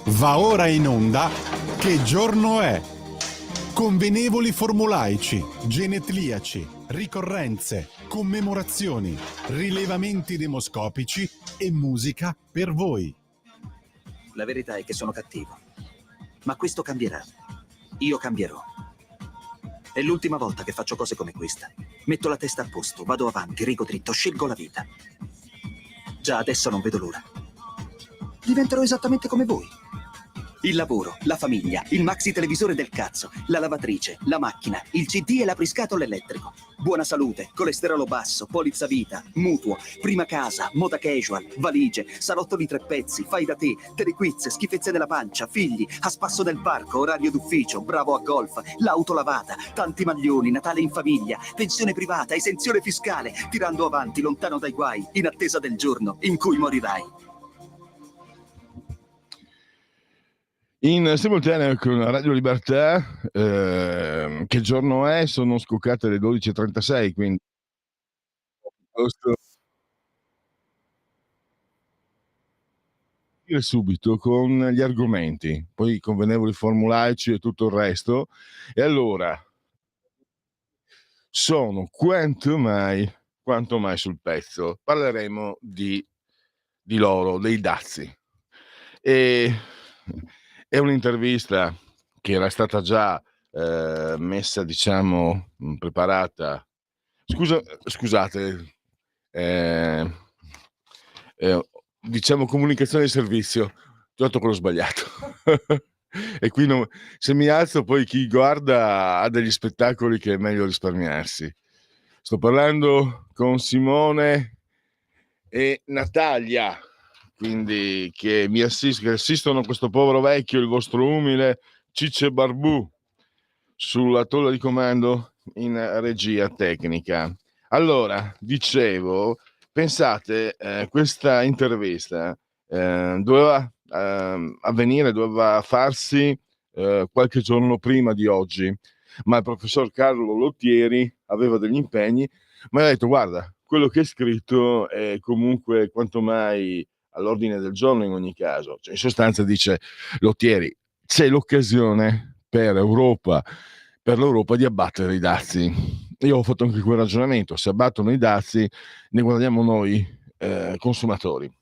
Va ora in onda Che giorno è? Convenevoli formulaici, genetliaci, ricorrenze, commemorazioni, rilevamenti demoscopici e musica per voi. La verità è che sono cattivo, ma questo cambierà. Io cambierò. È l'ultima volta che faccio cose come questa. Metto la testa a posto, vado avanti, rigo dritto, scelgo la vita. Già adesso non vedo l'ora. Diventerò esattamente come voi. Il lavoro, la famiglia, il maxi televisore del cazzo, la lavatrice, la macchina, il CD e l'apriscatole elettrico. Buona salute, colesterolo basso, polizza vita, mutuo, prima casa, moda casual, valigie, salotto di 3 pezzi, fai da te, telequiz, schifezze nella pancia, figli, a spasso del parco, orario d'ufficio, bravo a golf, l'auto lavata, tanti maglioni, Natale in famiglia, pensione privata, esenzione fiscale, tirando avanti, lontano dai guai, in attesa del giorno in cui morirai. In simultanea con Radio Libertà, che giorno è? Sono scoccate le 12:36, quindi posso dire subito con gli argomenti, poi convenevoli formulaici e tutto il resto. E allora, sono quanto mai sul pezzo. Parleremo di loro, dei dazi. E è un'intervista che era stata già messa, diciamo, preparata. Scusate, diciamo comunicazione di servizio, ho dato quello sbagliato. E qui se mi alzo poi chi guarda ha degli spettacoli che è meglio risparmiarsi. Sto parlando con Simone e Natalia, quindi che assistono a questo povero vecchio, il vostro umile Cicce Barbù, sulla tolla di comando in regia tecnica. Allora, dicevo, pensate, questa intervista doveva avvenire, doveva farsi qualche giorno prima di oggi, ma il professor Carlo Lottieri aveva degli impegni, ma ha detto: guarda, quello che è scritto è comunque quanto mai all'ordine del giorno in ogni caso. Cioè, in sostanza dice Lottieri, c'è l'occasione per l'Europa di abbattere i dazi. Io ho fatto anche quel ragionamento: se abbattono i dazi ne guadagniamo noi consumatori.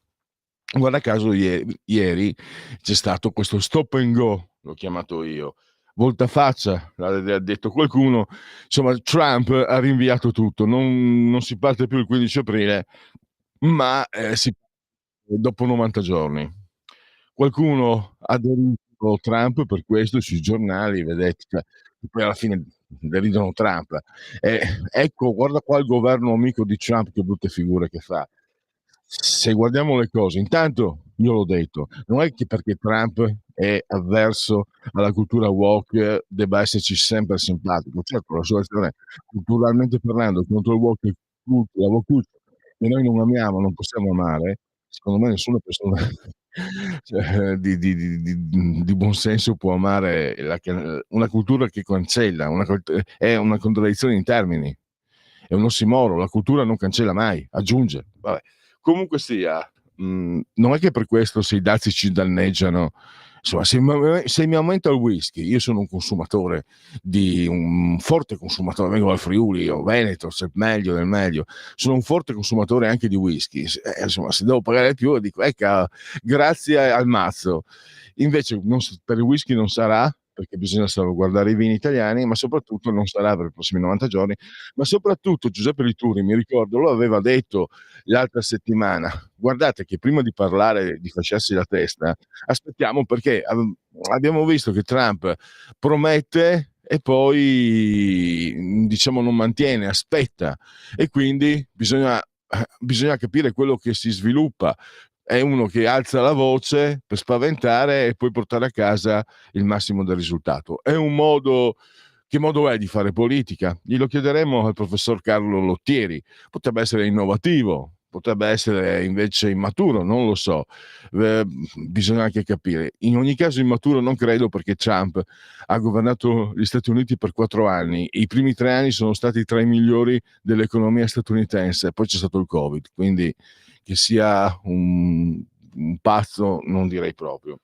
Guarda caso ieri c'è stato questo stop and go, l'ho chiamato io, voltafaccia, l'ha detto qualcuno, insomma Trump ha rinviato tutto, non si parte più il 15 aprile, ma si dopo 90 giorni. Qualcuno ha deriso Trump per questo sui giornali, vedete, cioè, poi alla fine deridono Trump. Ecco, guarda qua il governo amico di Trump che brutte figure che fa. Se guardiamo le cose, intanto io l'ho detto, non è che perché Trump è avverso alla cultura woke debba esserci sempre simpatico. Certo, la sua azione culturalmente parlando contro il woke, la woke culture, che noi non amiamo, non possiamo amare, secondo me nessuna persona cioè, di buon senso può amare una cultura che cancella, è una contraddizione in termini, è un ossimoro, la cultura non cancella mai, aggiunge. Vabbè. Comunque sia, non è che per questo se i dazi ci danneggiano, insomma, se mi aumenta il whisky, io sono un forte consumatore, vengo dal Friuli o Veneto, se meglio del meglio, sono un forte consumatore anche di whisky, insomma, se devo pagare più dico grazie al mazzo. Invece per il whisky non sarà, perché bisogna salvaguardare i vini italiani, ma soprattutto non sarà per i prossimi 90 giorni, ma soprattutto Giuseppe Lituri, mi ricordo, lo aveva detto l'altra settimana: guardate che prima di parlare di fasciarsi la testa, aspettiamo, perché abbiamo visto che Trump promette e poi diciamo non mantiene, aspetta, e quindi bisogna capire quello che si sviluppa. È uno che alza la voce per spaventare e poi portare a casa il massimo del risultato. È un modo. Che modo è di fare politica? Glielo chiederemo al professor Carlo Lottieri. Potrebbe essere innovativo, potrebbe essere invece immaturo, non lo so. Bisogna anche capire. In ogni caso immaturo non credo, perché Trump ha governato gli Stati Uniti per 4 anni. I primi 3 anni sono stati tra i migliori dell'economia statunitense, poi c'è stato il Covid, quindi che sia un pazzo non direi proprio.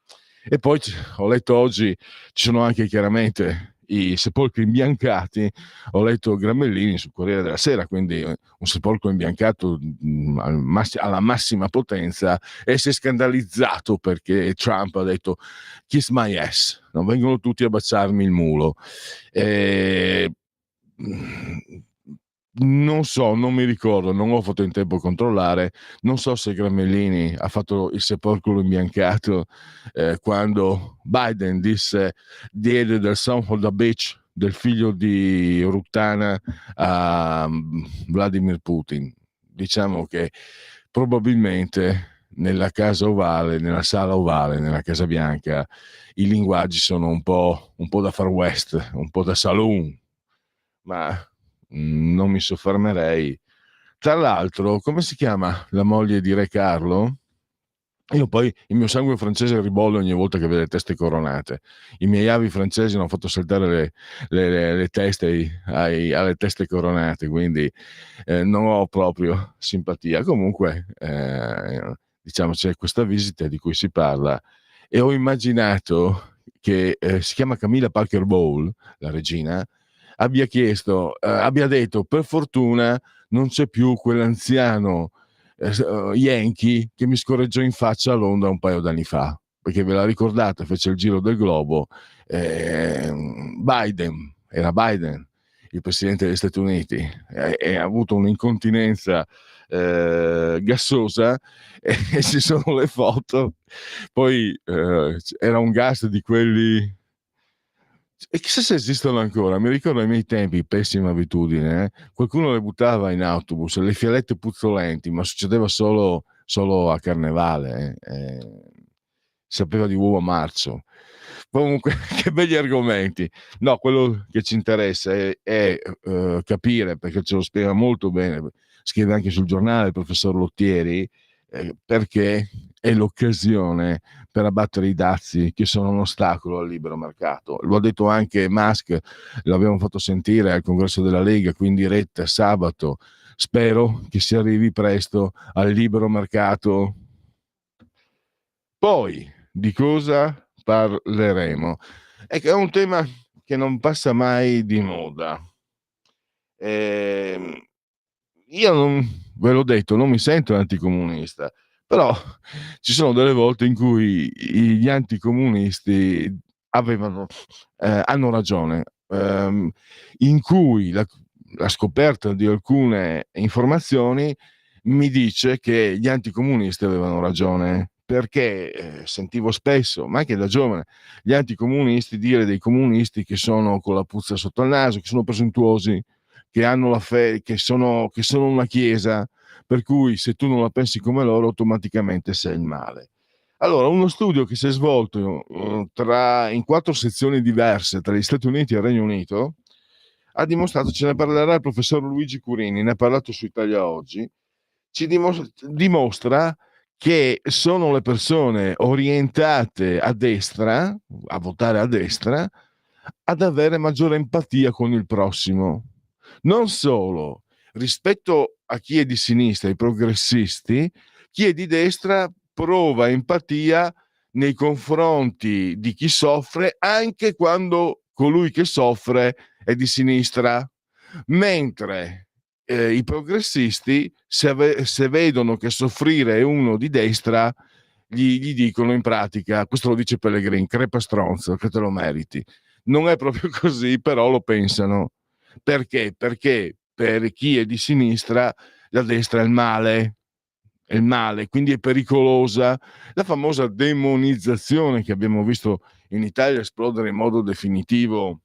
E poi ho letto oggi, ci sono anche chiaramente i sepolcri imbiancati, ho letto Gramellini sul Corriere della Sera, quindi un sepolcro imbiancato alla massima potenza, e si è scandalizzato perché Trump ha detto kiss my ass, non vengono tutti a baciarmi il mulo. Non so, non mi ricordo, non ho fatto in tempo a controllare, non so se Gramellini ha fatto il sepolcro imbiancato quando Biden diede del Son of the Beach, del figlio di Ruttana, a Vladimir Putin. Diciamo che probabilmente nella casa ovale, nella sala ovale, nella Casa Bianca, i linguaggi sono un po' da Far West, un po' da saloon, ma non mi soffermerei. Tra l'altro, come si chiama la moglie di Re Carlo? Io poi il mio sangue francese ribolle ogni volta che vedo le teste coronate. I miei avi francesi hanno fatto saltare le teste alle teste coronate, quindi non ho proprio simpatia. Comunque, diciamo, c'è questa visita di cui si parla, e ho immaginato che si chiama Camilla Parker Bowles, la regina, abbia detto: per fortuna non c'è più quell'anziano Yankee che mi scorreggiò in faccia a Londra un paio d'anni fa, perché ve la ricordate, fece il giro del globo. Era Biden il presidente degli Stati Uniti, e ha avuto un'incontinenza gassosa, e ci sono le foto. Poi era un gas di quelli, e chissà se esistono ancora. Mi ricordo ai miei tempi, pessima abitudine, qualcuno le buttava in autobus, le fialette puzzolenti, ma succedeva solo a Carnevale, sapeva di uovo marcio. Comunque, che begli argomenti. No, quello che ci interessa è capire, perché ce lo spiega molto bene, scrive anche sul giornale il professor Lottieri, perché è l'occasione per abbattere i dazi che sono un ostacolo al libero mercato. Lo ha detto anche Musk, l'abbiamo fatto sentire al congresso della Lega, qui in diretta sabato. Spero che si arrivi presto al libero mercato. Poi di cosa parleremo? È un tema che non passa mai di moda. Io non, ve l'ho detto, non mi sento anticomunista, però ci sono delle volte in cui gli anticomunisti hanno ragione, in cui la scoperta di alcune informazioni mi dice che gli anticomunisti avevano ragione, perché sentivo spesso, ma anche da giovane, gli anticomunisti dire dei comunisti che sono con la puzza sotto il naso, che sono presuntuosi, che hanno la fede, che sono una chiesa, per cui se tu non la pensi come loro automaticamente sei il male. Allora, uno studio che si è svolto in 4 sezioni diverse tra gli Stati Uniti e il Regno Unito ha dimostrato, ce ne parlerà il professor Luigi Curini, ne ha parlato su Italia Oggi, ci dimostra che sono le persone orientate a destra, a votare a destra, ad avere maggiore empatia con il prossimo. Non solo, rispetto a chi è di sinistra, i progressisti, chi è di destra prova empatia nei confronti di chi soffre, anche quando colui che soffre è di sinistra, mentre i progressisti, se vedono che soffrire è uno di destra, gli dicono in pratica, questo lo dice Pellegrini, crepa stronzo, che te lo meriti. Non è proprio così, però lo pensano. Perché? Perché per chi è di sinistra la destra è il male, quindi è pericolosa. La famosa demonizzazione che abbiamo visto in Italia esplodere in modo definitivo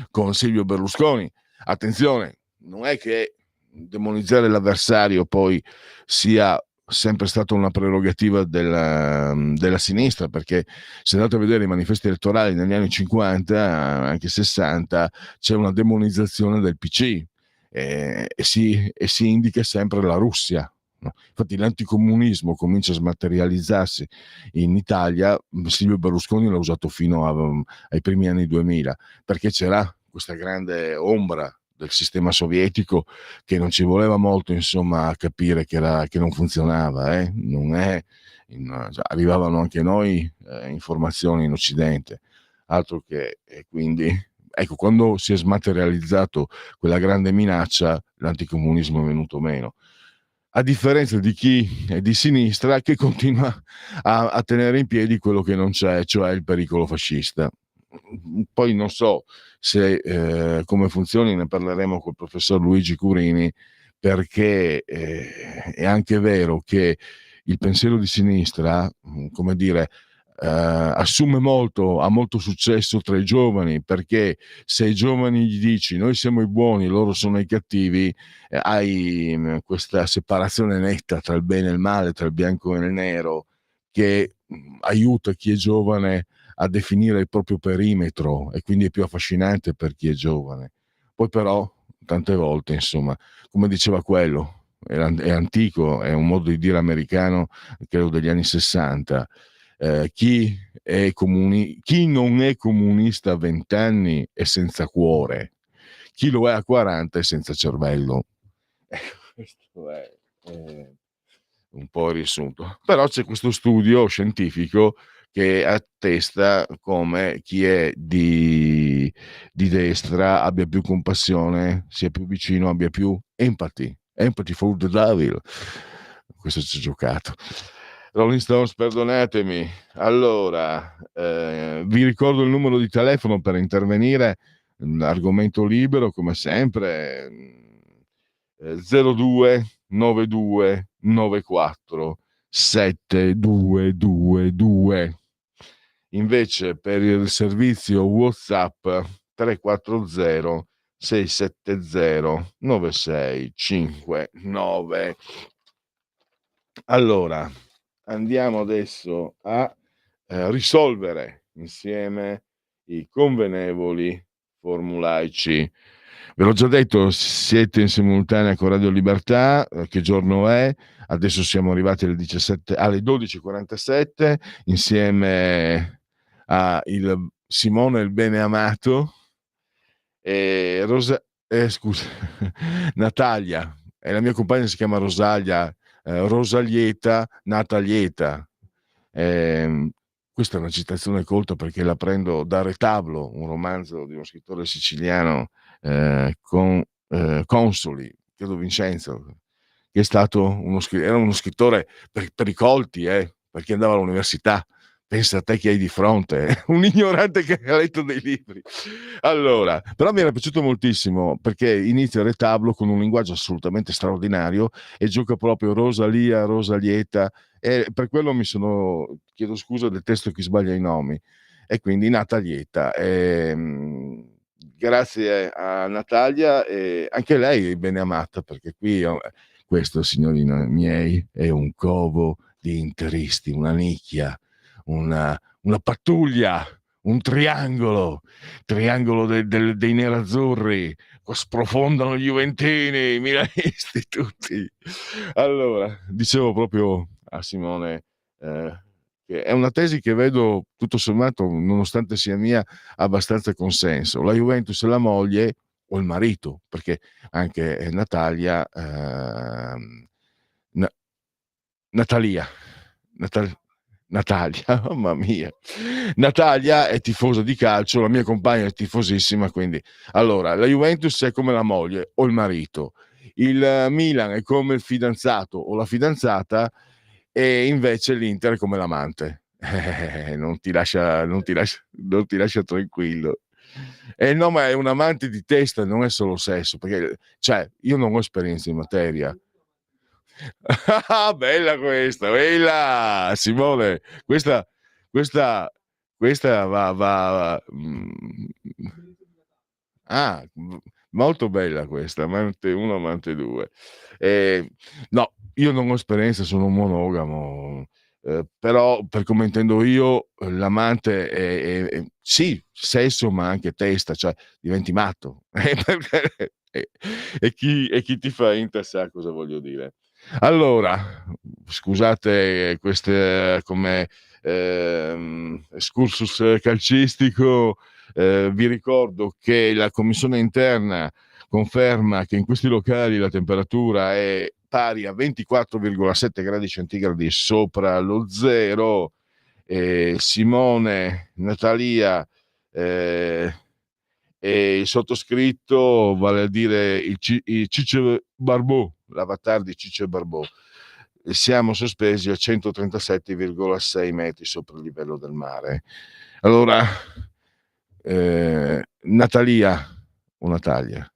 con Silvio Berlusconi. Attenzione, non è che demonizzare l'avversario poi sia sempre stata una prerogativa della sinistra, perché se andate a vedere i manifesti elettorali negli anni 50, anche 60, c'è una demonizzazione del PC, e si indica sempre la Russia. No? Infatti l'anticomunismo comincia a smaterializzarsi in Italia. Silvio Berlusconi l'ha usato fino ai primi anni 2000, perché c'era questa grande ombra del sistema sovietico che non ci voleva molto, insomma, a capire che non funzionava. Non è arrivavano anche a noi informazioni in Occidente, altro che, e quindi ecco, quando si è smaterializzato quella grande minaccia, l'anticomunismo è venuto meno. A differenza di chi è di sinistra che continua a tenere in piedi quello che non c'è, cioè il pericolo fascista. Poi non so se come funzioni, ne parleremo col professor Luigi Curini, perché è anche vero che il pensiero di sinistra, come dire, assume molto, ha molto successo tra i giovani, perché se ai giovani gli dici noi siamo i buoni, loro sono i cattivi, hai questa separazione netta tra il bene e il male, tra il bianco e il nero, che aiuta chi è giovane a definire il proprio perimetro e quindi è più affascinante per chi è giovane. Poi però tante volte, insomma, come diceva quello, è antico, è un modo di dire americano, credo degli anni 60, chi non è comunista a 20 anni è senza cuore, chi lo è a 40 è senza cervello. Questo è un po' il riassunto. Però c'è questo studio scientifico che attesta come chi è di destra abbia più compassione, sia più vicino, abbia più empathy for the devil. Questo ci ho giocato. Rolling Stones, perdonatemi. Allora, vi ricordo il numero di telefono per intervenire, argomento libero come sempre, 02 92 94 7222. Invece per il servizio WhatsApp 340 670 9659. Allora, andiamo adesso a risolvere insieme i convenevoli formulaici. Ve l'ho già detto, siete in simultanea con Radio Libertà, che giorno è? Adesso siamo arrivati alle 12:47 insieme a Simone il Beneamato e scusa, Natalia, e la mia compagna si chiama Rosalia, Rosalieta Natalieta. Questa è una citazione colta perché la prendo da Retablo, un romanzo di uno scrittore siciliano, Consoli, credo Vincenzo, che è stato era uno scrittore per i colti, perché andava all'università. Pensa a te che hai di fronte, un ignorante che ha letto dei libri. Allora, però mi era piaciuto moltissimo perché inizia Retablo con un linguaggio assolutamente straordinario e gioca proprio Rosalia, Rosalieta, e per quello chiedo scusa, detesto chi sbaglia i nomi, e quindi Natalieta. Grazie a Natalia, e anche lei è bene amata, perché qui questo, signorina miei, è un covo di interisti, una nicchia, una pattuglia, un triangolo dei nerazzurri, sprofondano gli juventini, i milanisti tutti. Allora, dicevo proprio a Simone, che è una tesi che vedo tutto sommato, nonostante sia mia, abbastanza consenso. La Juventus è la moglie o il marito, perché anche Natalia, Natalia, Natalia, mamma mia, Natalia è tifosa di calcio, la mia compagna è tifosissima, quindi allora la Juventus è come la moglie o il marito, il Milan è come il fidanzato o la fidanzata, e invece l'Inter è come l'amante. Non ti lascia tranquillo. No, ma è un amante di testa, non è solo sesso, perché cioè io non ho esperienza in materia. Bella questa, bella Simone, questa va. Ah, molto bella questa, amante 1, amante 2. No, io non ho esperienza, sono un monogamo, però per come intendo io, l'amante è sì, sesso, ma anche testa, cioè diventi matto. E chi ti fa inter sa cosa voglio dire. Allora, scusate queste come excursus calcistico, vi ricordo che la commissione interna conferma che in questi locali la temperatura è pari a 24,7 gradi centigradi sopra lo zero. Simone, Natalia e il sottoscritto, vale a dire il Ciccio Barbò, l'avatar di Ciccio Barbò, siamo sospesi a 137,6 metri sopra il livello del mare. Allora, Natalia o Natalia.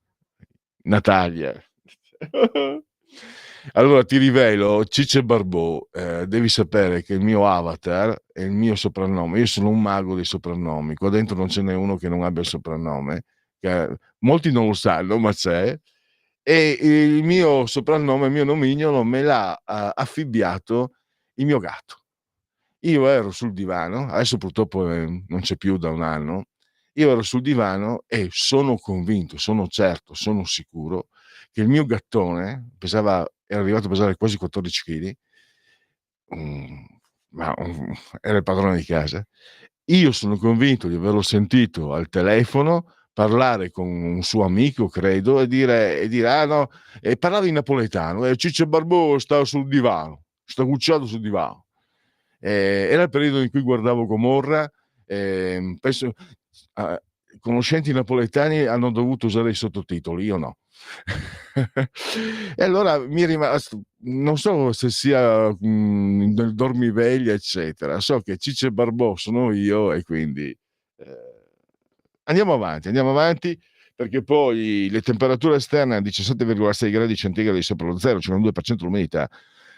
Allora ti rivelo, Ciccio Barbò, devi sapere che il mio avatar è il mio soprannome. Io sono un mago dei soprannomi. Qua dentro non ce n'è uno che non abbia il soprannome, che molti non lo sanno, ma c'è. E il mio soprannome, il mio nomignolo me l'ha affibbiato il mio gatto. Io ero sul divano, adesso purtroppo non c'è più da un anno. Io ero sul divano e sono convinto, sono certo, sono sicuro che il mio gattone era arrivato a pesare quasi 14 kg, era il padrone di casa. Io sono convinto di averlo sentito al telefono parlare con un suo amico, credo, e dire ah no, e parlava in napoletano, e Ciccio Barbò stava sul divano, sta cucciato sul divano. Era il periodo in cui guardavo Gomorra, penso, conoscenti napoletani hanno dovuto usare i sottotitoli, io no. E allora mi è rimasto, non so se sia nel dormiveglia eccetera, so che Ciccio Barbò sono io e quindi andiamo avanti perché poi le temperature esterne a 17,6 gradi centigradi sopra lo zero, cioè un 2% l'umidità,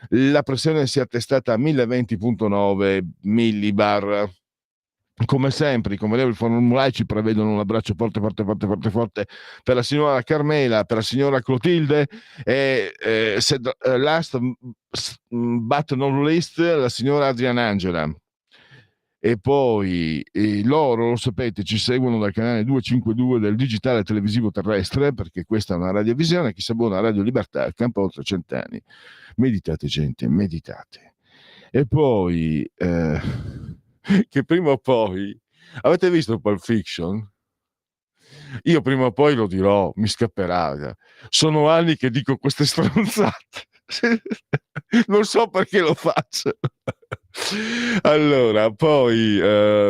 la pressione si è attestata a 1020,9 millibar. Come sempre, i convenevoli formulari ci prevedono un abbraccio forte per la signora Carmela, per la signora Clotilde e last but not least la signora Adriana Angela. E poi loro, lo sapete, ci seguono dal canale 252 del digitale televisivo terrestre, perché questa è una radiovisione, chi sa buona Radio Libertà, campo oltre 100 anni. Meditate gente, meditate. E poi che prima o poi avete visto Pulp Fiction? Io prima o poi lo dirò, mi scapperà. Sono anni che dico queste stronzate. Non so perché lo faccio. Allora, poi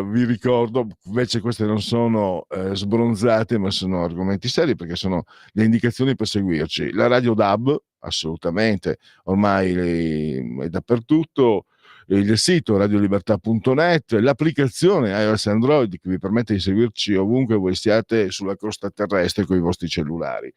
vi ricordo, invece queste non sono sbronzate, ma sono argomenti seri perché sono le indicazioni per seguirci. La Radio DAB, assolutamente, ormai è dappertutto. Il sito radiolibertà.net, l'applicazione iOS Android che vi permette di seguirci ovunque voi siate sulla costa terrestre con i vostri cellulari.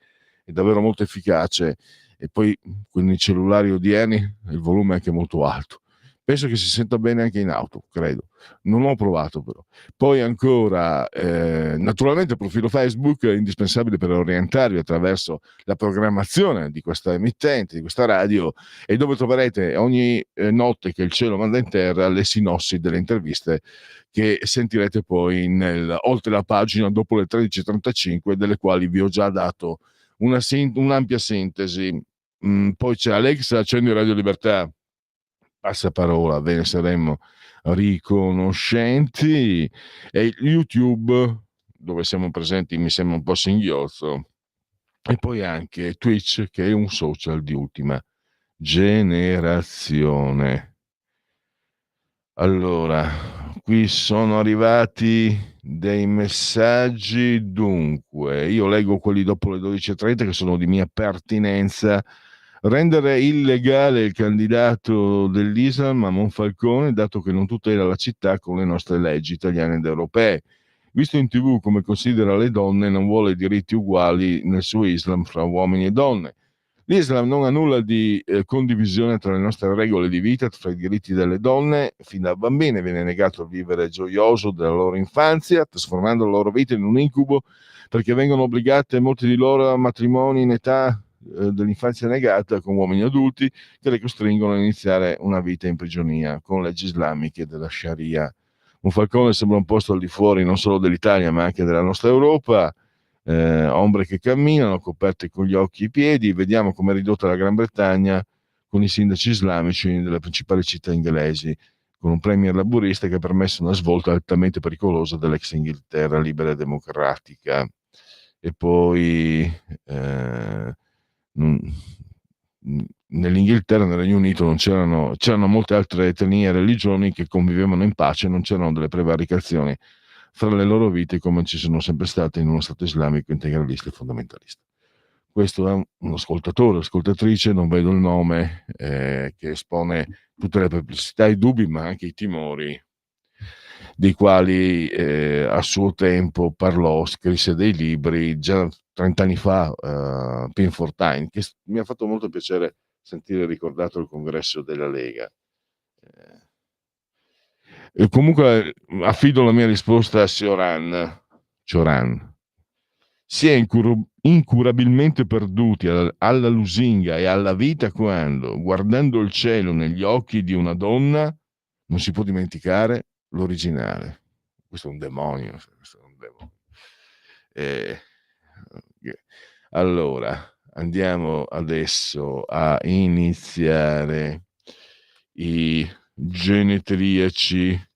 È davvero molto efficace e poi con i cellulari odierni il volume è anche molto alto. Penso che si senta bene anche in auto, credo. Non l'ho provato però. Poi ancora, naturalmente il profilo Facebook è indispensabile per orientarvi attraverso la programmazione di questa emittente, di questa radio, e dove troverete ogni notte che il cielo manda in terra le sinossi delle interviste che sentirete poi oltre la pagina dopo le 13.35, delle quali vi ho già dato un'ampia sintesi. Poi c'è Alexa, accendi Radio Libertà. Passaparola, ve ne saremmo riconoscenti. E YouTube, dove siamo presenti, mi sembra un po' singhiozzo. E poi anche Twitch, che è un social di ultima generazione. Allora, qui sono arrivati dei messaggi. Dunque, io leggo quelli dopo le 12.30 che sono di mia pertinenza. Rendere illegale il candidato dell'Islam a Monfalcone, dato che non tutela la città con le nostre leggi italiane ed europee. Visto in TV come considera le donne, non vuole diritti uguali nel suo Islam fra uomini e donne. L'Islam non ha nulla di condivisione tra le nostre regole di vita, tra i diritti delle donne. Fin da bambine viene negato il vivere gioioso della loro infanzia, trasformando la loro vita in un incubo, perché vengono obbligate molti di loro a matrimoni in età dell'infanzia negata con uomini adulti che le costringono a iniziare una vita in prigionia con leggi islamiche della Sharia. Monfalcone sembra un posto al di fuori non solo dell'Italia ma anche della nostra Europa. Ombre che camminano coperte con gli occhi e i piedi. Vediamo come è ridotta la Gran Bretagna con i sindaci islamici delle principali città inglesi, con un premier laburista che ha permesso una svolta altamente pericolosa dell'ex Inghilterra libera e democratica. E poi nell'Inghilterra, nel Regno Unito, c'erano molte altre etnie e religioni che convivevano in pace, non c'erano delle prevaricazioni fra le loro vite come ci sono sempre state in uno Stato islamico integralista e fondamentalista. Questo è un ascoltatore, ascoltatrice, non vedo il nome, che espone tutte le perplessità, i dubbi, ma anche i timori, dei quali a suo tempo parlò, scrisse dei libri già 30 anni fa, Pin for Time, che mi ha fatto molto piacere sentire ricordato il congresso della Lega. E comunque affido la mia risposta a Cioran. Si è incurabilmente perduti alla lusinga e alla vita quando, guardando il cielo negli occhi di una donna, non si può dimenticare l'originale. Questo è un demonio. Questo è un demonio. Eh, allora, andiamo adesso a iniziare i genetriaci,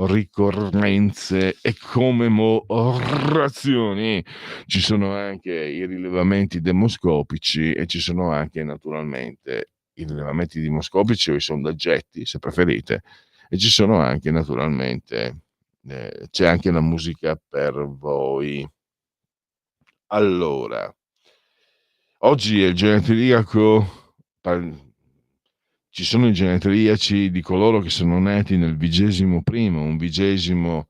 ricorrenze e commemorazioni. Ci sono anche i rilevamenti demoscopici e ci sono anche naturalmente i rilevamenti demoscopici o i sondaggetti, se preferite, e ci sono anche naturalmente c'è anche la musica per voi. Allora, oggi è il genetriaco, ci sono i genetriaci di coloro che sono nati nel 21º, un 20°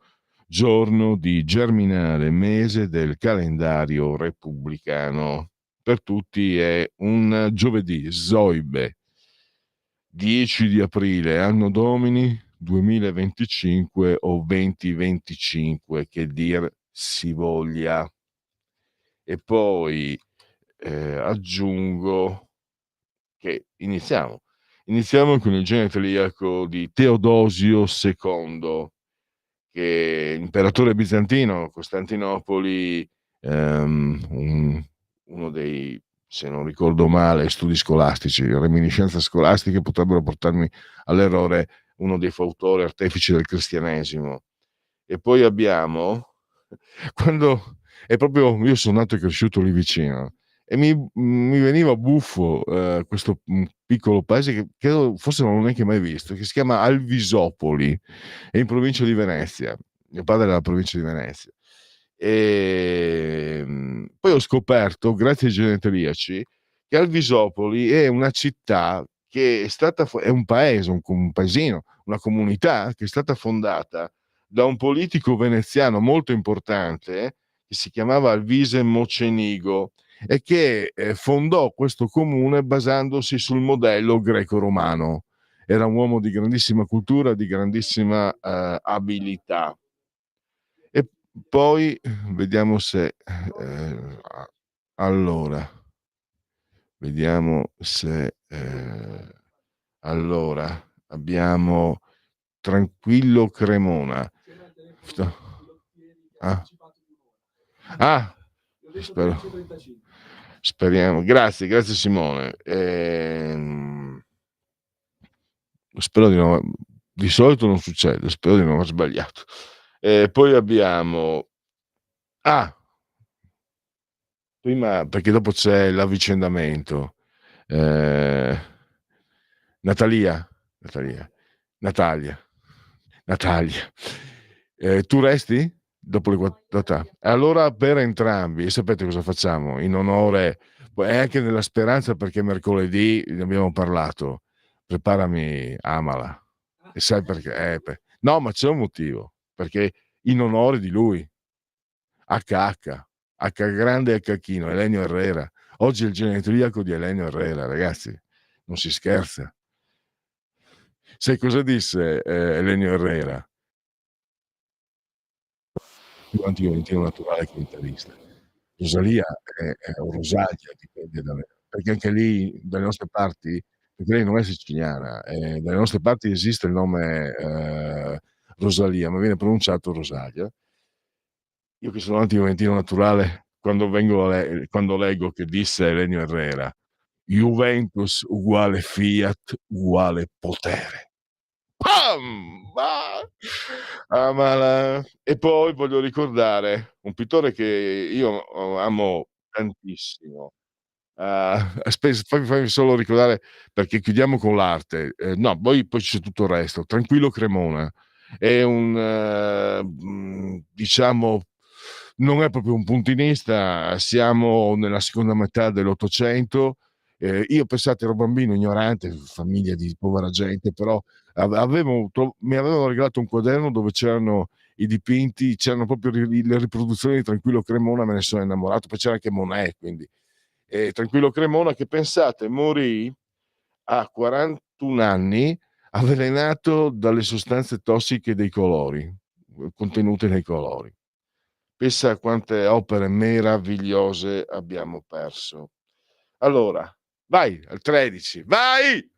giorno di germinale mese del calendario repubblicano. Per tutti è un giovedì, Zoibe, 10 di aprile, anno domini 2025 o 2025, che dir si voglia. E poi aggiungo che iniziamo con il genetriaco di Teodosio II, che è imperatore bizantino, Costantinopoli, uno dei, se non ricordo male, studi scolastici, reminiscenze scolastiche potrebbero portarmi all'errore, uno dei fautori artefici del cristianesimo. E poi abbiamo, quando è proprio, io sono nato e cresciuto lì vicino, e mi veniva buffo questo piccolo paese che credo forse non l'ho neanche mai visto, che si chiama Alvisopoli, è in provincia di Venezia. Mio padre è della provincia di Venezia. E poi ho scoperto, grazie ai genetriaci, che Alvisopoli è una città che è stata, è un paese, un paesino, una comunità che è stata fondata da un politico veneziano molto importante che si chiamava Alvise Mocenigo e che fondò questo comune basandosi sul modello greco-romano. Era un uomo di grandissima cultura, di grandissima abilità. E poi vediamo se allora vediamo se allora abbiamo Tranquillo Cremona. Ah, ah, spero. Speriamo. Grazie Simone. Spero di non, di solito non succede, spero di non aver sbagliato. Poi abbiamo prima, perché dopo c'è l'avvicendamento. Natalia, Natalia. Tu resti? Dopo le 4? Allora per entrambi, sapete cosa facciamo? In onore, e anche nella speranza, perché mercoledì ne abbiamo parlato, preparami Amala. E sai perché? No, ma c'è un motivo, perché in onore di lui, H grande e cacchino, Elenio Herrera. Oggi è il genetriaco di Elenio Herrera, ragazzi, non si scherza. Sai cosa disse Elenio Herrera? Più antico naturale che interista. Rosalia è o Rosalia, dipende perché anche lì dalle nostre parti, perché lei non è siciliana, dalle nostre parti esiste il nome Rosalia, ma viene pronunciato Rosalia. Io che sono anti-juventino naturale, quando leggo che disse Elenio Herrera, Juventus uguale Fiat uguale potere. Pam! E poi voglio ricordare un pittore che io amo tantissimo, fammi solo ricordare, perché chiudiamo con l'arte. No, poi c'è tutto il resto. Tranquillo Cremona è diciamo, non è proprio un puntinista, siamo nella seconda metà dell'Ottocento. Io, pensate, ero bambino ignorante, famiglia di povera gente, però mi avevano regalato un quaderno dove c'erano i dipinti, c'erano proprio le riproduzioni di Tranquillo Cremona, me ne sono innamorato, poi c'era anche Monet, quindi. Tranquillo Cremona, che pensate, morì a 41 anni, avvelenato dalle sostanze tossiche dei colori, contenute nei colori. Pensa a quante opere meravigliose abbiamo perso. Allora, vai al 13, vai!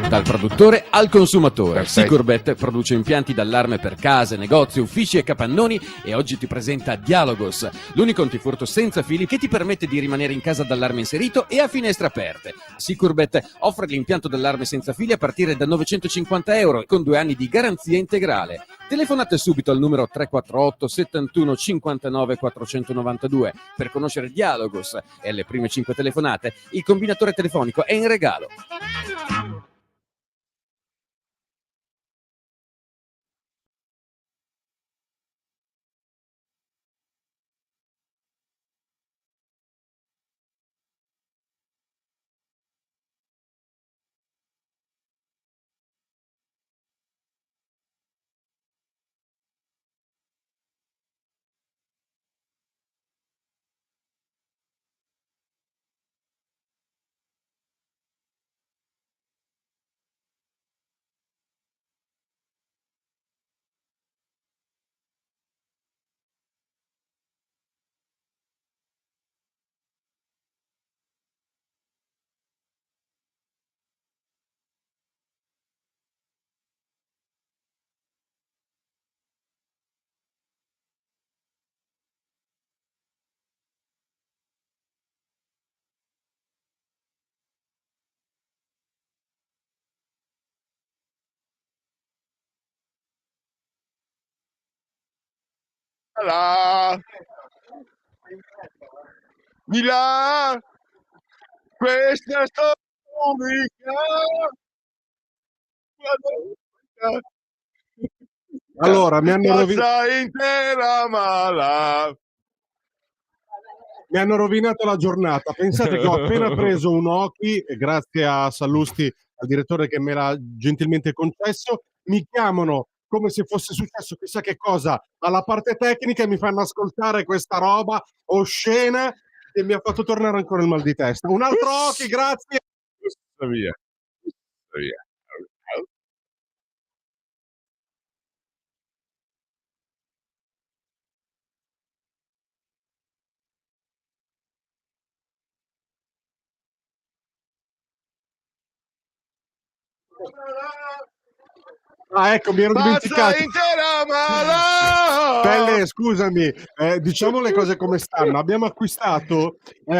Dal produttore al consumatore, Perfetto. Sicurbet produce impianti d'allarme per case, negozi, uffici e capannoni e oggi ti presenta Dialogos, l'unico antifurto senza fili che ti permette di rimanere in casa d'allarme inserito e a finestre aperte. Sicurbet offre l'impianto d'allarme senza fili a partire da €950 con 2 anni di garanzia integrale. Telefonate subito al numero 348 71 59 492 per conoscere Dialogos e alle prime 5 telefonate il combinatore telefonico è in regalo. Là. Milà, questa storica. Allora, mi hanno intera mala. Mi hanno rovinato la giornata. Pensate che ho appena preso un Oki, grazie a Sallusti, al direttore che me l'ha gentilmente concesso. Mi chiamano come se fosse successo chissà che cosa alla parte tecnica e mi fanno ascoltare questa roba oscena che mi ha fatto tornare ancora il mal di testa. Un altro Oki, grazie. Via. Via. Ah, ecco, mi ero dimenticato. Intera mala. Pelle, scusami, diciamo le cose come stanno. Abbiamo acquistato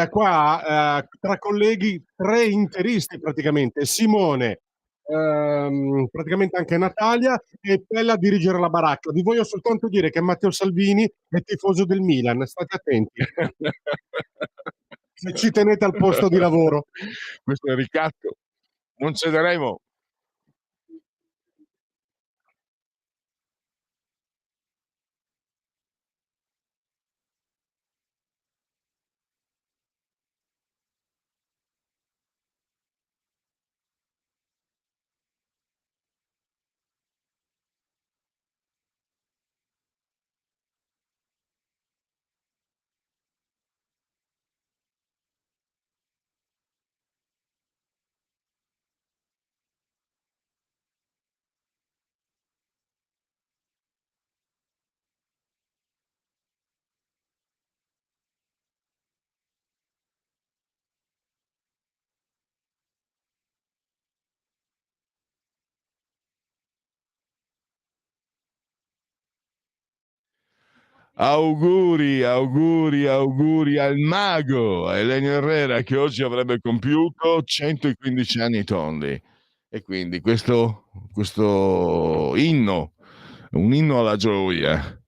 qua tra colleghi 3 interisti praticamente. Simone, praticamente anche Natalia e Pelle a dirigere la baracca. Vi voglio soltanto dire che Matteo Salvini è tifoso del Milan, state attenti. Se ci tenete al posto di lavoro. Questo è il ricatto. Non cederemo. Auguri al mago, a Elenio Herrera, che oggi avrebbe compiuto 115 anni tondi. E quindi questo inno, un inno alla gioia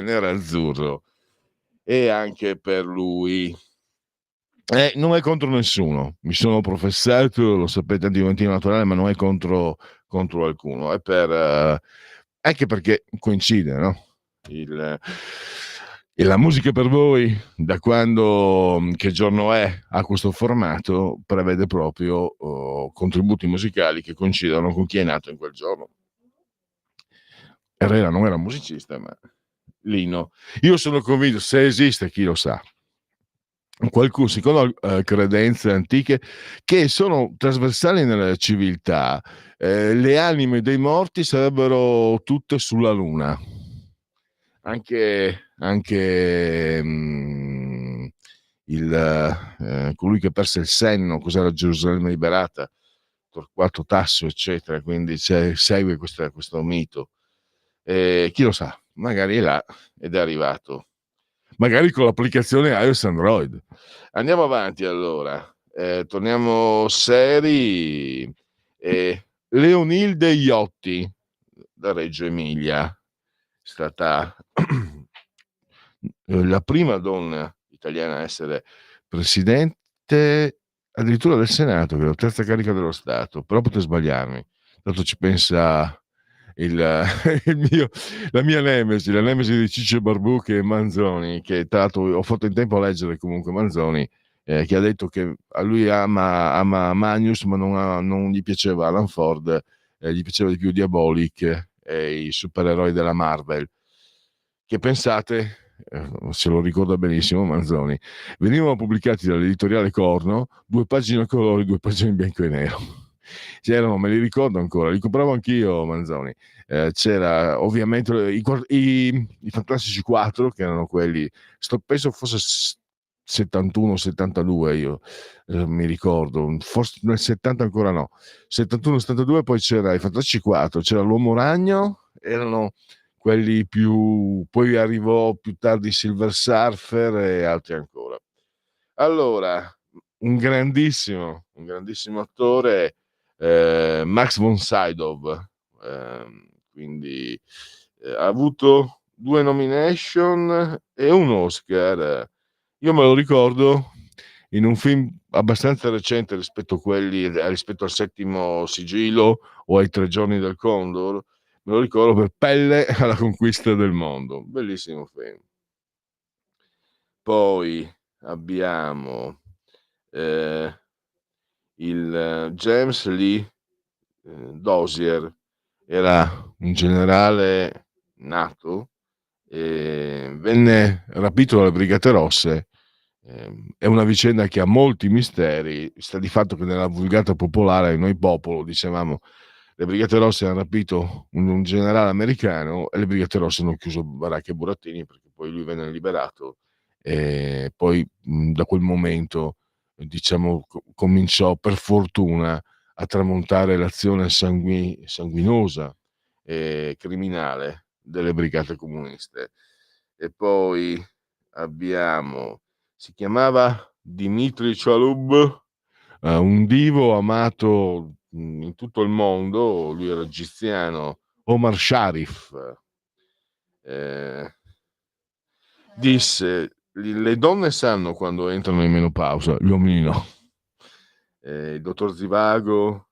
nerazzurro. e anche per lui. Non è contro nessuno, mi sono professato, lo sapete, antiovalentino naturale, ma non è contro qualcuno, è per anche perché coincide, no? E la musica per voi, da quando Che giorno è a questo formato, prevede proprio contributi musicali che coincidono con chi è nato in quel giorno. Herrera non era un musicista, ma Lino. Io sono convinto, se esiste, chi lo sa, qualcuno, secondo credenze antiche che sono trasversali nella civiltà, le anime dei morti sarebbero tutte sulla luna. Anche colui che perse il senno, cos'era Gerusalemme liberata, Torquato Tasso, eccetera, quindi segue questo mito. Chi lo sa, magari è là ed è arrivato. Magari con l'applicazione iOS Android. Andiamo avanti allora. Torniamo seri. Leonilde Iotti da Reggio Emilia è stata la prima donna italiana a essere presidente addirittura del Senato, che è la terza carica dello Stato, però potrei sbagliarmi. Tanto ci pensa la mia nemesi, la nemesi di Ciccio Barbucchi e Manzoni, che tra l'altro ho fatto in tempo a leggere comunque Manzoni, che ha detto che a lui ama Magnus, ma non gli piaceva Alan Ford, gli piaceva di più Diabolic e i supereroi della Marvel. Che pensate, se lo ricorda benissimo Manzoni, venivano pubblicati dall'editoriale Corno 2 pagine a colori, 2 pagine in bianco e nero. C'erano, me li ricordo ancora, li compravo anch'io Manzoni. C'era ovviamente i Fantastici 4, che erano quelli, penso fosse 71-72, io mi ricordo, forse nel 70 ancora no, 71-72, poi c'era i Fantastici 4, c'era l'Uomo Ragno, erano quelli più, poi arrivò più tardi Silver Surfer e altri ancora. Allora, un grandissimo attore, Max von Sydow, quindi ha avuto 2 nomination e un Oscar. Io me lo ricordo in un film abbastanza recente rispetto al Settimo Sigillo o ai 3 giorni del Condor. Me lo ricordo per Pelle alla conquista del mondo, bellissimo film. Poi abbiamo il James Lee Dozier, era un generale NATO e venne rapito dalle Brigate Rosse. È una vicenda che ha molti misteri. Sta di fatto che nella vulgata popolare noi popolo dicevamo le Brigate Rosse hanno rapito un generale americano e le Brigate Rosse hanno chiuso baracche e burattini, perché poi lui venne liberato e poi da quel momento diciamo cominciò per fortuna a tramontare l'azione sanguinosa e criminale delle brigate comuniste. E poi si chiamava Dmitry Chalub, un divo amato in tutto il mondo, lui era egiziano, Omar Sharif, disse: le donne sanno quando entrano in menopausa, gli uomini no. Il dottor Zivago,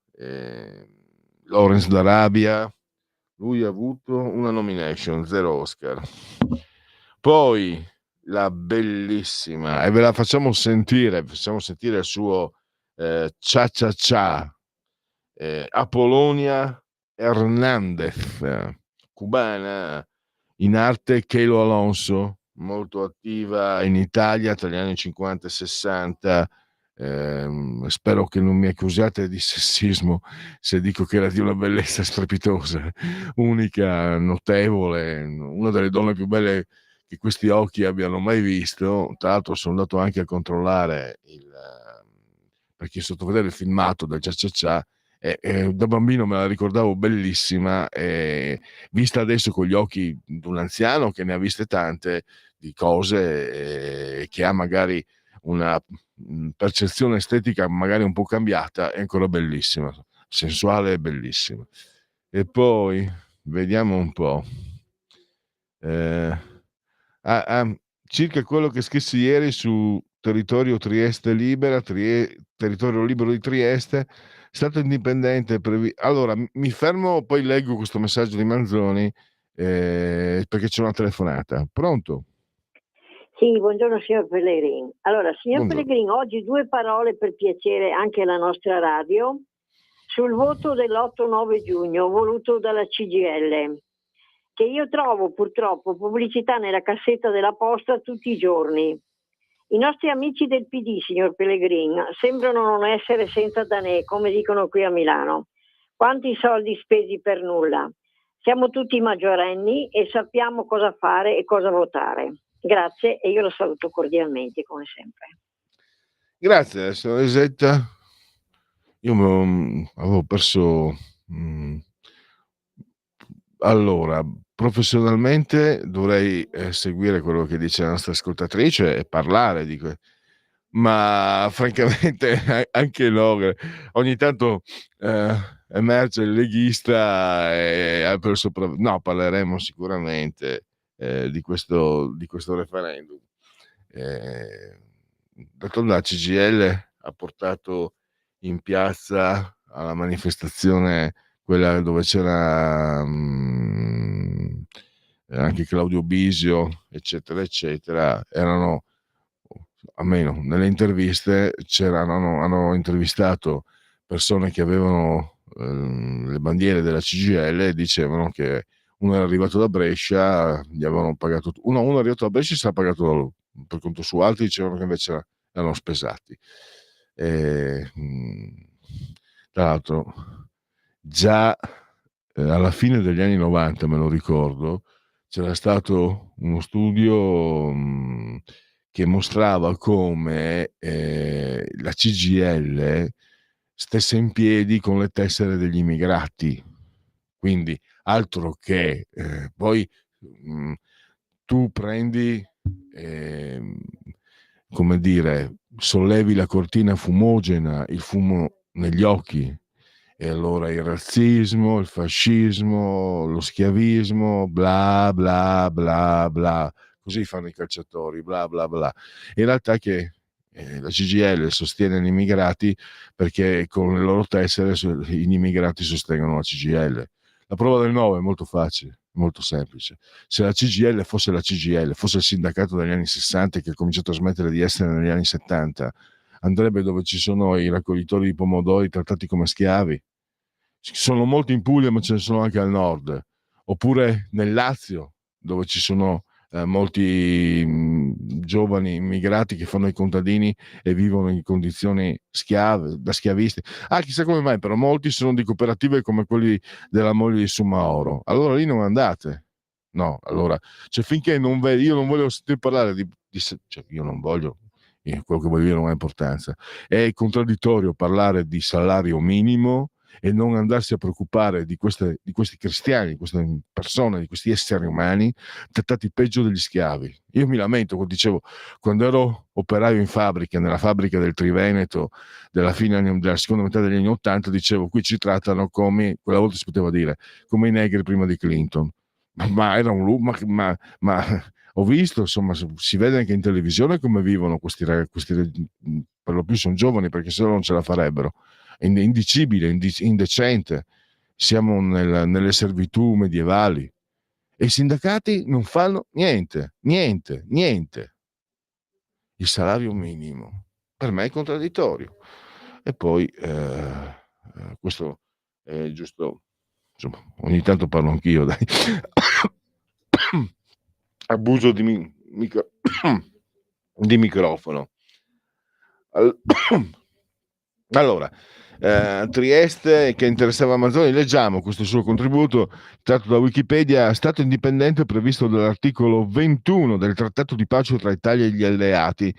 Lawrence d'Arabia, lui ha avuto una nomination, 0 Oscar. Poi la bellissima, e ve la facciamo sentire il suo Cha Cha Cha, Apolonia Hernandez, cubana, in arte Keilo Alonso, molto attiva in Italia tra gli anni 50 e 60. Spero che non mi accusate di sessismo se dico che era di una bellezza strepitosa, unica, notevole, una delle donne più belle che questi occhi abbiano mai visto. Tra l'altro sono andato anche a controllare perché sottovedere il filmato del Cia Cia Cia, da bambino me la ricordavo bellissima, vista adesso con gli occhi di un anziano che ne ha viste tante di cose, che ha magari una percezione estetica magari un po' cambiata, è ancora bellissima, sensuale e bellissima. E poi vediamo un po'. circa quello che scrissi ieri su Territorio Trieste Libera, Territorio Libero di Trieste, Stato indipendente. Allora, mi fermo, poi leggo questo messaggio di Manzoni, perché c'è una telefonata. Pronto? Sì, buongiorno signor Pellegrini. Allora, signor Buongiorno. Pellegrini, oggi 2 parole per piacere anche alla nostra radio sul voto dell'8-9 giugno voluto dalla CGIL, che io trovo purtroppo pubblicità nella cassetta della posta tutti i giorni. I nostri amici del PD, signor Pellegrini, sembrano non essere senza danè, come dicono qui a Milano. Quanti soldi spesi per nulla? Siamo tutti maggiorenni e sappiamo cosa fare e cosa votare. Grazie e io lo saluto cordialmente come sempre. Grazie, signora Lisetta. Io avevo perso... Allora, professionalmente dovrei seguire quello che dice la nostra ascoltatrice e parlare di ma francamente anche no, ogni tanto emerge il leghista e ha preso no, parleremo sicuramente di questo referendum. D'altronde la CGIL ha portato in piazza alla manifestazione, quella dove c'era anche Claudio Bisio, eccetera, eccetera, erano, almeno nelle interviste, hanno intervistato persone che avevano le bandiere della CGIL e dicevano che uno era arrivato da Brescia, gli avevano pagato, uno è arrivato da Brescia e si era pagato per conto suo, altri dicevano che invece erano spesati. Tra l'altro, già alla fine degli anni 90, me lo ricordo, c'era stato uno studio che mostrava come la CGIL stesse in piedi con le tessere degli immigrati, quindi altro che poi tu prendi, come dire, sollevi la cortina fumogena, il fumo negli occhi, e allora il razzismo, il fascismo, lo schiavismo, bla bla bla bla, così fanno i calciatori, bla bla bla. In realtà che la CGIL sostiene gli immigrati perché con le loro tessere gli immigrati sostengono la CGIL. La prova del 9 è molto facile, molto semplice. Se la CGIL fosse la CGIL, fosse il sindacato degli anni 60 che ha cominciato a smettere di essere negli anni 70, andrebbe dove ci sono i raccoglitori di pomodori trattati come schiavi. Ci sono molti in Puglia, ma ce ne sono anche al nord. Oppure nel Lazio, dove ci sono molti giovani immigrati che fanno i contadini e vivono in condizioni da schiavisti. Chissà come mai, però molti sono di cooperative come quelli della moglie di Sumaoro. Allora lì non andate. No, allora, cioè, finché non vedi, io non voglio sentire parlare cioè, io non voglio, quello che voglio dire non ha importanza. È contraddittorio parlare di salario minimo e non andarsi a preoccupare di questi cristiani, di queste persone, di questi esseri umani trattati peggio degli schiavi. Io mi lamento, dicevo, quando ero operaio in fabbrica, nella fabbrica del Triveneto della seconda metà degli anni '80, dicevo, qui ci trattano come, quella volta si poteva dire, come i negri prima di Clinton. Ma era ma ho visto, insomma, si vede anche in televisione come vivono questi per lo più sono giovani, perché se no non ce la farebbero. È indicibile, indecente. Siamo nelle servitù medievali e i sindacati non fanno niente. Il salario minimo per me è contraddittorio. E poi questo è giusto, insomma, ogni tanto parlo anch'io, dai. Abuso di microfono. Allora, Trieste, che interessava Manzoni, leggiamo questo suo contributo tratto da Wikipedia. Stato indipendente previsto dall'articolo 21 del Trattato di pace tra Italia e gli alleati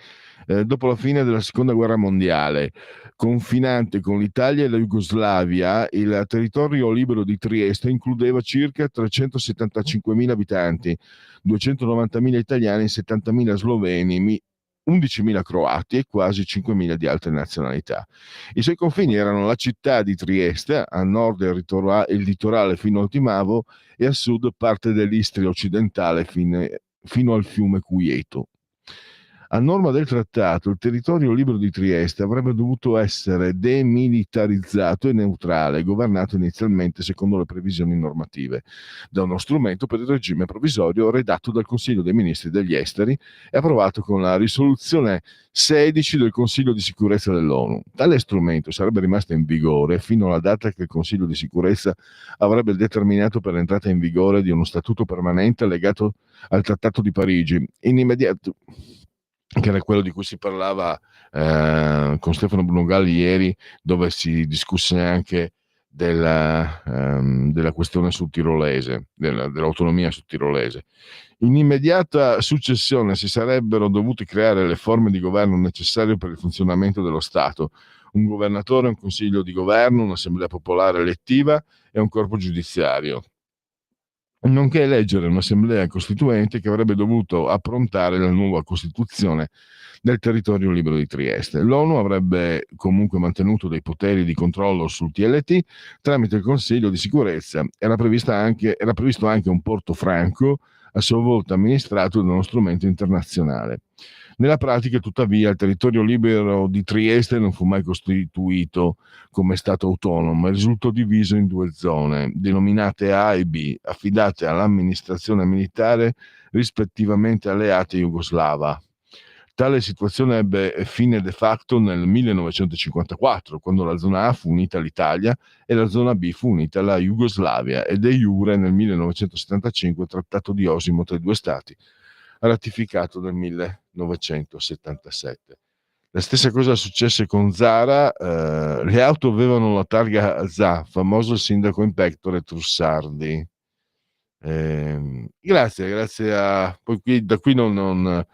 dopo la fine della Seconda Guerra Mondiale. Confinante con l'Italia e la Jugoslavia, il territorio libero di Trieste includeva circa 375.000 abitanti, 290.000 italiani, 70.000 sloveni, 11.000 croati e quasi 5.000 di altre nazionalità. I suoi confini erano la città di Trieste, a nord il litorale fino al Timavo e a sud parte dell'Istria occidentale fino al fiume Cuieto. A norma del trattato, il territorio libero di Trieste avrebbe dovuto essere demilitarizzato e neutrale, governato inizialmente secondo le previsioni normative, da uno strumento per il regime provvisorio redatto dal Consiglio dei Ministri degli Esteri e approvato con la risoluzione 16 del Consiglio di Sicurezza dell'ONU. Tale strumento sarebbe rimasto in vigore fino alla data che il Consiglio di Sicurezza avrebbe determinato per l'entrata in vigore di uno statuto permanente legato al Trattato di Parigi, in immediato, che era quello di cui si parlava con Stefano Brunogalli ieri, dove si discusse anche della questione sudtirolese, dell'autonomia sudtirolese. In immediata successione si sarebbero dovuti creare le forme di governo necessarie per il funzionamento dello Stato: un governatore, un consiglio di governo, un'assemblea popolare elettiva e un corpo giudiziario, nonché eleggere un'assemblea costituente che avrebbe dovuto approntare la nuova Costituzione del territorio libero di Trieste. L'ONU avrebbe comunque mantenuto dei poteri di controllo sul TLT tramite il Consiglio di Sicurezza. Era previsto anche un porto franco, a sua volta amministrato da uno strumento internazionale. Nella pratica, tuttavia, il territorio libero di Trieste non fu mai costituito come Stato autonomo e risultò diviso in due zone, denominate A e B, affidate all'amministrazione militare rispettivamente alleata e jugoslava. Tale situazione ebbe fine de facto nel 1954, quando la zona A fu unita all'Italia e la zona B fu unita alla Jugoslavia, e de jure nel 1975 il Trattato di Osimo tra i due Stati, ratificato nel 1977. La stessa cosa successe con Zara. Le auto avevano la targa ZA, famoso il sindaco in pectore Trussardi. Grazie a... Poi da qui non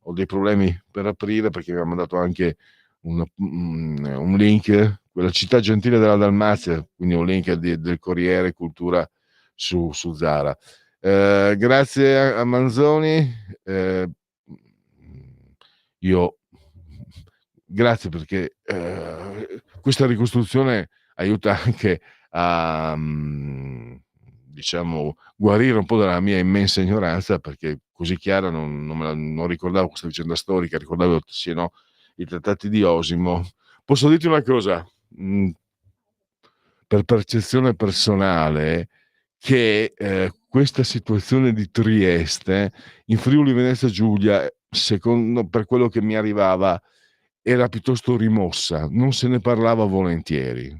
ho dei problemi per aprire, perché mi ha mandato anche un link, quella città gentile della Dalmazia, quindi un link del Corriere Cultura su Zara. Grazie a Manzoni. Io grazie, perché questa ricostruzione aiuta anche a diciamo guarire un po' dalla mia immensa ignoranza, perché così chiara non ricordavo questa vicenda storica. Ricordavo sì, no, i trattati di Osimo. Posso dirti una cosa, per percezione personale, che questa situazione di Trieste in Friuli Venezia Giulia, secondo, per quello che mi arrivava, era piuttosto rimossa, non se ne parlava volentieri,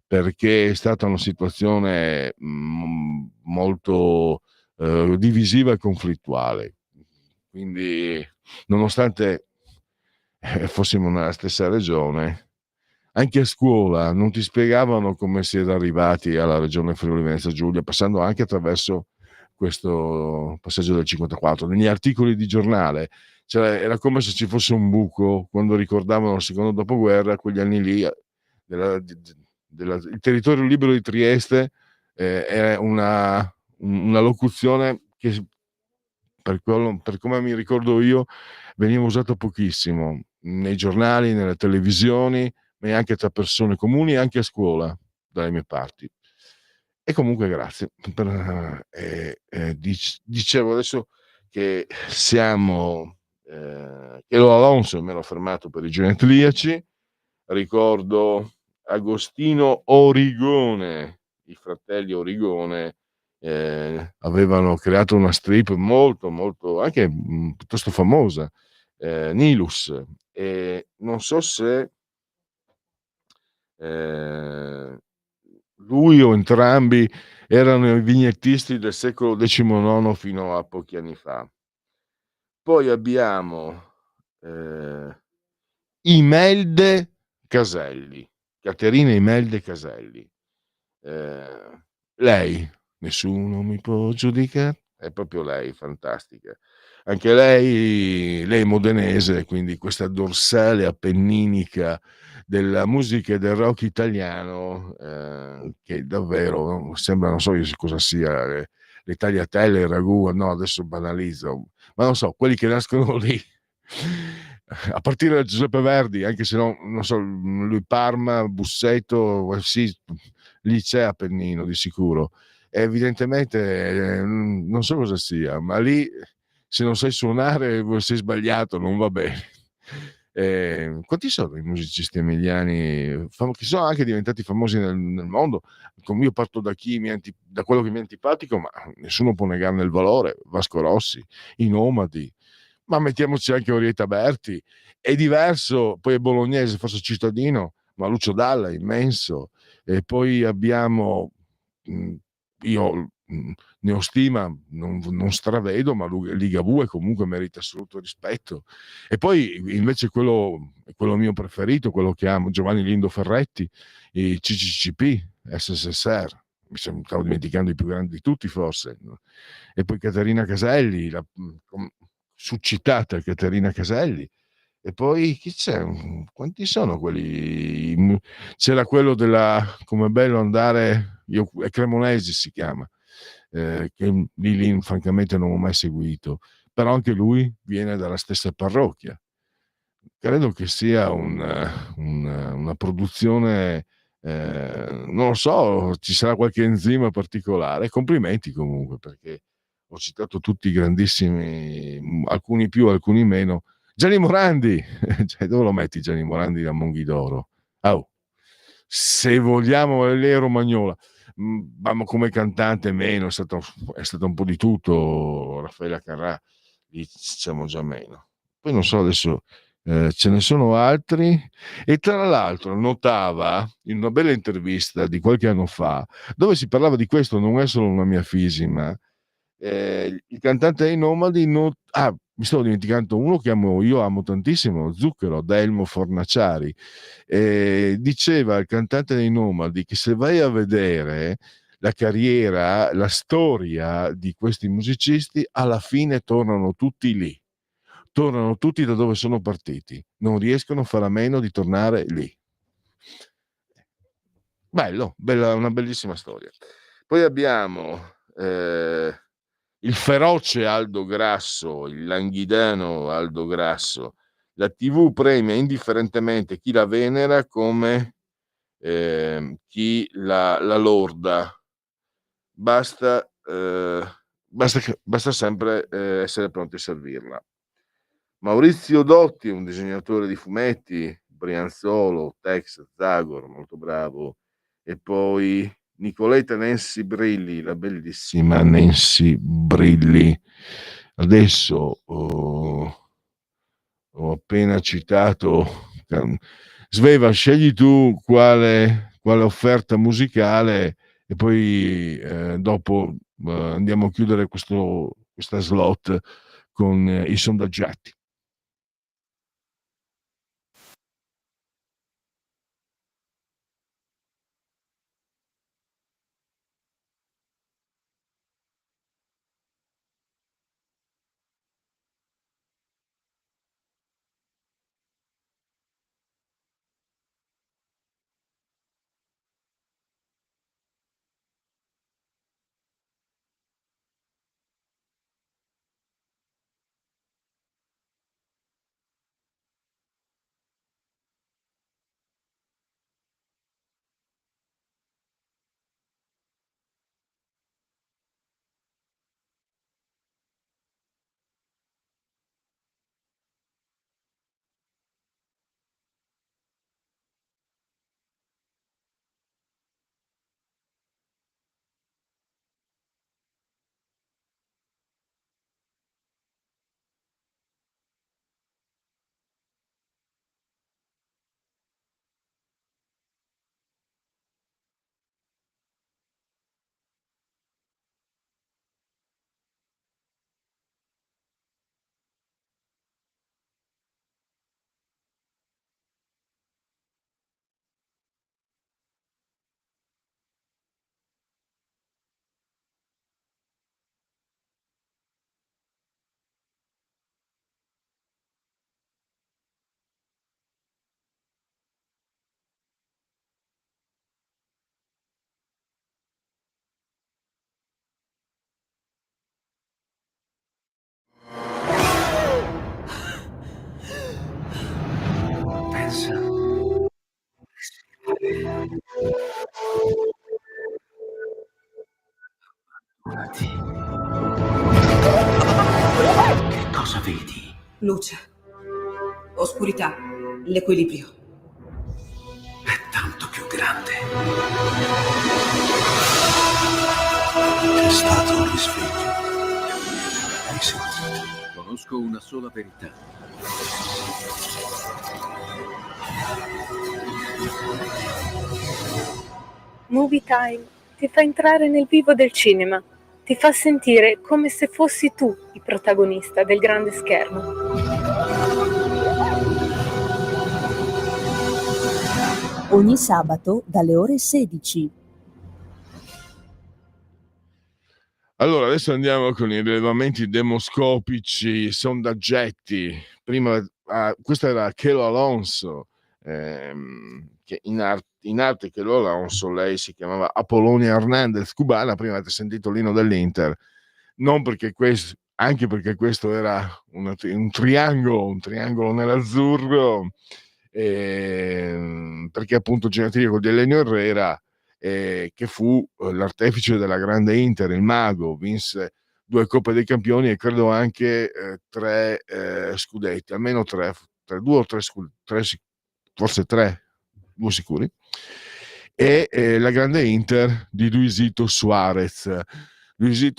perché è stata una situazione molto divisiva e conflittuale. Quindi, nonostante fossimo nella stessa regione, anche a scuola non ti spiegavano come si era arrivati alla regione Friuli Venezia Giulia, passando anche attraverso questo passaggio del 54. Negli articoli di giornale, cioè, era come se ci fosse un buco quando ricordavano il secondo dopoguerra, quegli anni lì, il territorio libero di Trieste. È una locuzione che, per come mi ricordo io, veniva usata pochissimo nei giornali, nelle televisioni, ma anche tra persone comuni e anche a scuola dalle mie parti. E comunque grazie dicevo adesso che siamo che lo Alonso mi ero fermato per i genetriaci. Ricordo Agostino Origone, i fratelli Origone avevano creato una strip molto molto anche piuttosto famosa, Nilus, e non so se lui o entrambi erano i vignettisti del secolo XIX fino a pochi anni fa. Poi abbiamo Imelde Caselli, Caterina Imelde Caselli. Lei, nessuno mi può giudicare, è proprio lei, fantastica. Anche lei è modenese, quindi questa dorsale appenninica della musica e del rock italiano, che davvero sembra, non so io cosa sia, le tagliatelle, il ragù, no, adesso banalizzo, ma non so, quelli che nascono lì, a partire da Giuseppe Verdi, anche se non so, lui Parma, Busseto, sì, lì c'è Appennino di sicuro. Evidentemente non so cosa sia, ma lì se non sai suonare sei sbagliato, non va bene. Quanti sono i musicisti emiliani che sono anche diventati famosi nel mondo? Come io parto da da quello che mi è antipatico, ma nessuno può negarne il valore. Vasco Rossi, i Nomadi, ma mettiamoci anche Orietta Berti. È diverso, poi è bolognese, forse cittadino, ma Lucio Dalla, immenso. E poi abbiamo, io ne ho stima, non stravedo, ma Ligabue comunque merita assoluto rispetto. E poi invece quello mio preferito, quello che amo, Giovanni Lindo Ferretti, i CCCP, SSSR, stavo dimenticando i più grandi di tutti forse. E poi Caterina Caselli, succitata Caterina Caselli. E poi chi c'è? Quanti sono quelli? C'era quello Come è bello andare, Cremonesi si chiama, che lì francamente non ho mai seguito, però anche lui viene dalla stessa parrocchia. Credo che sia una produzione, non lo so, ci sarà qualche enzima particolare. Complimenti comunque, perché ho citato tutti i grandissimi, alcuni più, alcuni meno. Gianni Morandi, cioè, dove lo metti Gianni Morandi da Monghidoro? Oh, se vogliamo, lei è romagnola, ma come cantante meno, è stato un po' di tutto. Raffaella Carrà, lì siamo già meno. Poi non so adesso, ce ne sono altri. E tra l'altro notava in una bella intervista di qualche anno fa, dove si parlava di questo, non è solo una mia fisima, il cantante dei Nomadi mi stavo dimenticando uno che io amo tantissimo, Zucchero, Delmo Fornaciari. Diceva il cantante dei Nomadi che se vai a vedere la carriera, la storia di questi musicisti, alla fine tornano tutti lì, tornano tutti da dove sono partiti, non riescono a fare a meno di tornare lì. Una bellissima storia. Poi abbiamo il feroce Aldo Grasso, il langhidano Aldo Grasso. La TV premia indifferentemente chi la venera come chi la lorda. Basta sempre essere pronti a servirla. Maurizio Dotti, un disegnatore di fumetti, Brianzolo, Tex, Zagor, molto bravo. E poi Nicoletta Nancy Brilli, la bellissima Nancy Brilli. Adesso ho appena citato. Sveva, scegli tu quale offerta musicale e poi dopo andiamo a chiudere questa slot con i sondaggiati. Pensa. Cosa vedi? Luce, oscurità, l'equilibrio. È tanto più grande. C'è stato un risveglio. Hai sentito? Conosco una sola verità. Movie Time ti fa entrare nel vivo del cinema, ti fa sentire come se fossi tu il protagonista del grande schermo. Ogni sabato dalle ore 16. Allora, adesso andiamo con i rilevamenti demoscopici, sondaggetti. Prima, questo era Chelo Alonso, che in arte Chelo Alonso, lei si chiamava Apolonia Hernandez, cubana. Prima avete sentito l'inno dell'Inter, non perché questo, anche perché questo era un triangolo nell'azzurro, perché appunto Genetriaco di Elenio Herrera, che fu l'artefice della grande Inter, il mago, vinse 2 Coppe dei Campioni e credo anche 3 scudetti, almeno 3, 2 o 3, forse 3, 2 sicuri, e la grande Inter di Luisito Suarez. Poi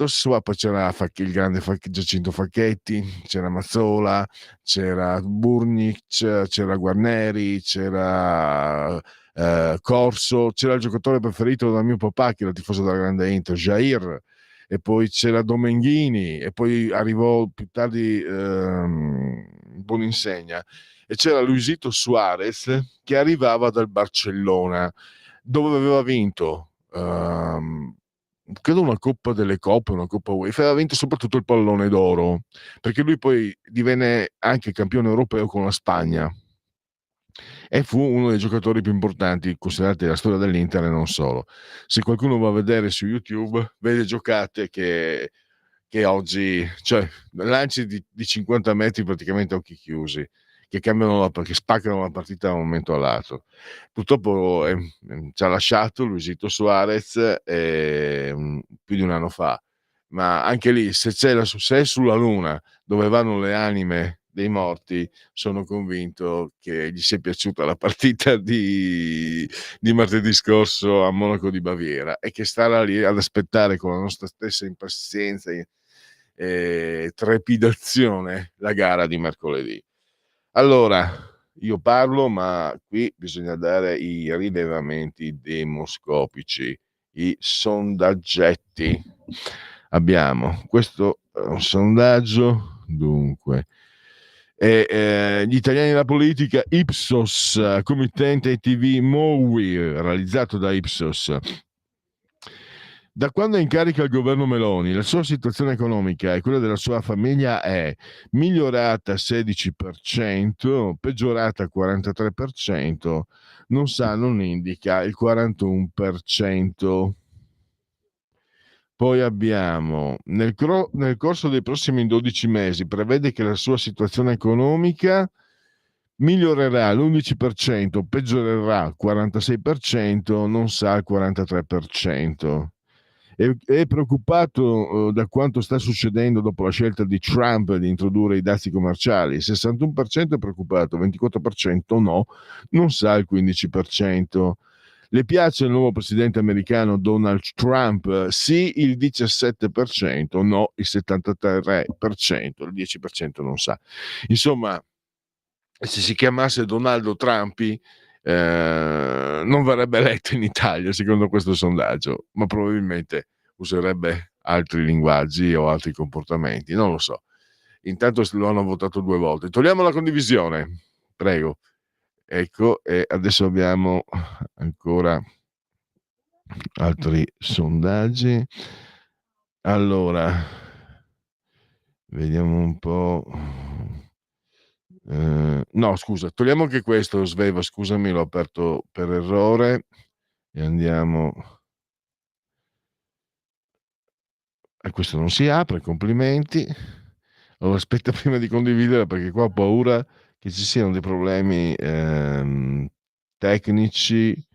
c'era il grande Giacinto Facchetti, c'era Mazzola, c'era Burnic, c'era Guarneri, c'era Corso, c'era il giocatore preferito da mio papà, che era tifoso della grande Inter, Jair, e poi c'era Domenghini, e poi arrivò più tardi Boninsegna, e c'era Luisito Suarez che arrivava dal Barcellona, dove aveva vinto credo una Coppa delle Coppe, una Coppa UEFA, aveva vinto soprattutto il pallone d'oro, perché lui poi divenne anche campione europeo con la Spagna e fu uno dei giocatori più importanti considerati della storia dell'Inter e non solo. Se qualcuno va a vedere su YouTube, vede giocate che oggi, cioè lanci di 50 metri praticamente a occhi chiusi, che cambiano che spaccano la partita da un momento all'altro. Purtroppo ci ha lasciato Luisito Suarez più di un anno fa, ma anche lì, se è sulla Luna dove vanno le anime dei morti, sono convinto che gli sia piaciuta la partita di martedì scorso a Monaco di Baviera, e che starà lì ad aspettare con la nostra stessa impazienza e trepidazione la gara di mercoledì. Allora, io parlo, ma qui bisogna dare i rilevamenti demoscopici, i sondaggetti. Abbiamo questo un sondaggio, dunque, gli italiani nella politica, Ipsos, committente TV MOWI, realizzato da Ipsos. Da quando è in carica il governo Meloni, la sua situazione economica e quella della sua famiglia è migliorata 16%, peggiorata 43%, non indica il 41%. Poi abbiamo, nel corso dei prossimi 12 mesi, prevede che la sua situazione economica migliorerà l'11%, peggiorerà il 46%, non sa il 43%. È preoccupato da quanto sta succedendo dopo la scelta di Trump di introdurre i dazi commerciali. Il 61% è preoccupato, 24% no, non sa il 15%. Le piace il nuovo presidente americano Donald Trump? Sì, il 17%, no, il 73%, il 10% non sa. Insomma, se si chiamasse Donaldo Trumpi, non verrebbe eletto in Italia, secondo questo sondaggio, ma probabilmente userebbe altri linguaggi o altri comportamenti, non lo so. Intanto lo hanno votato 2 volte. Togliamo la condivisione, prego. Ecco, e adesso abbiamo ancora altri sondaggi. Allora, vediamo un po'. No, scusa, togliamo anche questo, Sveva, scusami, l'ho aperto per errore e andiamo. Questo non si apre, complimenti. Allora, aspetta prima di condividere, perché qua ho paura che ci siano dei problemi tecnici.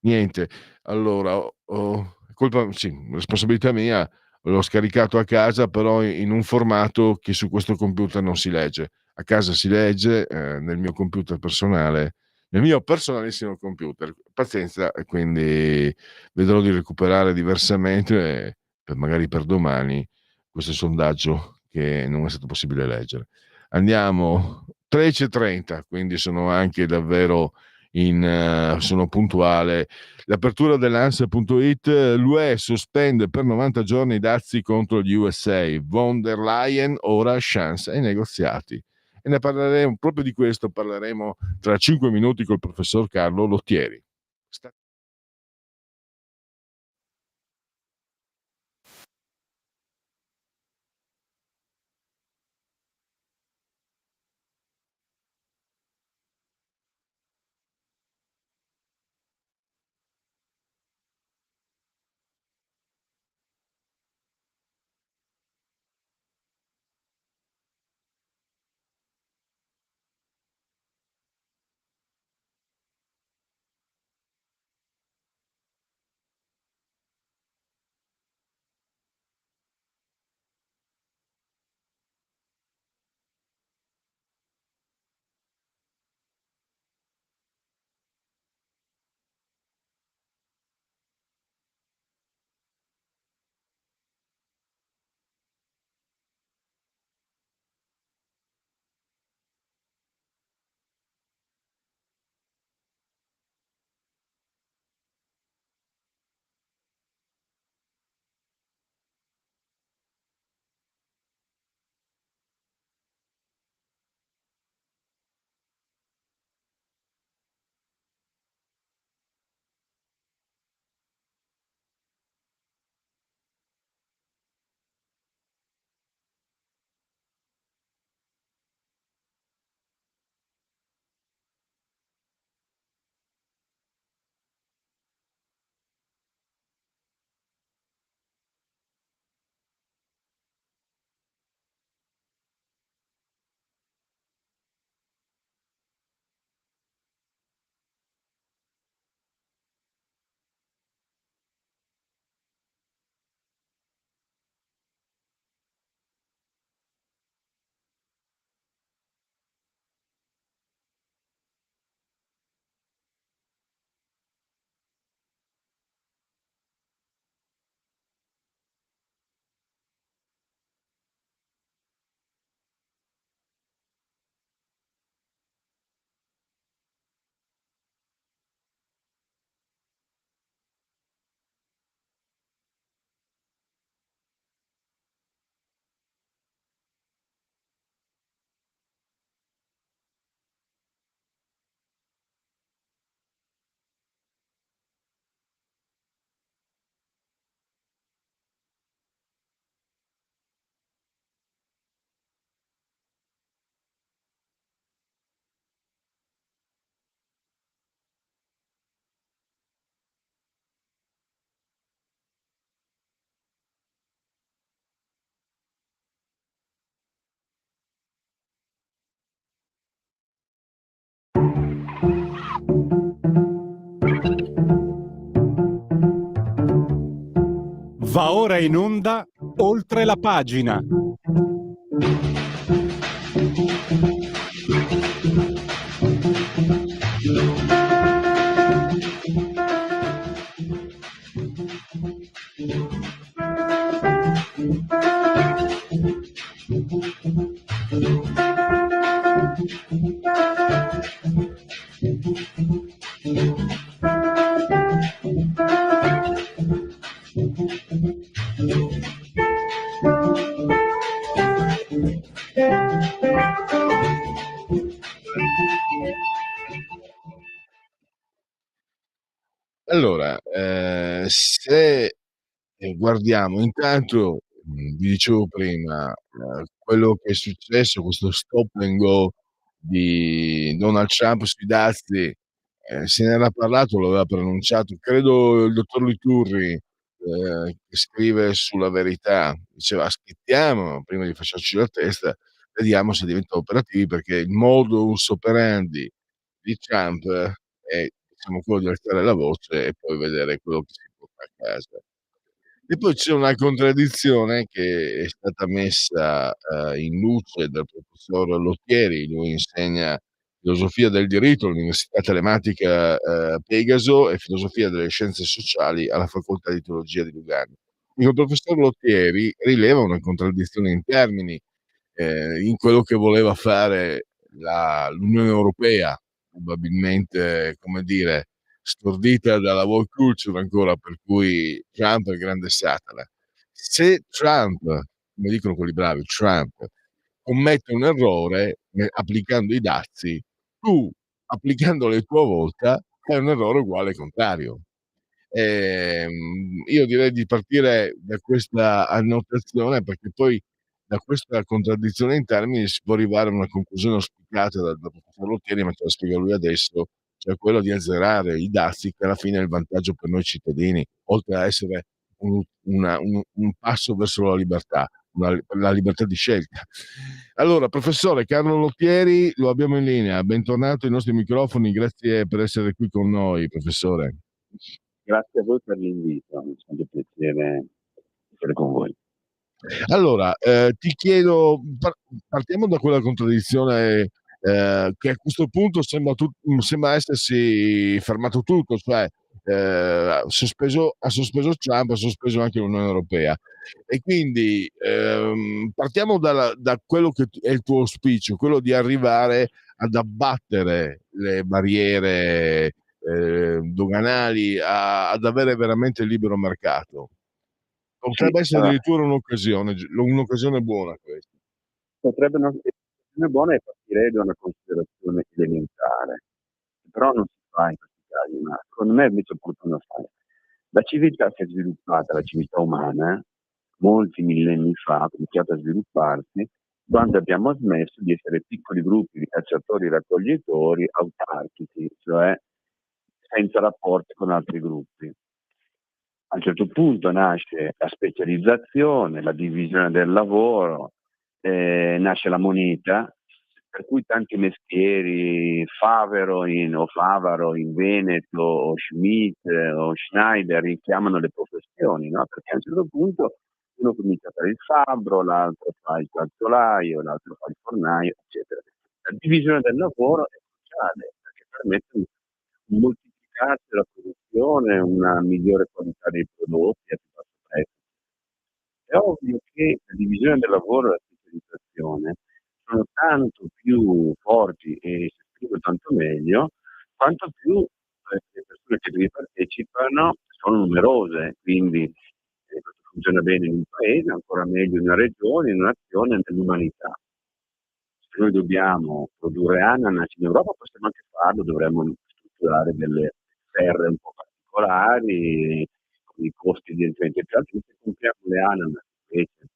Niente, allora, colpa, sì, responsabilità mia, l'ho scaricato a casa, però in un formato che su questo computer non si legge. A casa si legge, nel mio computer personale, nel mio personalissimo computer. Pazienza, e quindi vedrò di recuperare diversamente, magari per domani, questo sondaggio che non è stato possibile leggere. Andiamo, 13:30, quindi sono anche davvero sono puntuale. L'apertura dell'Ansa.it, l'UE sospende per 90 giorni i dazi contro gli USA. Von der Leyen ora chance ai negoziati. E ne parleremo, proprio di questo parleremo tra 5 minuti col professor Carlo Lottieri. Va ora in onda Oltre la pagina. Allora, se guardiamo intanto, vi dicevo prima, quello che è successo, questo stop and go di Donald Trump sui dazi, se n'era parlato, lo aveva preannunciato, credo il dottor Liturri, che scrive sulla Verità, diceva: "Aspettiamo prima di fasciarci la testa, vediamo se diventano operativi", perché il modus operandi di Trump è, diciamo, quello di alzare la voce e poi vedere quello che si porta a casa. E poi c'è una contraddizione che è stata messa in luce dal professor Lottieri. Lui insegna filosofia del diritto all'Università Telematica Pegaso e filosofia delle scienze sociali alla Facoltà di Teologia di Lugano. Il professor Lottieri rileva una contraddizione in termini in quello che voleva fare l'Unione Europea, probabilmente, come dire, stordita dalla woke culture ancora, per cui Trump è il grande Satana. Se Trump, come dicono quelli bravi, Trump commette un errore applicando i dazi, tu applicandolo a tua volta fai un errore uguale al contrario. Io direi di partire da questa annotazione, perché poi da questa contraddizione in termini si può arrivare a una conclusione auspicata dal professor Lottieri, ma te la spiega lui adesso, cioè quello di azzerare i dazi, che alla fine è il vantaggio per noi cittadini, oltre a essere un passo verso la libertà, la libertà di scelta. Allora, professore Carlo Lottieri, lo abbiamo in linea, bentornato ai nostri microfoni, grazie per essere qui con noi, professore. Grazie a voi per l'invito, mi fa sempre piacere essere con voi. Allora, ti chiedo, partiamo da quella contraddizione che a questo punto sembra essersi fermato tutto, cioè ha sospeso Trump, ha sospeso anche l'Unione Europea. E quindi partiamo da quello che è il tuo auspicio, quello di arrivare ad abbattere le barriere doganali, ad avere veramente il libero mercato. Potrebbe essere addirittura un'occasione buona questa. Potrebbe non essere un'occasione buona, e partirei da una considerazione elementare, però non si fa in questi casi, ma secondo me è invece opportuno fare. La civiltà si è sviluppata, la civiltà umana, molti millenni fa, ha iniziato a svilupparsi quando abbiamo smesso di essere piccoli gruppi di cacciatori raccoglitori autarchici, cioè senza rapporti con altri gruppi. A un certo punto nasce la specializzazione, la divisione del lavoro, nasce la moneta, per cui tanti mestieri, Favaro in Veneto, o Schmidt o Schneider richiamano le professioni, no? Perché a un certo punto uno comincia a fare il fabbro, l'altro fa il calzolaio, l'altro fa il fornaio, eccetera. La divisione del lavoro è cruciale, perché permette un moltiplicarsi della produzione, una migliore qualità dei prodotti a più basso prezzo. È ovvio che la divisione del lavoro e la specializzazione sono tanto più forti e si esprimono tanto meglio quanto più le persone che vi partecipano sono numerose, quindi questo funziona bene in un paese, ancora meglio in una regione, in un'azione, nell'umanità. Se noi dobbiamo produrre ananas in Europa possiamo anche farlo, dovremmo strutturare delle terre un po' particolari, con i costi evidentemente più alti. Se compriamo le ananas invece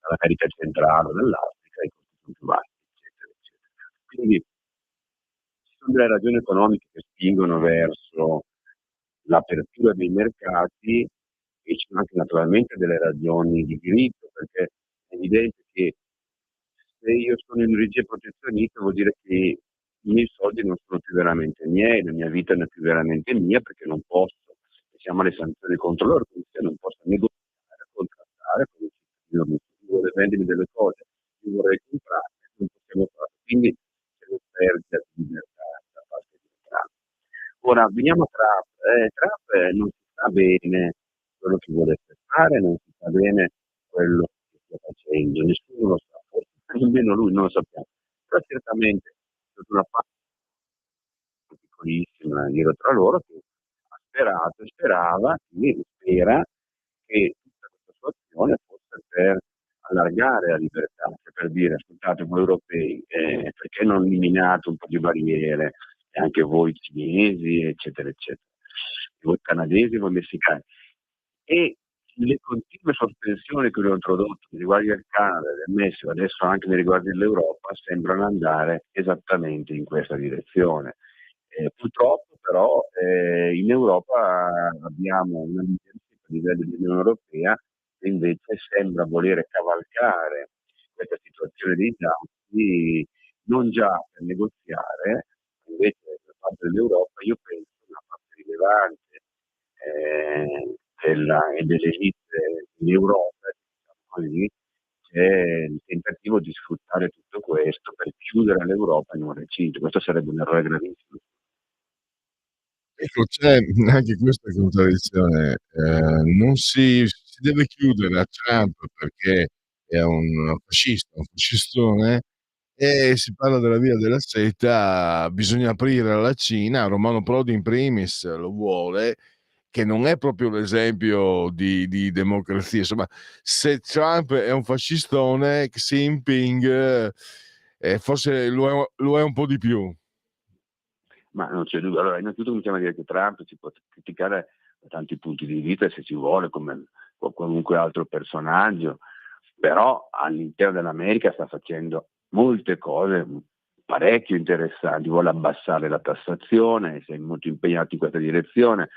dall'America centrale o dall'Africa, i costi sono più bassi, eccetera, eccetera. Quindi ci sono delle ragioni economiche che spingono verso l'apertura dei mercati, e ci sono anche naturalmente delle ragioni di diritto, perché è evidente che se io sono in regia protezionista vuol dire che i miei soldi non sono più veramente miei, la mia vita non è più veramente mia, perché non posso, siamo alle sanzioni contro loro, quindi se non posso negoziare, contrattare con il cittadino, vuole vendermi delle cose, io vorrei comprare, non possiamo farlo. Quindi c'è una perdita di libertà da parte di Trump. Ora veniamo a Trump. Trump non si sa bene quello che vuole fare, non si sa bene quello che sta facendo, nessuno lo sa, forse nemmeno lui, non lo sappiamo. Però certamente è stata una parte piccolissima in giro tra loro, che ha sperato e sperava, e spera che tutta questa sua azione fosse per allargare la libertà, cioè per dire: ascoltate voi europei, perché non eliminate un po' di barriere, e anche voi cinesi, eccetera, eccetera, voi canadesi, voi messicani. E le continue sospensioni che lui ha introdotto nei riguardi del Canada, del Messico, adesso anche nei riguardi dell'Europa, sembrano andare esattamente in questa direzione. Purtroppo però in Europa abbiamo una leadership a livello dell'Unione Europea che invece sembra volere cavalcare questa situazione dei dazi, non già per negoziare, invece da parte dell'Europa io penso una parte rilevante e delle elite in Europa, diciamo così, c'è il tentativo di sfruttare tutto questo per chiudere l'Europa in un recinto. Questo sarebbe un errore gravissimo. Ecco, c'è anche questa contraddizione, non si deve chiudere a Trump perché è un fascista, un fascistone, e si parla della via della seta, bisogna aprire alla Cina, Romano Prodi in primis lo vuole, che non è proprio l'esempio di democrazia. Insomma, se Trump è un fascistone, Xi Jinping forse lo è un po' di più. Ma non c'è dubbio. Allora, innanzitutto cominciamo a dire che Trump si può criticare da tanti punti di vista, se si vuole, come qualunque altro personaggio, però all'interno dell'America sta facendo molte cose parecchio interessanti, vuole abbassare la tassazione, si è molto impegnato in questa direzione,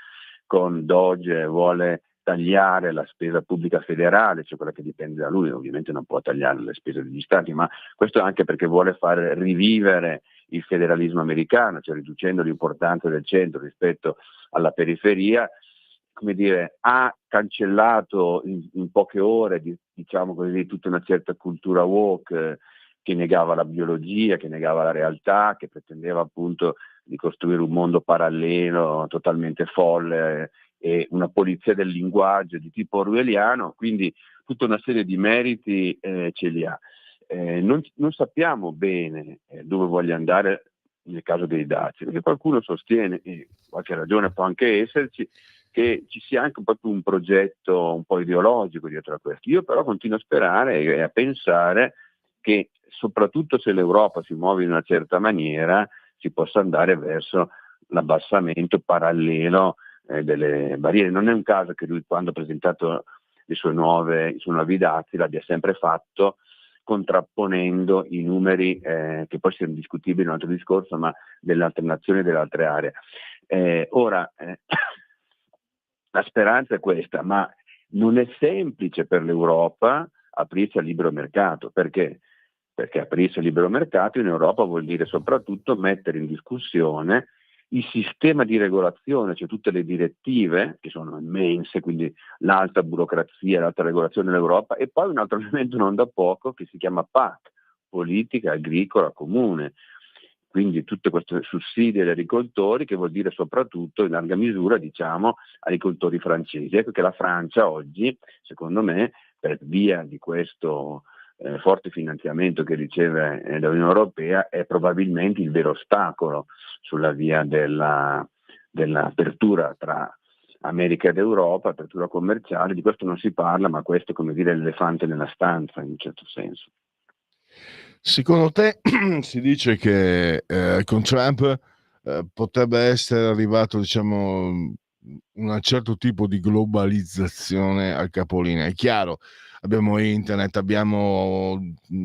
con Doge vuole tagliare la spesa pubblica federale, cioè quella che dipende da lui, ovviamente non può tagliare le spese degli stati, ma questo anche perché vuole fare rivivere il federalismo americano, cioè riducendo l'importanza del centro rispetto alla periferia. Come dire, ha cancellato in poche ore, diciamo così, tutta una certa cultura woke che negava la biologia, che negava la realtà, che pretendeva appunto di costruire un mondo parallelo totalmente folle e una polizia del linguaggio di tipo orwelliano, quindi tutta una serie di meriti ce li ha. Non sappiamo bene dove voglia andare nel caso dei dazi, perché qualcuno sostiene, e qualche ragione può anche esserci, che ci sia anche proprio un progetto un po' ideologico dietro a questo. Io però continuo a sperare e a pensare che soprattutto se l'Europa si muove in una certa maniera si possa andare verso l'abbassamento parallelo delle barriere. Non è un caso che lui, quando ha presentato i suoi nuovi dazi, l'abbia sempre fatto contrapponendo i numeri che poi sono discutibili in un altro discorso, ma delle altre nazioni e delle altre aree. Ora la speranza è questa, ma non è semplice per l'Europa aprirsi al libero mercato. Perché? Perché aprirsi al libero mercato in Europa vuol dire soprattutto mettere in discussione il sistema di regolazione, cioè tutte le direttive, che sono immense, quindi l'alta burocrazia, l'alta regolazione dell'Europa, e poi un altro elemento non da poco che si chiama PAC, politica agricola comune. Quindi tutte queste sussidi agli agricoltori, che vuol dire soprattutto in larga misura, diciamo, agricoltori francesi. Ecco che la Francia oggi, secondo me, per via di questo forte finanziamento che riceve dall'Unione Europea, è probabilmente il vero ostacolo sulla via dell'apertura tra America ed Europa, apertura commerciale. Di questo non si parla, ma questo è, come dire, l'elefante nella stanza, in un certo senso. Secondo te si dice che con Trump potrebbe essere arrivato, diciamo, un certo tipo di globalizzazione al capolinea? È chiaro, abbiamo internet,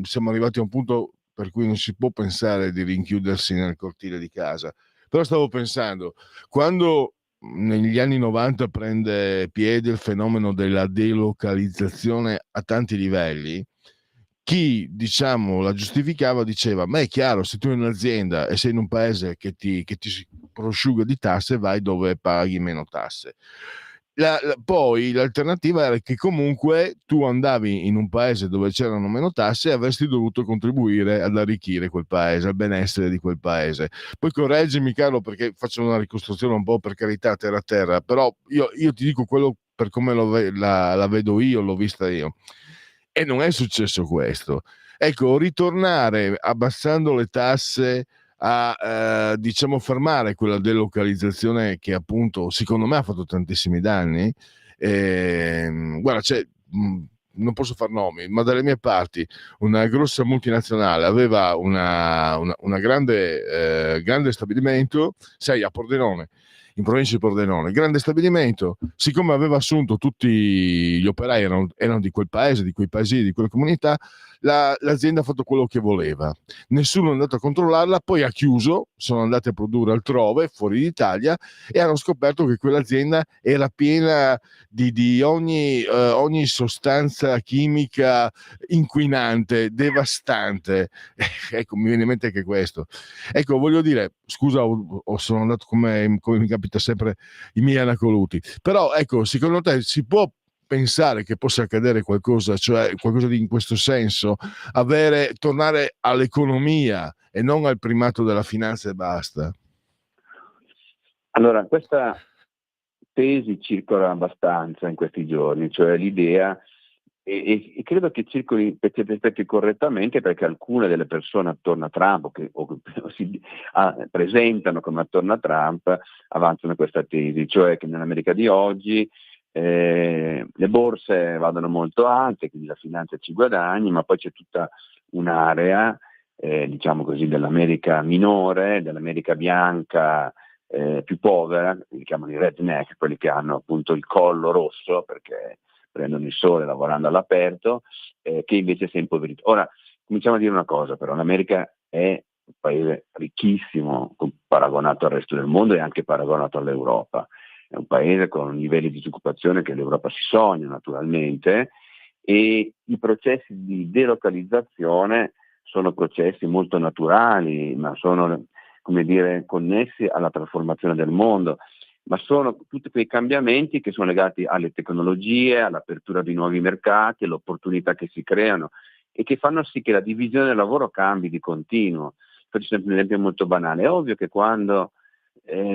siamo arrivati a un punto per cui non si può pensare di rinchiudersi nel cortile di casa. Però stavo pensando, quando negli anni 90 prende piede il fenomeno della delocalizzazione a tanti livelli, chi, diciamo, la giustificava diceva: ma è chiaro, se tu hai un'azienda e sei in un paese che ti prosciuga di tasse, vai dove paghi meno tasse. Poi l'alternativa era che comunque tu andavi in un paese dove c'erano meno tasse e avresti dovuto contribuire ad arricchire quel paese, al benessere di quel paese. Poi correggimi, Carlo, perché faccio una ricostruzione un po', per carità, terra a terra, però io ti dico quello per come la vedo io, l'ho vista io. E non è successo questo. Ecco, ritornare abbassando le tasse a diciamo fermare quella delocalizzazione che appunto secondo me ha fatto tantissimi danni. Guarda, non posso far nomi, ma dalle mie parti una grossa multinazionale aveva una grande stabilimento, sei a Pordenone, in provincia di Pordenone, grande stabilimento. Siccome aveva assunto tutti gli operai, erano di quel paese, di quei paesi, di quelle comunità, l'azienda ha fatto quello che voleva, nessuno è andato a controllarla, poi ha chiuso, sono andati a produrre altrove, fuori d'Italia, e hanno scoperto che quell'azienda era piena di ogni sostanza chimica inquinante, devastante. Ecco, mi viene in mente anche questo. Ecco, voglio dire, scusa, sono andato come mi capita capita sempre i miei anacoluti. Però ecco, secondo te si può pensare che possa accadere qualcosa, cioè qualcosa in questo senso, tornare all'economia e non al primato della finanza e basta? Allora, questa tesi circola abbastanza in questi giorni, cioè l'idea, e credo che circoli per certi aspetti correttamente, perché alcune delle persone attorno a Trump o che si presentano come attorno a Trump avanzano questa tesi, cioè che nell'America di oggi le borse vadano molto alte, quindi la finanza ci guadagni, ma poi c'è tutta un'area, diciamo così, dell'America minore, dell'America bianca, più povera, li chiamano i redneck, quelli che hanno appunto il collo rosso perché prendono il sole lavorando all'aperto, che invece si è impoverito. Ora, cominciamo a dire una cosa però, l'America è un paese ricchissimo paragonato al resto del mondo e anche paragonato all'Europa. È un paese con livelli di disoccupazione che l'Europa si sogna naturalmente, e i processi di delocalizzazione sono processi molto naturali, ma sono, come dire, connessi alla trasformazione del mondo, ma sono tutti quei cambiamenti che sono legati alle tecnologie, all'apertura di nuovi mercati, alle opportunità che si creano e che fanno sì che la divisione del lavoro cambi di continuo. Faccio sempre un esempio molto banale. È ovvio che quando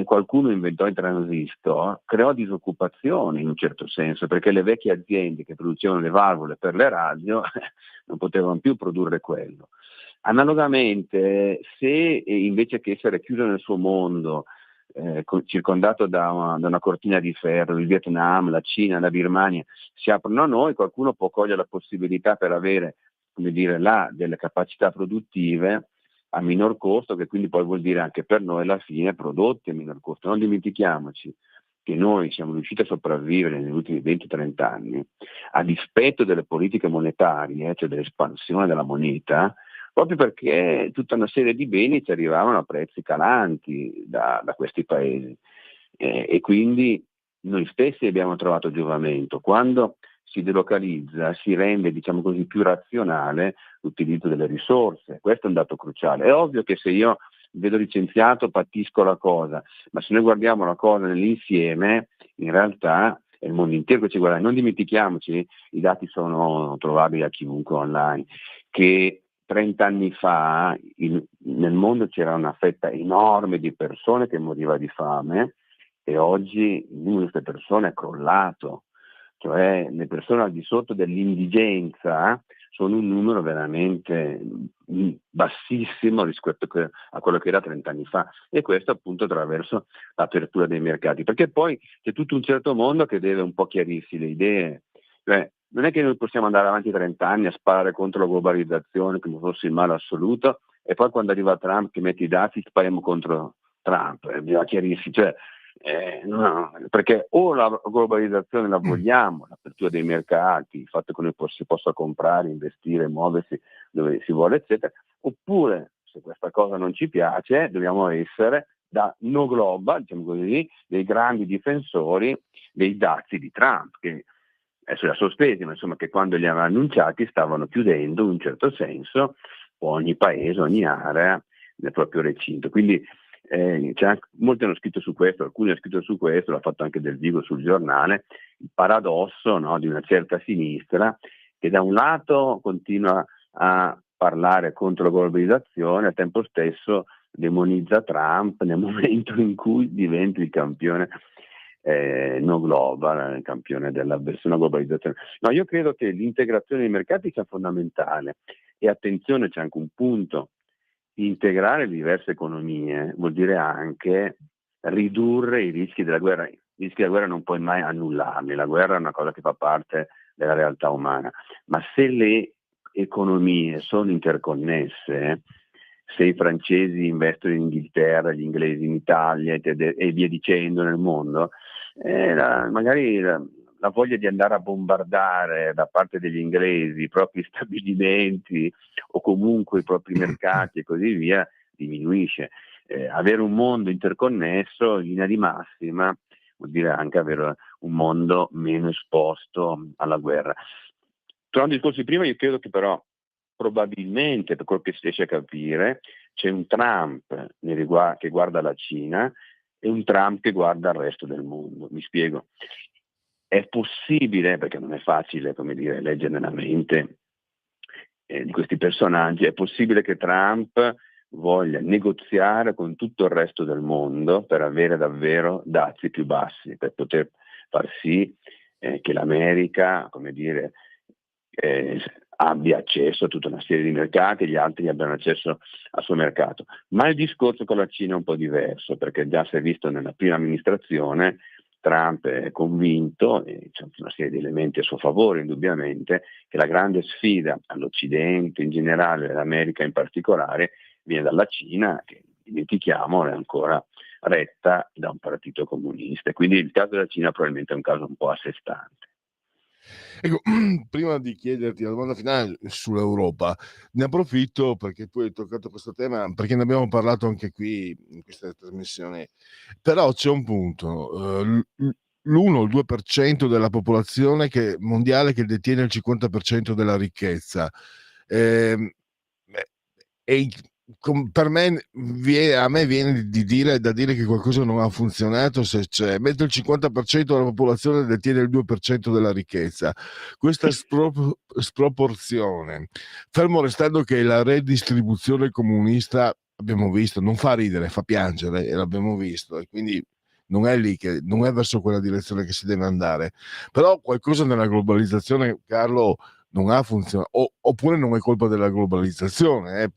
qualcuno inventò il transistor, creò disoccupazione in un certo senso, perché le vecchie aziende che producevano le valvole per le radio non potevano più produrre quello. Analogamente, se invece che essere chiuso nel suo mondo, circondato da una cortina di ferro, il Vietnam, la Cina, la Birmania si aprono a noi, qualcuno può cogliere la possibilità per avere, come dire, là delle capacità produttive a minor costo, che quindi poi vuol dire anche per noi alla fine prodotti a minor costo. Non dimentichiamoci che noi siamo riusciti a sopravvivere negli ultimi 20-30 anni a dispetto delle politiche monetarie, cioè dell'espansione della moneta, proprio perché tutta una serie di beni ci arrivavano a prezzi calanti da questi paesi, e quindi noi stessi abbiamo trovato giovamento. Quando si delocalizza si rende, diciamo così, più razionale l'utilizzo delle risorse. Questo è un dato cruciale. È ovvio che se io vedo licenziato patisco la cosa, ma se noi guardiamo la cosa nell'insieme, in realtà è il mondo intero che ci guadagna. Non dimentichiamoci, i dati sono trovabili a chiunque online, che 30 anni fa nel mondo c'era una fetta enorme di persone che moriva di fame, e oggi il numero di queste persone è crollato. Cioè le persone al di sotto dell'indigenza sono un numero veramente bassissimo rispetto a quello che era 30 anni fa, e questo appunto attraverso l'apertura dei mercati, perché poi c'è tutto un certo mondo che deve un po' chiarirsi le idee. Cioè, non è che noi possiamo andare avanti 30 anni a sparare contro la globalizzazione come fosse il male assoluto, e poi quando arriva Trump che mette i dati spariamo contro Trump. Bisogna chiarirsi, cioè, no, perché o la globalizzazione la vogliamo, l'apertura dei mercati, il fatto che noi si possa comprare, investire, muoversi dove si vuole, eccetera, oppure se questa cosa non ci piace dobbiamo essere da no global, diciamo così, dei grandi difensori dei dazi di Trump, che adesso li ha sospesi, ma insomma che quando li aveva annunciati stavano chiudendo in un certo senso ogni paese, ogni area nel proprio recinto. Quindi molti hanno scritto su questo, alcuni hanno scritto su questo, l'ha fatto anche Del Vigo sul giornale, il paradosso, no, di una certa sinistra che da un lato continua a parlare contro la globalizzazione, al tempo stesso demonizza Trump nel momento in cui diventa il campione no global, il campione dell'avversione alla globalizzazione. No, io credo che l'integrazione dei mercati sia fondamentale, e attenzione, c'è anche un punto: integrare diverse economie vuol dire anche ridurre i rischi della guerra. I rischi della guerra non puoi mai annullarli, la guerra è una cosa che fa parte della realtà umana, ma se le economie sono interconnesse, se i francesi investono in Inghilterra, gli inglesi in Italia e via dicendo nel mondo, magari la voglia di andare a bombardare da parte degli inglesi i propri stabilimenti o comunque i propri mercati e così via diminuisce. Avere un mondo interconnesso in linea di massima vuol dire anche avere un mondo meno esposto alla guerra. Tornando ai discorsi prima, io credo che però probabilmente, per quello che si riesce a capire, c'è un Trump che guarda la Cina, e un Trump che guarda al resto del mondo. Mi spiego. È possibile, perché non è facile, come dire, leggere nella mente di questi personaggi, è possibile che Trump voglia negoziare con tutto il resto del mondo per avere davvero dazi più bassi, per poter far sì che l'America, come dire, abbia accesso a tutta una serie di mercati e gli altri abbiano accesso al suo mercato. Ma il discorso con la Cina è un po' diverso, perché già si è visto nella prima amministrazione, Trump è convinto, e c'è una serie di elementi a suo favore indubbiamente, che la grande sfida all'Occidente in generale e all'America in particolare viene dalla Cina, che dimentichiamo è ancora retta da un partito comunista. Quindi il caso della Cina probabilmente è un caso un po' a sé stante. Ecco, prima di chiederti la domanda finale sull'Europa, ne approfitto perché tu hai toccato questo tema, perché ne abbiamo parlato anche qui in questa trasmissione, però c'è un punto, l'1 o il 2% della popolazione mondiale che detiene il 50% della ricchezza. Ehm, e per me a me viene da dire che qualcosa non ha funzionato se c'è, mentre il 50% della popolazione detiene il 2% della ricchezza. Questa sproporzione, fermo restando che la redistribuzione comunista, abbiamo visto, non fa ridere, fa piangere, e l'abbiamo visto, e quindi non è lì non è verso quella direzione che si deve andare. Però qualcosa nella globalizzazione, Carlo, non ha funzionato, oppure non è colpa della globalizzazione,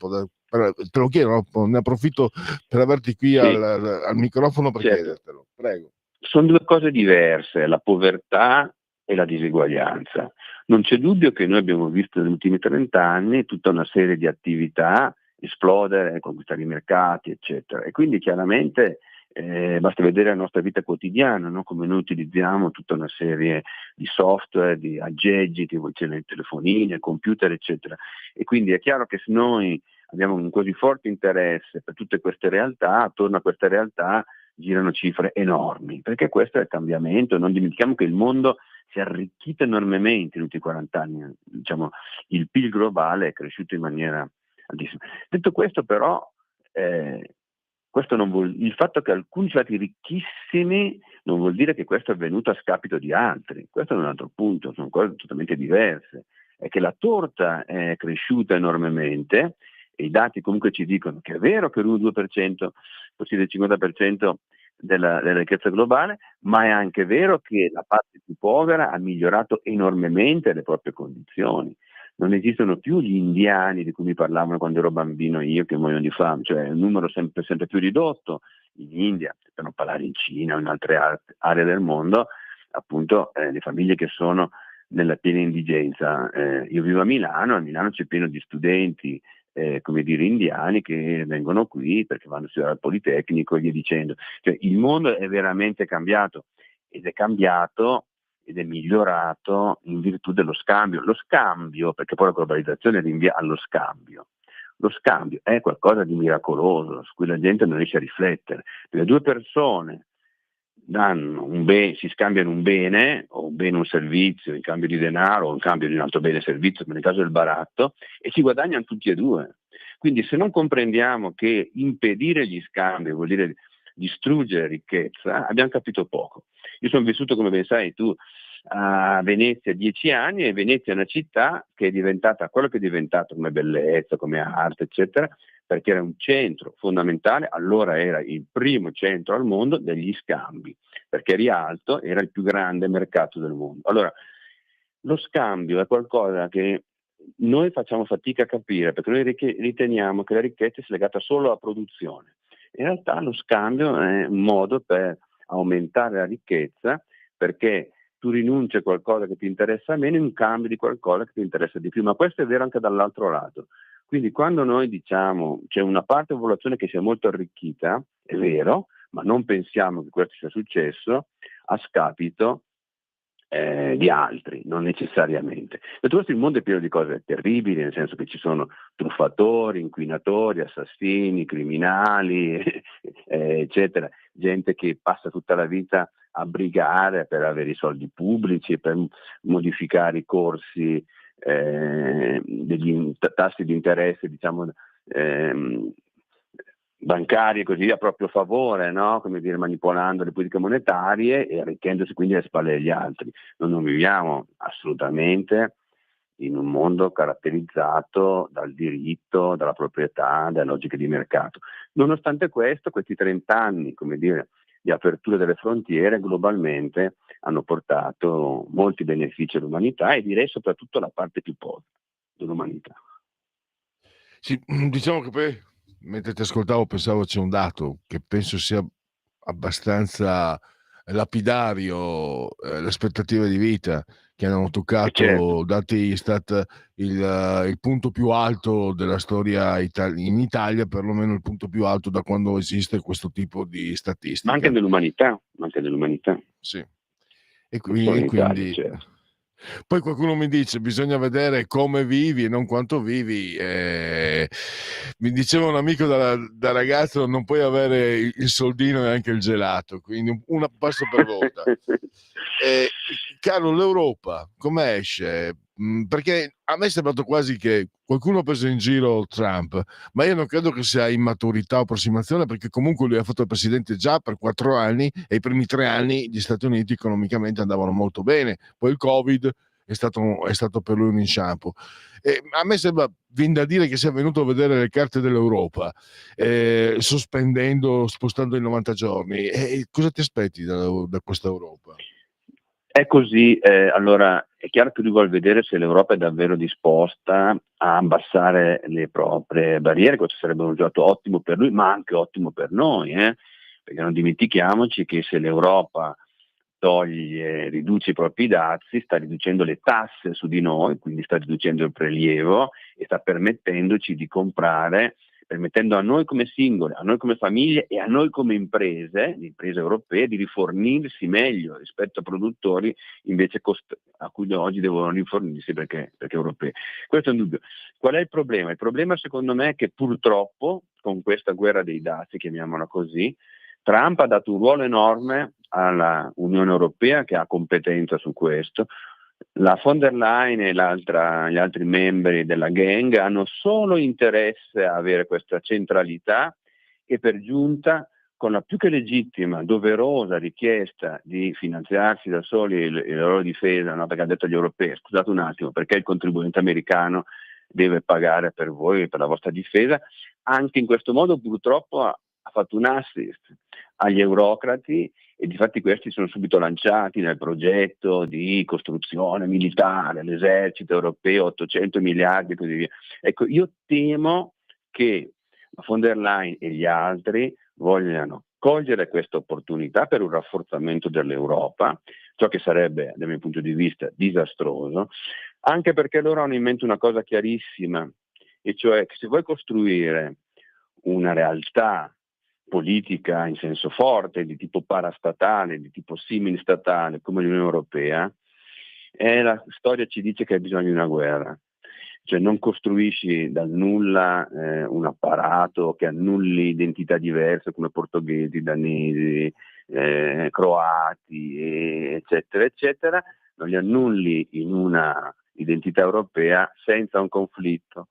te lo chiedo, no? Ne approfitto per averti qui Sì, al microfono per certo. chiedertelo, prego. Sono due cose diverse, la povertà e la diseguaglianza. Non c'è dubbio che noi abbiamo visto negli ultimi 30 anni tutta una serie di attività esplodere, conquistare i mercati, eccetera. E quindi chiaramente basta vedere la nostra vita quotidiana, no? Come noi utilizziamo tutta una serie di software, di aggeggi, telefonini, computer, eccetera. E quindi è chiaro che se noi abbiamo un così forte interesse per tutte queste realtà, attorno a queste realtà girano cifre enormi, perché questo è il cambiamento. Non dimentichiamo che il mondo si è arricchito enormemente negli ultimi 40 anni, diciamo, il PIL globale è cresciuto in maniera altissima. Detto questo però, questo il fatto che alcuni sono stati ricchissimi non vuol dire che questo è avvenuto a scapito di altri. Questo è un altro punto, sono cose totalmente diverse. È che la torta è cresciuta enormemente e i dati comunque ci dicono che è vero che l'1-2% possiede il 50% della ricchezza globale, ma è anche vero che la parte più povera ha migliorato enormemente le proprie condizioni. Non esistono più gli indiani di cui mi parlavano quando ero bambino io, che muoiono di fame, cioè un numero sempre più ridotto in India, per non parlare in Cina o in altre aree del mondo, appunto le famiglie che sono nella piena indigenza. Io vivo a Milano c'è pieno di studenti come dire indiani che vengono qui perché vanno a studiare al Politecnico e via dicendo. Cioè, il mondo è veramente cambiato ed è migliorato in virtù dello scambio. Lo scambio, perché poi la globalizzazione rinvia allo scambio. Lo scambio è qualcosa di miracoloso su cui la gente non riesce a riflettere. Le due persone si scambiano un bene, o un bene un servizio in cambio di denaro o in cambio di un altro bene e servizio, come nel caso del baratto, e ci guadagnano tutti e due. Quindi se non comprendiamo che impedire gli scambi vuol dire distruggere ricchezza, abbiamo capito poco. Io sono vissuto, come ben sai tu, a Venezia 10 anni, e Venezia è una città che è diventata quello che è diventata come bellezza, come arte, eccetera, perché era un centro fondamentale, allora era il primo centro al mondo degli scambi, perché Rialto era il più grande mercato del mondo. Allora, lo scambio è qualcosa che noi facciamo fatica a capire, perché noi riteniamo che la ricchezza sia legata solo alla produzione. In realtà lo scambio è un modo per aumentare la ricchezza, perché tu rinunci a qualcosa che ti interessa meno in cambio di qualcosa che ti interessa di più, ma questo è vero anche dall'altro lato. Quindi quando noi diciamo c'è una parte della popolazione che si è molto arricchita, è vero, ma non pensiamo che questo sia successo a scapito di altri, non necessariamente. Detto questo, il mondo è pieno di cose terribili, nel senso che ci sono truffatori, inquinatori, assassini, criminali, eccetera, gente che passa tutta la vita a brigare per avere i soldi pubblici, per modificare i corsi degli tassi di interesse, diciamo, bancarie così a proprio favore, no? Come dire, manipolando le politiche monetarie e arricchendosi quindi alle spalle degli altri. Noi non viviamo assolutamente in un mondo caratterizzato dal diritto, dalla proprietà, dalle logiche di mercato. Nonostante questo, questi 30 anni, come dire, di apertura delle frontiere globalmente hanno portato molti benefici all'umanità e direi soprattutto alla parte più povera dell'umanità. Sì, diciamo che poi mentre ti ascoltavo pensavo c'è un dato che penso sia abbastanza lapidario, le aspettative di vita che hanno toccato, certo. dati Istat, il punto più alto della storia in Italia, perlomeno il punto più alto da quando esiste questo tipo di Ma anche statistica. dell'umanità. Sì. E Non solo in Italia, quindi certo. poi qualcuno mi dice bisogna vedere come vivi e non quanto vivi. Mi diceva un amico da ragazzo non puoi avere il soldino e anche il gelato, quindi un passo per volta. Carlo, l'Europa come esce? Perché a me è sembrato quasi che qualcuno ha preso in giro Trump, ma io non credo che sia immaturità o approssimazione, perché comunque lui ha fatto il presidente già per 4 anni e i primi 3 anni gli Stati Uniti economicamente andavano molto bene, poi il Covid è stato per lui un inciampo. A me sembra, viene da dire, che sia venuto a vedere le carte dell'Europa, sospendendo, spostando in 90 giorni. Cosa ti aspetti da questa Europa? È così, allora è chiaro che lui vuole vedere se l'Europa è davvero disposta a abbassare le proprie barriere. Questo sarebbe un risultato ottimo per lui, ma anche ottimo per noi, perché non dimentichiamoci che se l'Europa riduce i propri dazi, sta riducendo le tasse su di noi, quindi sta riducendo il prelievo e sta permettendoci di comprare, permettendo a noi come singoli, a noi come famiglie e a noi come imprese, le imprese europee, di rifornirsi meglio rispetto a produttori invece a cui oggi devono rifornirsi perché europei. Questo è un dubbio. Qual è il problema? Il problema secondo me è che purtroppo con questa guerra dei dazi, chiamiamola così, Trump ha dato un ruolo enorme alla Unione Europea che ha competenza su questo. La von der Leyen e gli altri membri della gang hanno solo interesse a avere questa centralità e per giunta con la più che legittima, doverosa richiesta di finanziarsi da soli la loro difesa, no? Perché ha detto agli europei, scusate un attimo, perché il contribuente americano deve pagare per voi, per la vostra difesa? Anche in questo modo purtroppo ha fatto un assist agli eurocrati e difatti questi sono subito lanciati nel progetto di costruzione militare, l'esercito europeo, 800 miliardi e così via. Ecco, io temo che la von der Leyen e gli altri vogliano cogliere questa opportunità per un rafforzamento dell'Europa, ciò che sarebbe dal mio punto di vista disastroso, anche perché loro hanno in mente una cosa chiarissima, e cioè che se vuoi costruire una realtà politica in senso forte, di tipo parastatale, di tipo simil-statale come l'Unione Europea, la storia ci dice che hai bisogno di una guerra. Cioè non costruisci dal nulla un apparato che annulli identità diverse come portoghesi, danesi, croati, eccetera, eccetera, non li annulli in una identità europea senza un conflitto.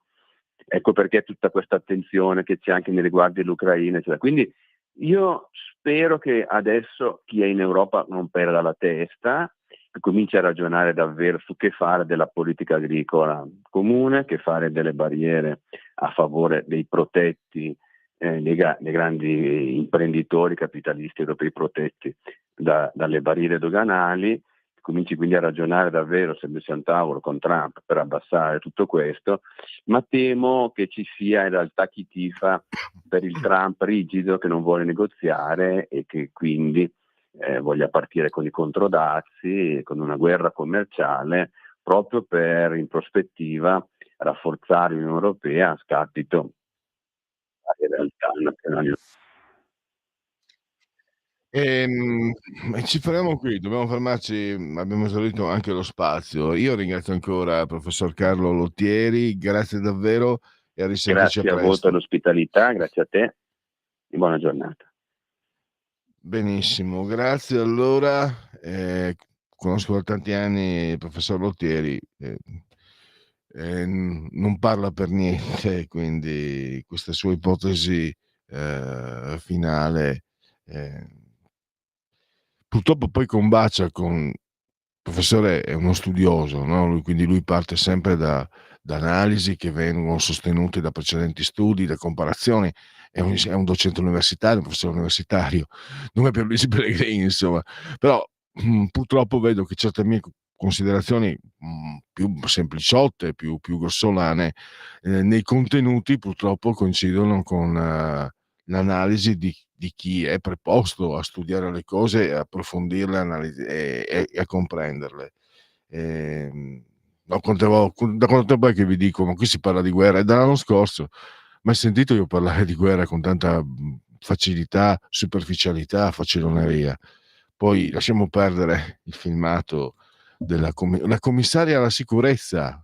Ecco perché tutta questa attenzione che c'è anche nei riguardi dell'Ucraina, eccetera. Quindi io spero che adesso chi è in Europa non perda la testa, che cominci a ragionare davvero su che fare della politica agricola comune, che fare delle barriere a favore dei protetti, dei grandi imprenditori capitalisti europei protetti dalle barriere doganali. Cominci quindi a ragionare davvero, seduti a un tavolo con Trump per abbassare tutto questo, ma temo che ci sia in realtà chi tifa per il Trump rigido che non vuole negoziare e che quindi voglia partire con i controdazi, con una guerra commerciale, proprio per in prospettiva rafforzare l'Unione Europea a scapito delle realtà nazionali. Ci fermiamo qui, dobbiamo fermarci, abbiamo esaurito anche lo spazio. Io ringrazio ancora il professor Carlo Lottieri, grazie davvero e a risentirci Grazie a a voi per presto. l'ospitalità, grazie a te e buona giornata. Benissimo, grazie. Allora, conosco da tanti anni il professor Lottieri, non parla per niente, quindi questa sua ipotesi finale. Purtroppo poi combacia con il professore, è uno studioso, no? Quindi lui parte sempre da analisi che vengono sostenute da precedenti studi, da comparazioni. È un docente universitario, un professore universitario, non è per Luigi Pellegrini, insomma. Però purtroppo vedo che certe mie considerazioni più sempliciotte, più grossolane, nei contenuti purtroppo coincidono con l'analisi di chi è preposto a studiare le cose, a approfondirle e a comprenderle. Da quanto tempo è che vi dico, ma qui si parla di guerra? È dall'anno scorso. Mai sentito io parlare di guerra con tanta facilità, superficialità, faciloneria? Poi lasciamo perdere il filmato della la commissaria alla sicurezza.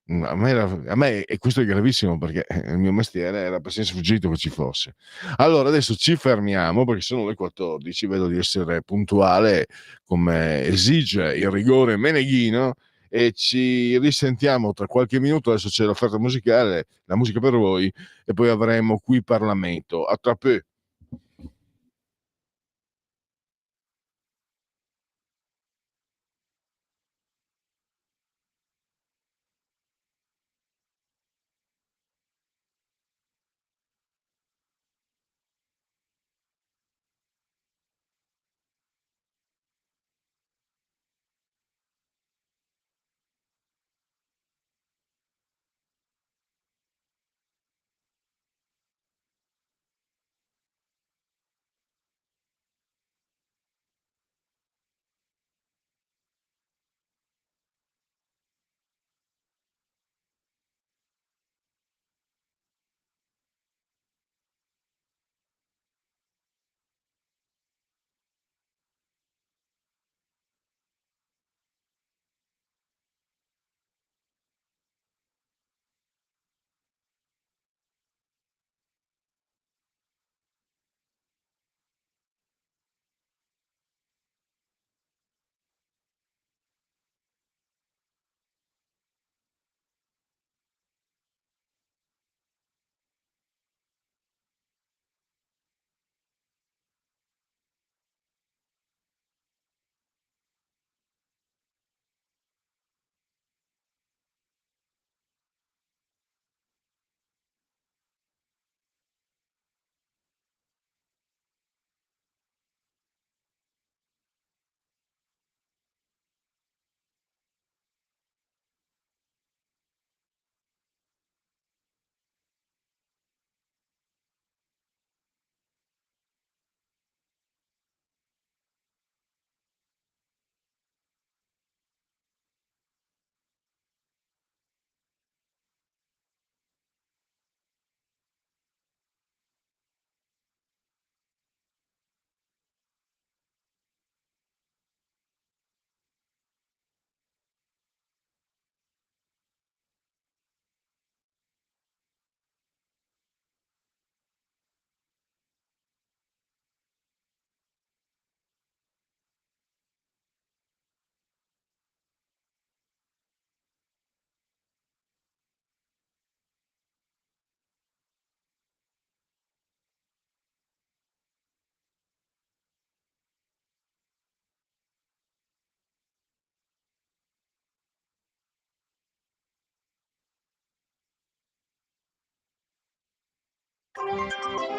A me, e questo è gravissimo perché il mio mestiere era persino sfuggito che ci fosse. Allora adesso ci fermiamo perché sono le 14, vedo di essere puntuale come esige il rigore meneghino, e ci risentiamo tra qualche minuto. Adesso c'è l'offerta musicale, la musica per voi, e poi avremo qui Parlamento. A tra peu.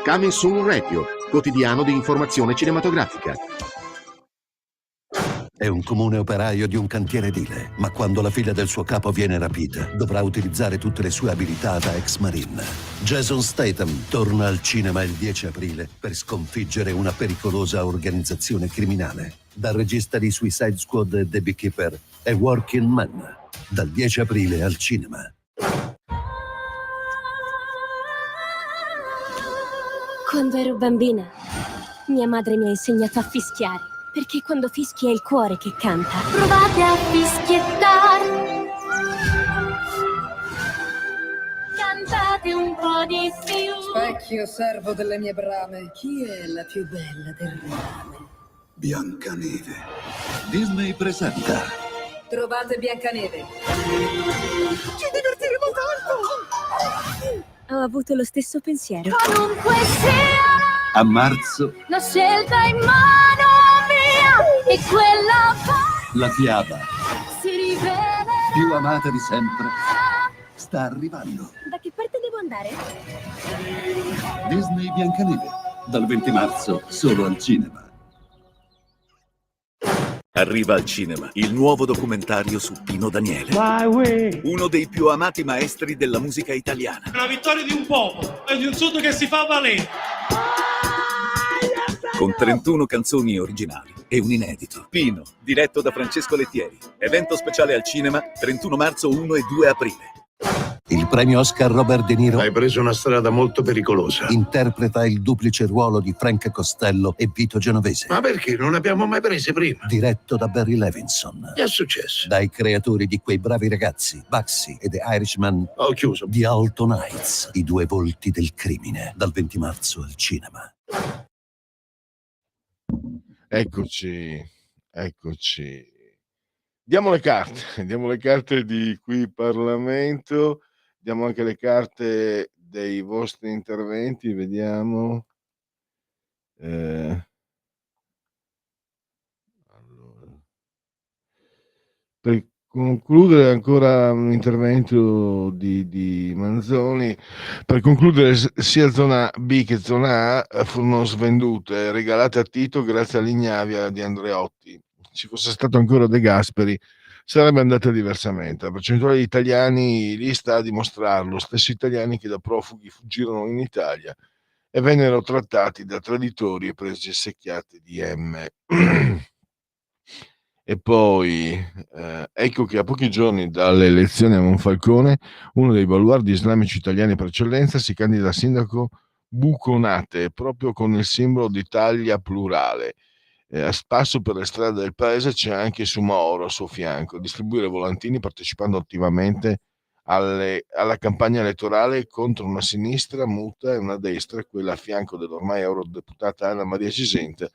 Coming Soon Radio, quotidiano di informazione cinematografica. È un comune operaio di un cantiere edile, ma quando la figlia del suo capo viene rapita, dovrà utilizzare tutte le sue abilità da ex marine. Jason Statham torna al cinema il 10 aprile per sconfiggere una pericolosa organizzazione criminale. Dal regista di Suicide Squad e The Beekeeper è Working Man. Dal 10 aprile al cinema. Quando ero bambina, mia madre mi ha insegnato a fischiare, perché quando fischi è il cuore che canta. Provate a fischiettare, cantate un po' di più. Specchio servo delle mie brame, chi è la più bella del rame? Biancaneve. Disney presenta. Trovate Biancaneve. Ci divertiremo tanto! Ho avuto lo stesso pensiero. Qualunque sia A marzo, la scelta in mano mia, e quella poi la fiaba si rivela. più amata di sempre sta arrivando. Da che parte devo andare? Disney Biancaneve, dal 20 marzo, solo al cinema. Arriva al cinema il nuovo documentario su Pino Daniele, uno dei più amati maestri della musica italiana. La vittoria di un popolo e di un sud che si fa valere. Con 31 canzoni originali e un inedito. Pino, diretto da Francesco Lettieri. Evento speciale al cinema, 31 marzo, 1 e 2 aprile. Il premio Oscar Robert De Niro Hai preso una strada molto pericolosa. interpreta il duplice ruolo di Frank Costello e Vito Genovese, Ma perché non abbiamo mai prese prima? diretto da Barry Levinson, Che è successo? dai creatori di Quei bravi ragazzi, Bugsy e The Irishman, Ho chiuso. di Alton Heights, I due volti del crimine, dal 20 marzo al cinema. Eccoci, eccoci. Diamo le carte di Qui Parlamento, diamo anche le carte dei vostri interventi, vediamo. Allora. Per concludere ancora un intervento di Manzoni, per concludere sia zona B che zona A furono svendute e regalate a Tito grazie all'ignavia di Andreotti. Ci fosse stato ancora De Gasperi sarebbe andata diversamente. La percentuale di italiani lì sta a dimostrarlo, stessi italiani che da profughi fuggirono in Italia e vennero trattati da traditori e presi a secchiate di M. E poi ecco che a pochi giorni dalle elezioni a Monfalcone, uno dei baluardi islamici italiani per eccellenza si candida a sindaco Buconate, proprio con il simbolo d'Italia plurale. A spasso per le strade del paese c'è anche Sumaoro a suo fianco, a distribuire volantini partecipando attivamente alla campagna elettorale contro una sinistra muta e una destra, quella a fianco dell'ormai eurodeputata Anna Maria Cisente,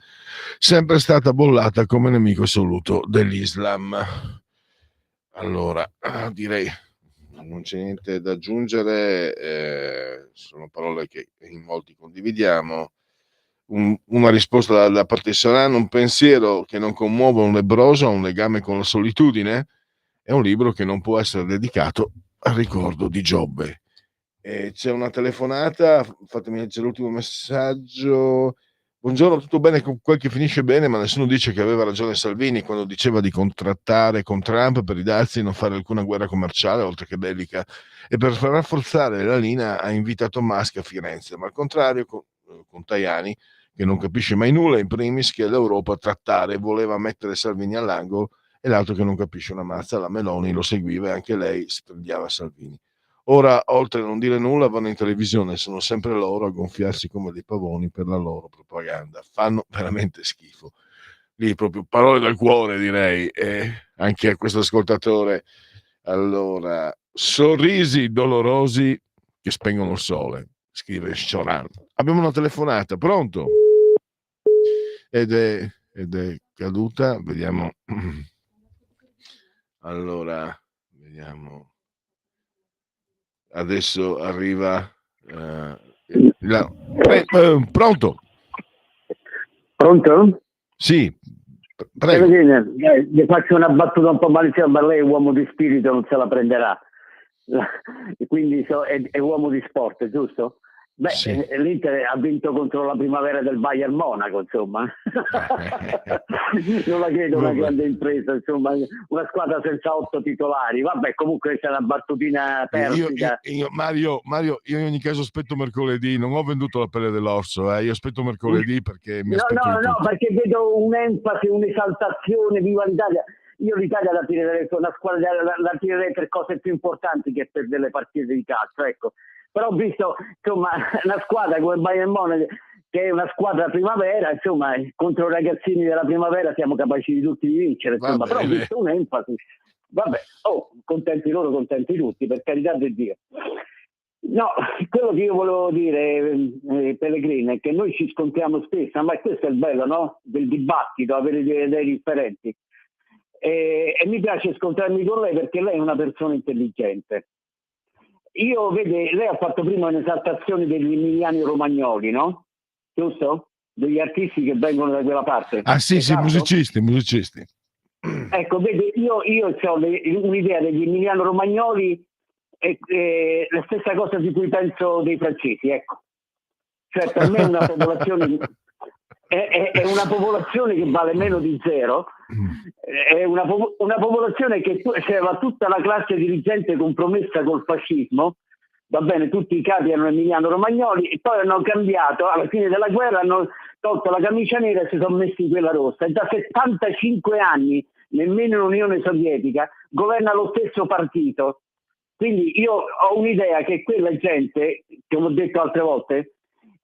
sempre stata bollata come nemico assoluto dell'Islam. Allora, direi non c'è niente da aggiungere, sono parole che in molti condividiamo. Una risposta da parte di Solano, un pensiero che non commuove un lebbroso, ha un legame con la solitudine, è un libro che non può essere dedicato al ricordo di Giobbe. C'è una telefonata, fatemi leggere l'ultimo messaggio. Buongiorno, tutto bene con quel che finisce bene, ma nessuno dice che aveva ragione Salvini quando diceva di contrattare con Trump per i dazi e non fare alcuna guerra commerciale, oltre che bellica, e per rafforzare la linea ha invitato Musk a Firenze, ma al contrario con Tajani, che non capisce mai nulla, in primis che l'Europa trattare voleva mettere Salvini all'angolo, e l'altro che non capisce una mazza, la Meloni lo seguiva e anche lei spregiava Salvini. Ora, oltre a non dire nulla, vanno in televisione, sono sempre loro a gonfiarsi come dei pavoni per la loro propaganda. Fanno veramente schifo. Lì proprio parole dal cuore, direi, anche a questo ascoltatore. Allora, sorrisi dolorosi che spengono il sole, scrive Scioran. Abbiamo una telefonata, pronto? Ed è caduta, vediamo. Allora, vediamo. Adesso arriva pronto? Pronto? Sì, prego. Vi faccio una battuta un po' maliziosa, ma lei è uomo di spirito, non se la prenderà. Quindi è uomo di sport, giusto? Beh, sì. L'Inter ha vinto contro la primavera del Bayern Monaco, insomma. Non la credo una grande impresa, insomma, una squadra senza 8 titolari. Vabbè, comunque c'è una battutina perfida. Mario, io in ogni caso aspetto mercoledì, non ho venduto la pelle dell'orso, io aspetto mercoledì perché mi aspetto No, perché vedo un'enfasi, un'esaltazione, viva l'Italia. Io l'Italia la tirerei, una squadra la tirerei per cose più importanti che per delle partite di calcio, ecco. Però ho visto, insomma, una squadra come Bayern Monaco, che è una squadra primavera, insomma, contro i ragazzini della primavera siamo capaci di tutti di vincere, insomma, però ho visto un'enfasi. Vabbè, contenti loro, contenti tutti, per carità di Dio. No, quello che io volevo dire, Pellegrini, è che noi ci scontriamo spesso, ma questo è il bello, no? Del dibattito, avere delle idee differenti. E mi piace scontrarmi con lei perché lei è una persona intelligente. io, vede, lei ha fatto prima un'esaltazione degli emiliani romagnoli, no? Giusto? Degli artisti che vengono da quella parte. Ah sì, Esatto? sì, musicisti. Ecco, vede, io ho un'idea degli emiliano romagnoli e la stessa cosa di cui penso dei francesi, ecco. Cioè, per me è una popolazione è una popolazione che vale meno di zero, è una popolazione che c'era tutta la classe dirigente compromessa col fascismo, va bene, tutti i capi erano emiliano romagnoli e poi hanno cambiato, alla fine della guerra hanno tolto la camicia nera e si sono messi quella rossa, e da 75 anni, nemmeno l'Unione Sovietica, governa lo stesso partito. Quindi io ho un'idea che quella gente, come ho detto altre volte,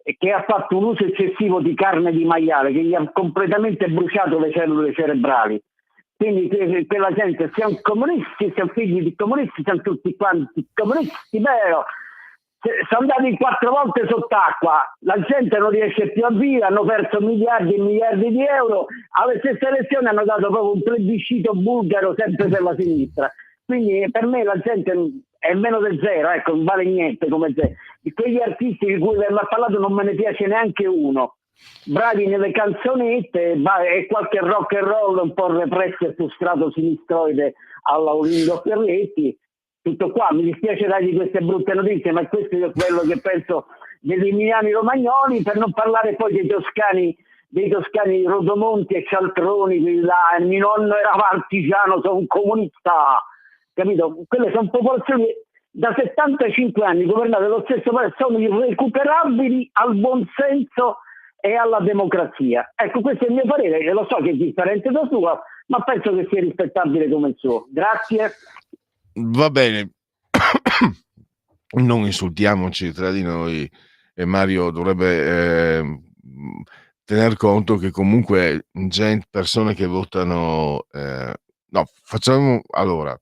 che ha fatto un uso eccessivo di carne di maiale, che gli ha completamente bruciato le cellule cerebrali. Quindi quella gente, siamo comunisti, siamo figli di comunisti, siamo tutti quanti comunisti, vero? Sono andati 4 volte sott'acqua, la gente non riesce più a vivere, hanno perso miliardi e miliardi di euro, alle stesse elezioni hanno dato proprio un plebiscito bulgaro sempre per la sinistra. Quindi per me la gente è meno del zero, ecco, non vale niente come zero. Di quegli artisti di cui ha parlato non me ne piace neanche uno. Bravi nelle canzonette e qualche rock and roll un po' represso e frustrato sinistroide alla Olindo Ferretti. Tutto qua, mi dispiace dargli queste brutte notizie, ma questo è quello che penso degli emiliani romagnoli, per non parlare poi dei toscani Rodomonti e Cialtroni, mio nonno era partigiano, sono un comunista, capito? Quelle sono popolazioni da 75 anni governate dallo stesso paese, sono irrecuperabili al buonsenso e alla democrazia. Ecco, questo è il mio parere, e lo so che è differente da suo, ma penso che sia rispettabile come il suo. Grazie. Va bene, non insultiamoci tra di noi, e Mario dovrebbe tener conto che comunque persone che votano no, facciamo allora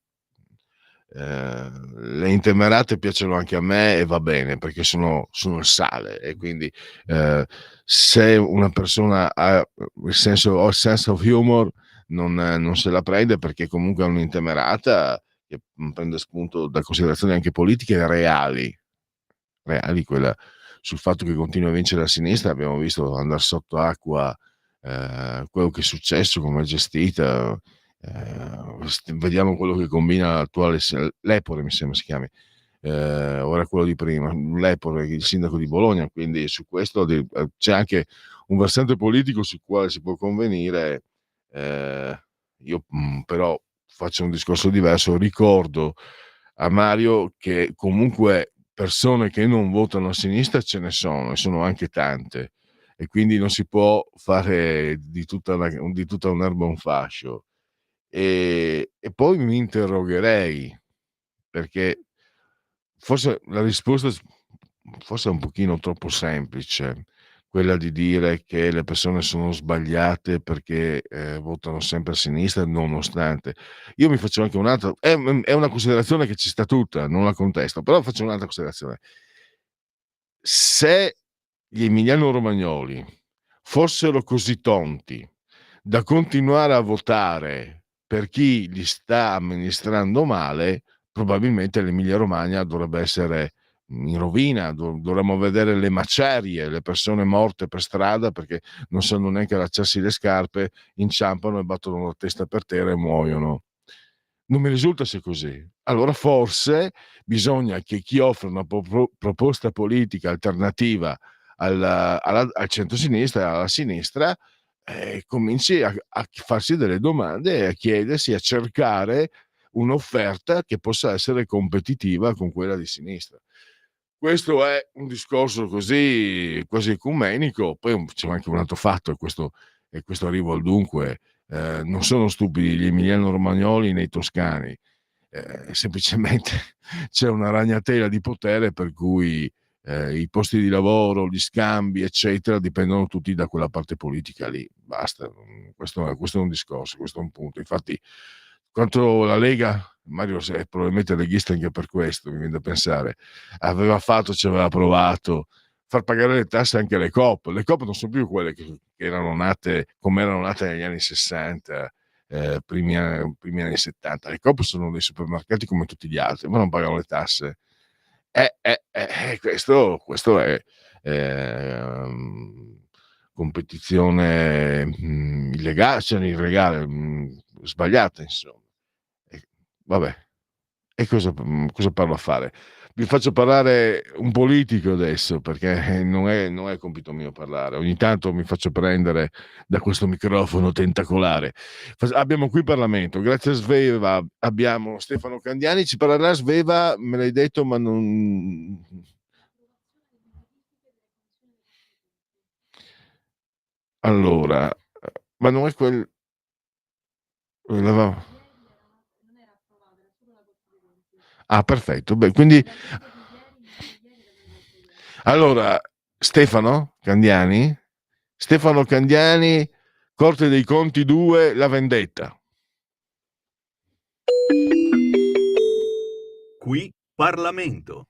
le intemerate piacciono anche a me e va bene perché sono il sale, e quindi se una persona ha il sense of humor non se la prende, perché comunque è un'intemerata che prende spunto da considerazioni anche politiche reali, quella sul fatto che continua a vincere la sinistra. Abbiamo visto andare sotto acqua quello che è successo, come è gestita. Vediamo quello che combina l'attuale Lepore, mi sembra si chiami, ora quello di prima, Lepore, il sindaco di Bologna. Quindi su questo c'è anche un versante politico sul quale si può convenire. Io però faccio un discorso diverso, ricordo a Mario che comunque persone che non votano a sinistra ce ne sono, e sono anche tante, e quindi non si può fare di tutta un'erba un fascio. E poi mi interrogherei, perché forse la risposta forse è un pochino troppo semplice, quella di dire che le persone sono sbagliate perché votano sempre a sinistra, nonostante. Io mi faccio anche un'altra, è una considerazione che ci sta tutta, non la contesto, però faccio un'altra considerazione. Se gli emiliano romagnoli fossero così tonti da continuare a votare per chi li sta amministrando male, probabilmente l'Emilia Romagna dovrebbe essere in rovina, dovremmo vedere le macerie, le persone morte per strada perché non sanno neanche allacciarsi le scarpe, inciampano e battono la testa per terra e muoiono. Non mi risulta sia così. Allora forse bisogna che chi offre una proposta politica alternativa al centro-sinistra e alla sinistra cominci a farsi delle domande e a chiedersi, a cercare un'offerta che possa essere competitiva con quella di sinistra. Questo è un discorso così quasi ecumenico. Poi c'è anche un altro fatto, e questo arrivo al dunque. Non sono stupidi gli emiliano romagnoli nei toscani, semplicemente c'è una ragnatela di potere per cui i posti di lavoro, gli scambi eccetera dipendono tutti da quella parte politica lì, basta. Questo è un discorso, questo è un punto. Infatti quanto la Lega, Mario è probabilmente leghista anche per questo, mi viene da pensare, ci aveva provato far pagare le tasse anche alle coop. Le coop non sono più quelle che erano nate come erano nate negli anni 60, primi anni 70. Le coop sono dei supermercati come tutti gli altri, ma non pagano le tasse. Questo è competizione illegale, cioè illegale, sbagliata, insomma. Vabbè, e cosa parlo a fare? Vi faccio parlare un politico adesso, perché non è compito mio parlare. Ogni tanto mi faccio prendere da questo microfono tentacolare. Abbiamo qui Parlamento, grazie a Sveva abbiamo Stefano Candiani, ci parlerà Sveva, me l'hai detto, ma non... Allora, ma non è Ah, perfetto. Beh, quindi allora Stefano Candiani, Corte dei Conti 2, La vendetta. Qui Parlamento.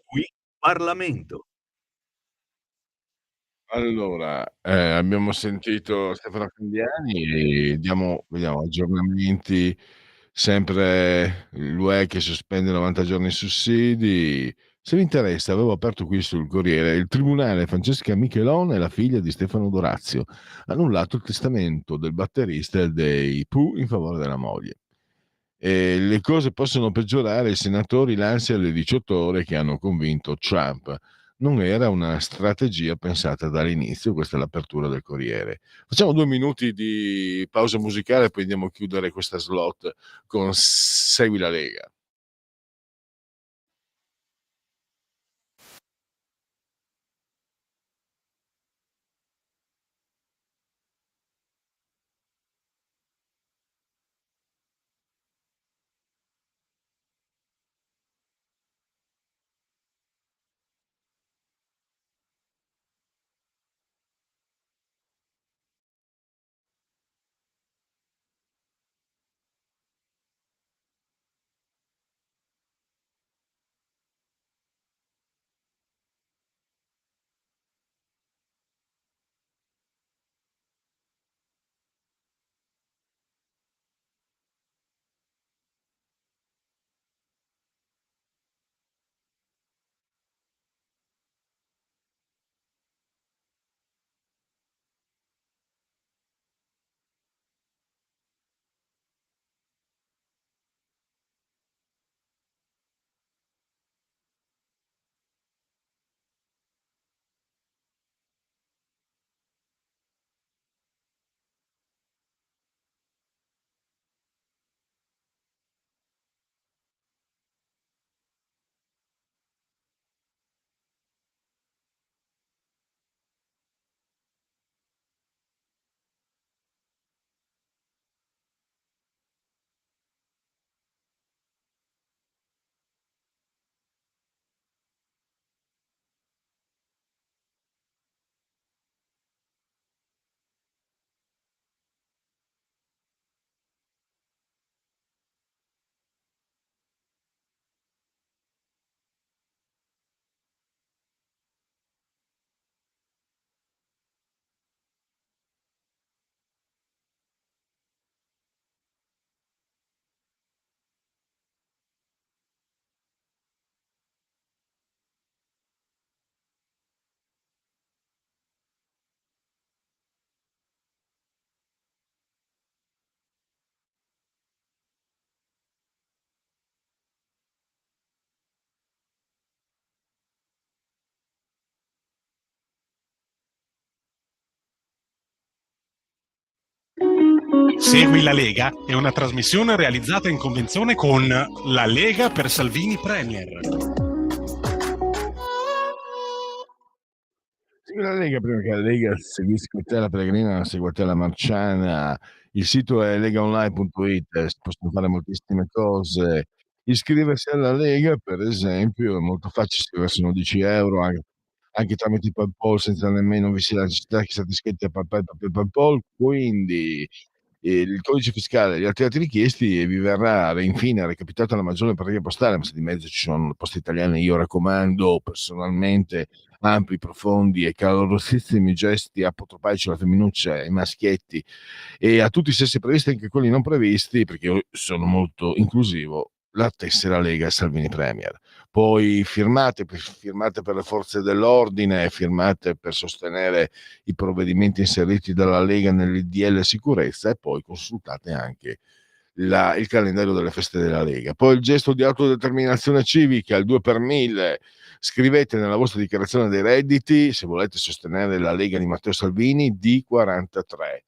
Qui Parlamento. Allora, abbiamo sentito Stefano Candiani e vediamo aggiornamenti, sempre l'UE che sospende 90 giorni i sussidi. Se vi interessa, avevo aperto qui sul Corriere, il tribunale Francesca Michelon e la figlia di Stefano Dorazio ha annullato il testamento del batterista dei Pooh in favore della moglie. E le cose possono peggiorare, i senatori l'ansia alle 18 ore che hanno convinto Trump. Non era una strategia pensata dall'inizio, questa è l'apertura del Corriere. Facciamo 2 minuti di pausa musicale, poi andiamo a chiudere questa slot con Segui la Lega. Segui la Lega è una trasmissione realizzata in convenzione con La Lega per Salvini Premier. Segui la Lega prima che la Lega seguisca te la Pellegrina, segua te la Marciana. Il sito è legaonline.it, si possono fare moltissime cose. Iscriversi alla Lega, per esempio, è molto facile, sono 10 euro anche tramite PayPal, senza nemmeno vi sia la necessità che siate iscritti a PayPal, quindi il codice fiscale e gli altri atti richiesti e vi verrà infine recapitata la maggiore pratica postale, ma se di mezzo ci sono le poste italiane, io raccomando personalmente ampi, profondi e calorosissimi gesti apotropaici alla femminuccia e ai maschietti e a tutti i sessi previsti, anche quelli non previsti, perché io sono molto inclusivo, la tessera Lega Salvini Premier. Poi firmate per le forze dell'ordine, firmate per sostenere i provvedimenti inseriti dalla Lega nell'IDL sicurezza e poi consultate anche il calendario delle feste della Lega. Poi il gesto di autodeterminazione civica, il 2 per 1000, scrivete nella vostra dichiarazione dei redditi, se volete sostenere la Lega di Matteo Salvini, D43.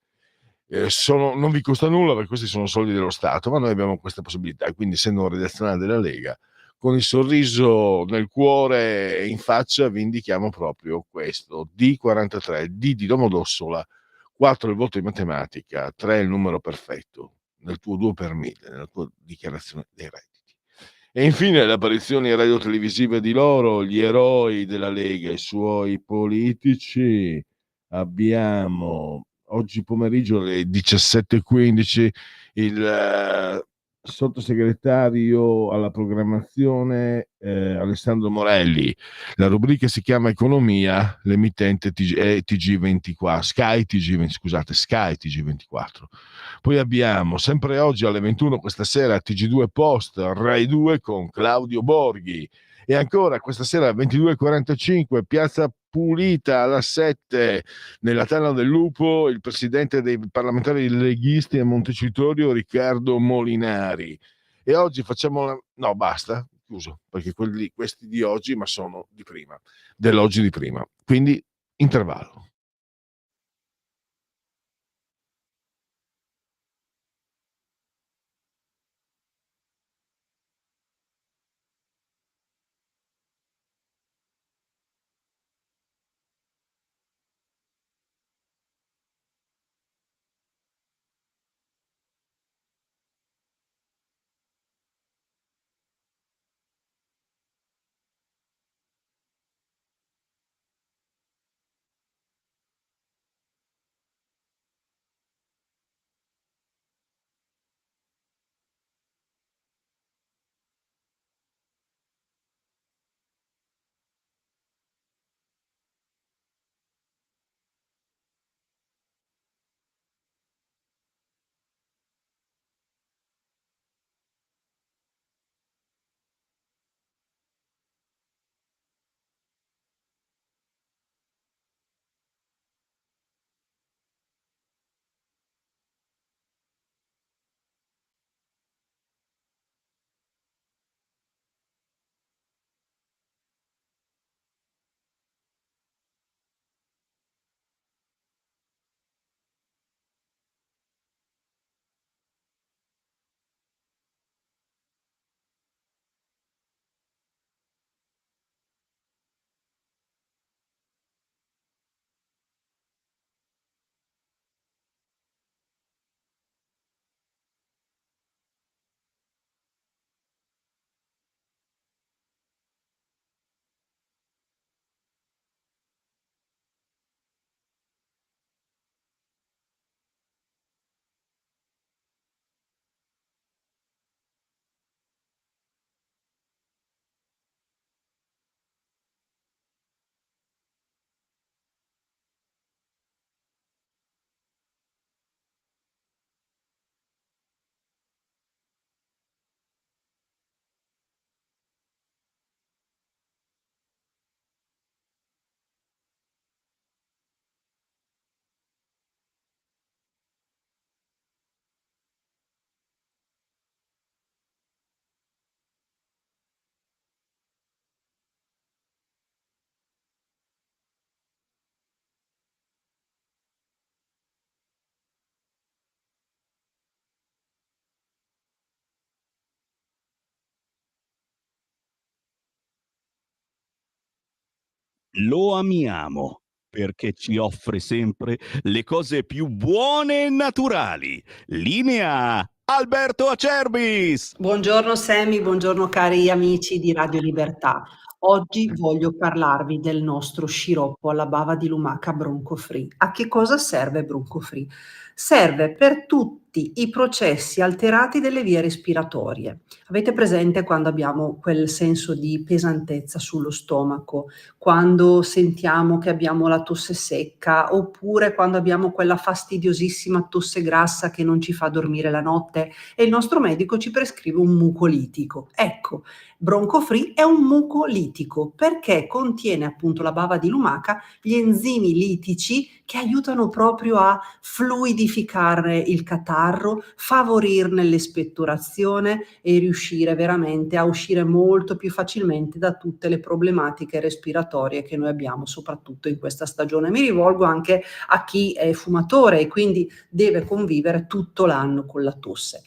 Non vi costa nulla perché questi sono soldi dello Stato, ma noi abbiamo questa possibilità, quindi essendo un redazionale della Lega, con il sorriso nel cuore e in faccia vi indichiamo proprio questo, D43, D di Domodossola, 4 il voto di matematica, 3 il numero perfetto, nel tuo 2 per 1000, nella tua dichiarazione dei redditi. E infine le apparizioni radio-televisive di loro, gli eroi della Lega, i suoi politici. Abbiamo oggi pomeriggio alle 17:15 il sottosegretario alla programmazione Alessandro Morelli. La rubrica si chiama Economia, l'emittente è TG24, Sky TG24. Poi abbiamo sempre oggi alle 21 questa sera TG2 Post, Rai 2 con Claudio Borghi. E ancora questa sera alle 22.45 Piazza Pulita alla 7 nella Tana del Lupo il presidente dei parlamentari leghisti a Montecitorio Riccardo Molinari. E oggi facciamo no basta, chiuso, perché questi di oggi ma sono di prima, dell'oggi di prima, quindi intervallo. Lo amiamo perché ci offre sempre le cose più buone e naturali. Linea Alberto Acerbis! Buongiorno Sammy, buongiorno cari amici di Radio Libertà. Oggi voglio parlarvi del nostro sciroppo alla bava di lumaca Bronco Free. A che cosa serve Bronco Free? Serve per tutti i processi alterati delle vie respiratorie. Avete presente quando abbiamo quel senso di pesantezza sullo stomaco, quando sentiamo che abbiamo la tosse secca, oppure quando abbiamo quella fastidiosissima tosse grassa che non ci fa dormire la notte e il nostro medico ci prescrive un mucolitico. Ecco, Bronco Free è un mucolitico perché contiene appunto la bava di lumaca, gli enzimi litici che aiutano proprio a fluidificare il catarro, favorirne l'espettorazione e riuscire veramente a uscire molto più facilmente da tutte le problematiche respiratorie che noi abbiamo, soprattutto in questa stagione. Mi rivolgo anche a chi è fumatore e quindi deve convivere tutto l'anno con la tosse.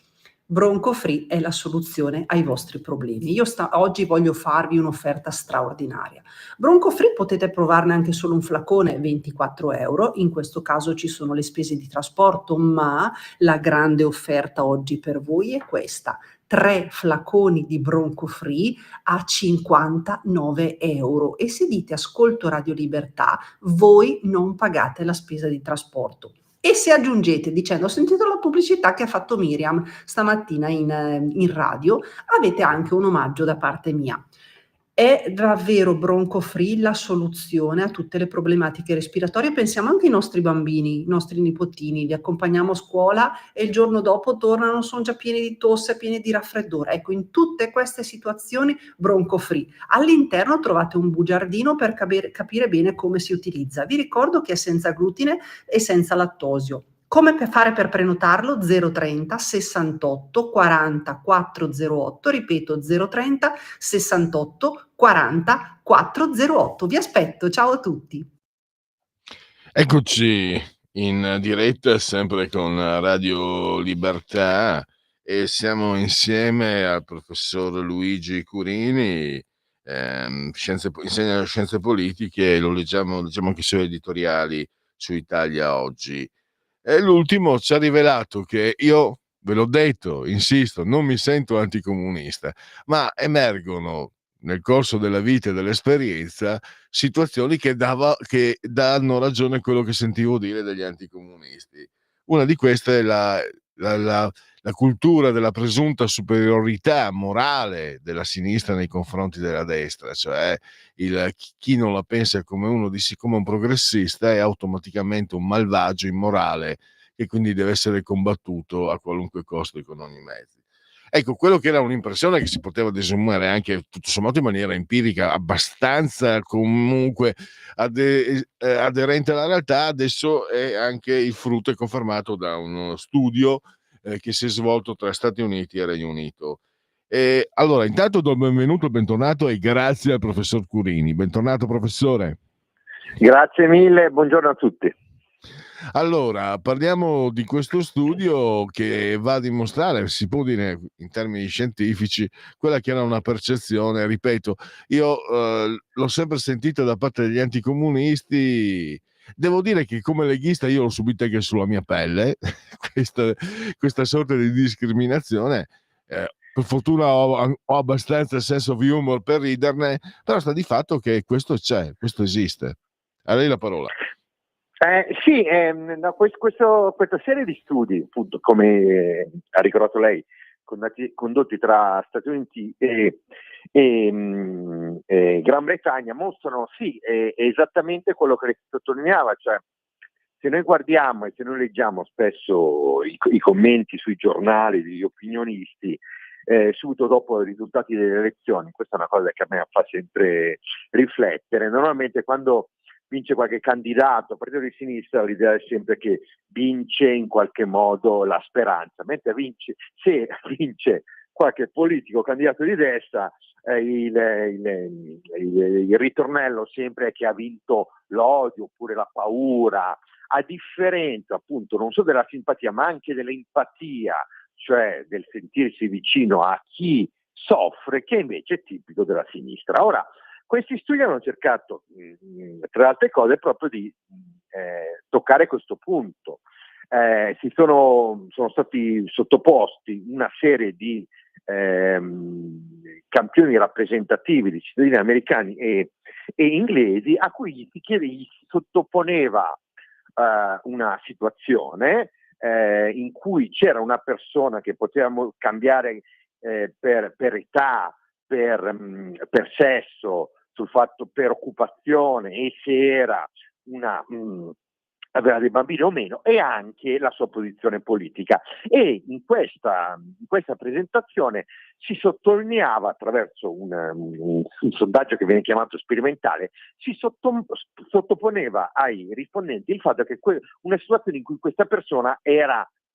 Bronco Free è la soluzione ai vostri problemi. Io oggi voglio farvi un'offerta straordinaria. Bronco Free potete provarne anche solo un flacone, 24 euro. In questo caso ci sono le spese di trasporto, ma la grande offerta oggi per voi è questa. 3 flaconi di Bronco Free a 59 euro. E se dite ascolto Radio Libertà, voi non pagate la spesa di trasporto. E se aggiungete dicendo ho sentito la pubblicità che ha fatto Miriam stamattina in radio, avete anche un omaggio da parte mia. È davvero Bronco Free la soluzione a tutte le problematiche respiratorie? Pensiamo anche ai nostri bambini, i nostri nipotini, li accompagniamo a scuola e il giorno dopo tornano, sono già pieni di tosse, pieni di raffreddore. Ecco, in tutte queste situazioni Bronco Free. All'interno trovate un bugiardino per capire bene come si utilizza. Vi ricordo che è senza glutine e senza lattosio. Come fare per prenotarlo? 030 68 40 408, ripeto 030 68 40 408. Vi aspetto, ciao a tutti. Eccoci in diretta sempre con Radio Libertà e siamo insieme al professor Luigi Curini, insegna scienze politiche, e lo leggiamo anche i suoi editoriali su Italia Oggi. E l'ultimo ci ha rivelato che io, ve l'ho detto, insisto, non mi sento anticomunista, ma emergono nel corso della vita e dell'esperienza situazioni che danno ragione a quello che sentivo dire degli anticomunisti. Una di queste è la cultura della presunta superiorità morale della sinistra nei confronti della destra, cioè chi non la pensa come come un progressista è automaticamente un malvagio immorale che quindi deve essere combattuto a qualunque costo e con ogni mezzo. Ecco, quello che era un'impressione che si poteva desumere anche tutto sommato in maniera empirica, abbastanza comunque aderente alla realtà, adesso è anche il frutto, è confermato da uno studio che si è svolto tra Stati Uniti e Regno Unito. Allora, intanto do il benvenuto, bentornato e grazie al professor Curini. Bentornato professore. Grazie mille, buongiorno a tutti. Allora, parliamo di questo studio che va a dimostrare, si può dire in termini scientifici, quella che era una percezione, ripeto, io l'ho sempre sentita da parte degli anticomunisti. Devo dire che come leghista io l'ho subita anche sulla mia pelle, questa sorta di discriminazione. Per fortuna ho abbastanza sense of humor per riderne, però sta di fatto che questo c'è, questo esiste. A lei la parola. Sì, no, questa serie di studi, appunto, come ha ricordato lei, condotti tra Stati Uniti e Gran Bretagna, mostrano sì, esattamente quello che lei sottolineava, cioè se noi guardiamo e se noi leggiamo spesso i commenti sui giornali degli opinionisti subito dopo i risultati delle elezioni, questa è una cosa che a me fa sempre riflettere. Normalmente quando vince qualche candidato, partito di sinistra, l'idea è sempre che vince in qualche modo la speranza, mentre se vince qualche politico candidato di destra, il ritornello sempre è che ha vinto l'odio oppure la paura, a differenza appunto non solo della simpatia ma anche dell'empatia, cioè del sentirsi vicino a chi soffre, che invece è tipico della sinistra. Ora, questi studi hanno cercato, tra le altre cose, proprio di toccare questo punto. Sono stati sottoposti una serie di campioni rappresentativi di cittadini americani e inglesi a cui gli si sottoponeva una situazione in cui c'era una persona che potevamo cambiare per età, per sesso, sul fatto per occupazione e se era aveva dei bambini o meno, e anche la sua posizione politica. E in questa presentazione si sottolineava attraverso un sondaggio che viene chiamato sperimentale, si sottoponeva ai rispondenti il fatto che una situazione in cui questa persona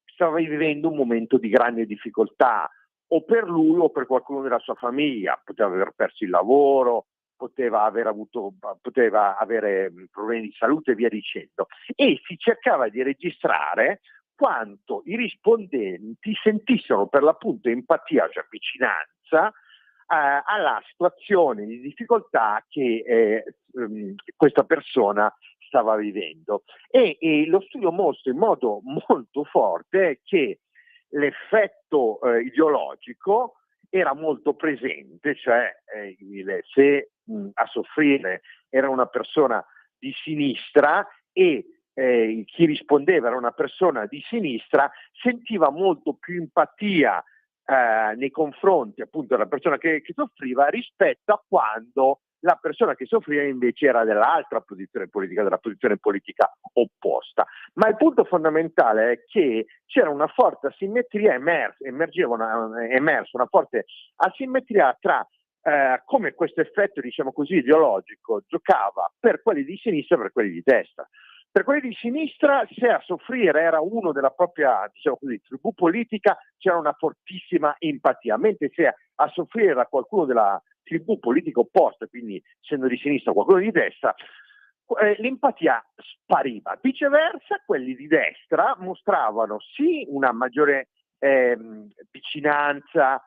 stava vivendo un momento di grande difficoltà, o per lui o per qualcuno della sua famiglia, poteva aver perso il lavoro, poteva avere problemi di salute e via dicendo, e si cercava di registrare quanto i rispondenti sentissero per l'appunto empatia, cioè vicinanza alla situazione di difficoltà che questa persona stava vivendo. E lo studio mostra in modo molto forte che l'effetto ideologico era molto presente, cioè se a soffrire era una persona di sinistra e chi rispondeva era una persona di sinistra, sentiva molto più empatia nei confronti appunto della persona che soffriva rispetto a quando la persona che soffriva invece era dell'altra posizione politica, della posizione politica opposta. Ma il punto fondamentale è che c'era una forte asimmetria, emersa una forte asimmetria tra come questo effetto, diciamo così, ideologico giocava per quelli di sinistra e per quelli di destra. Per quelli di sinistra, se a soffrire era uno della propria, diciamo così, tribù politica, c'era una fortissima empatia, mentre se a soffrire era qualcuno della tribù politica opposta, quindi essendo di sinistra qualcuno di destra, l'empatia spariva. Viceversa, quelli di destra mostravano sì una maggiore vicinanza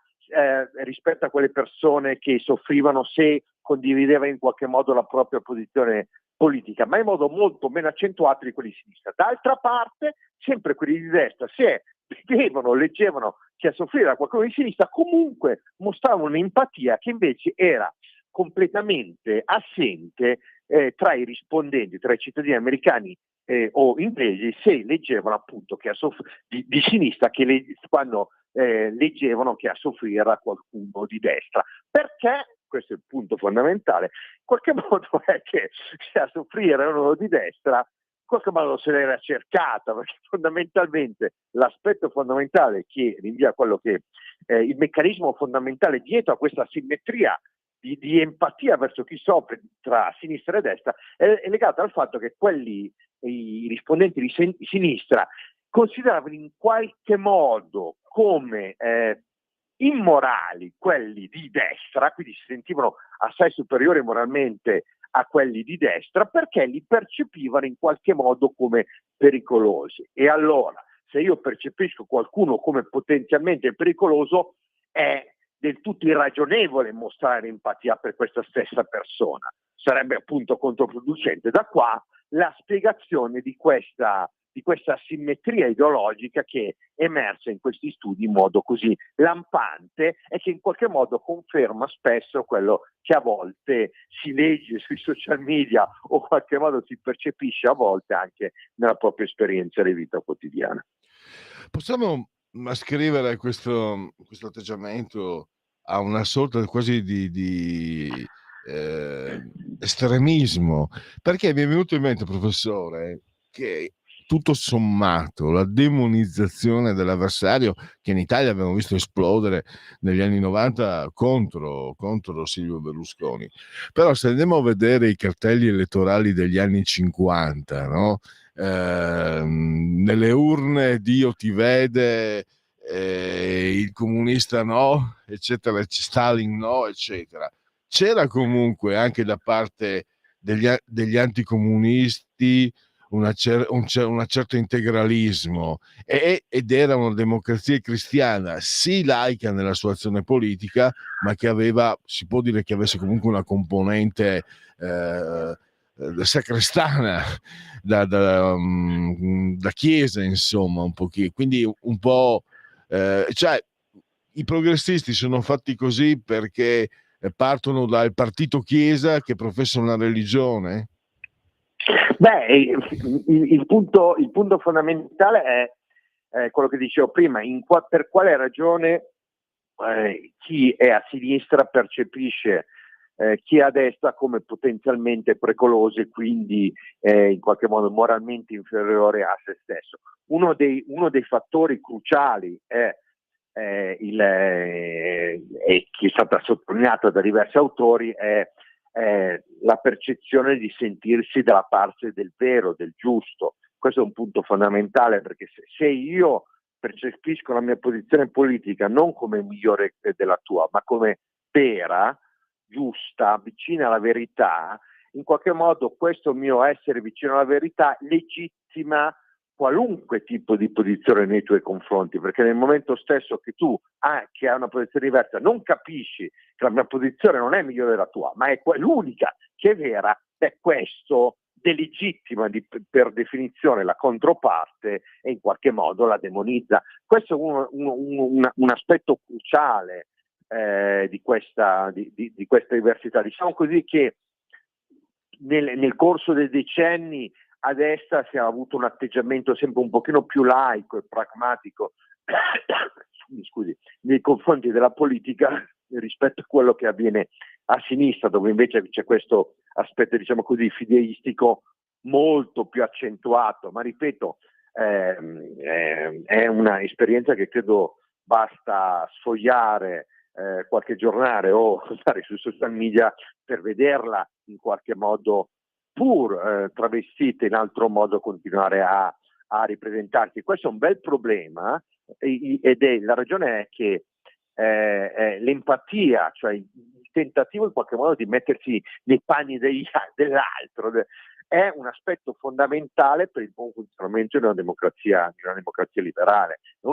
rispetto a quelle persone che soffrivano se condivideva in qualche modo la propria posizione politica, ma in modo molto meno accentuato di quelli di sinistra. D'altra parte, sempre quelli di destra, se vedevano, leggevano che a soffrire da qualcuno di sinistra, comunque mostravano un'empatia che invece era completamente assente tra i rispondenti, tra i cittadini americani o inglesi, se leggevano appunto che di sinistra, quando leggevano che a soffrire era qualcuno di destra. Perché? Questo è il punto fondamentale. In qualche modo è che se a soffrire era uno di destra, in qualche modo se l'era cercata, perché fondamentalmente l'aspetto fondamentale che rinvia a quello che il meccanismo fondamentale dietro a questa simmetria di empatia verso chi soffre tra sinistra e destra è legato al fatto che i rispondenti di sinistra consideravano in qualche modo come immorali quelli di destra, quindi si sentivano assai superiori moralmente a quelli di destra perché li percepivano in qualche modo come pericolosi. E allora, se io percepisco qualcuno come potenzialmente pericoloso, è del tutto irragionevole mostrare empatia per questa stessa persona. Sarebbe appunto controproducente. Da qua la spiegazione di questa asimmetria ideologica che è emersa in questi studi in modo così lampante e che in qualche modo conferma spesso quello che a volte si legge sui social media o in qualche modo si percepisce a volte anche nella propria esperienza di vita quotidiana. Possiamo ascrivere questo atteggiamento a una sorta quasi di estremismo, perché mi è venuto in mente, professore, che tutto sommato la demonizzazione dell'avversario che in Italia abbiamo visto esplodere negli anni 90 contro Silvio Berlusconi, però se andiamo a vedere i cartelli elettorali degli anni 50, no? Nelle urne Dio ti vede, il comunista no, eccetera, Stalin no, eccetera. C'era comunque anche da parte degli anticomunisti un certo integralismo ed era una democrazia cristiana, sì laica nella sua azione politica, ma che si può dire che avesse comunque una componente sacrestana da chiesa, insomma, un pochino. Quindi un po' cioè i progressisti sono fatti così perché partono dal partito chiesa che professa una religione? Beh, il punto fondamentale è quello che dicevo prima, per quale ragione chi è a sinistra percepisce chi è a destra come potenzialmente pericoloso e quindi in qualche modo moralmente inferiore a se stesso. Uno dei fattori cruciali è che è stata sottolineata da diversi autori, è la percezione di sentirsi dalla parte del vero, del giusto. Questo è un punto fondamentale, perché se io percepisco la mia posizione politica non come migliore della tua, ma come vera, giusta, vicina alla verità, in qualche modo questo mio essere vicino alla verità legittima qualunque tipo di posizione nei tuoi confronti, perché nel momento stesso che tu, che hai una posizione diversa, non capisci che la mia posizione non è migliore della tua, ma è l'unica che è vera, questo delegittima per definizione la controparte e in qualche modo la demonizza. Questo è un aspetto cruciale di questa diversità. Diciamo così che nel corso dei decenni a destra si è avuto un atteggiamento sempre un pochino più laico e pragmatico scusi, nei confronti della politica rispetto a quello che avviene a sinistra, dove invece c'è questo aspetto, diciamo così, fideistico molto più accentuato. Ma ripeto, è una esperienza che credo basta sfogliare qualche giornale o andare sui social media per vederla in qualche modo, pur travestita in altro modo, continuare a ripresentarsi. Questo è un bel problema, ed è la ragione è che l'empatia, cioè il tentativo in qualche modo di mettersi nei panni dell'altro, è un aspetto fondamentale per il buon funzionamento di una democrazia liberale. È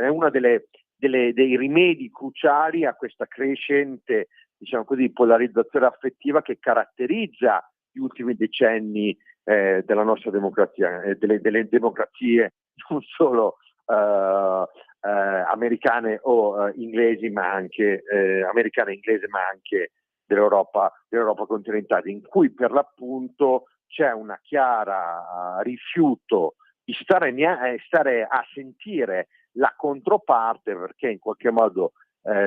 uno dei rimedi cruciali a questa crescente, diciamo così, polarizzazione affettiva che caratterizza gli ultimi decenni della nostra democrazia, delle democrazie non solo americane o inglesi, ma anche americana e inglese, ma anche dell'Europa continentale, in cui per l'appunto c'è una chiara rifiuto di stare a sentire la controparte, perché in qualche modo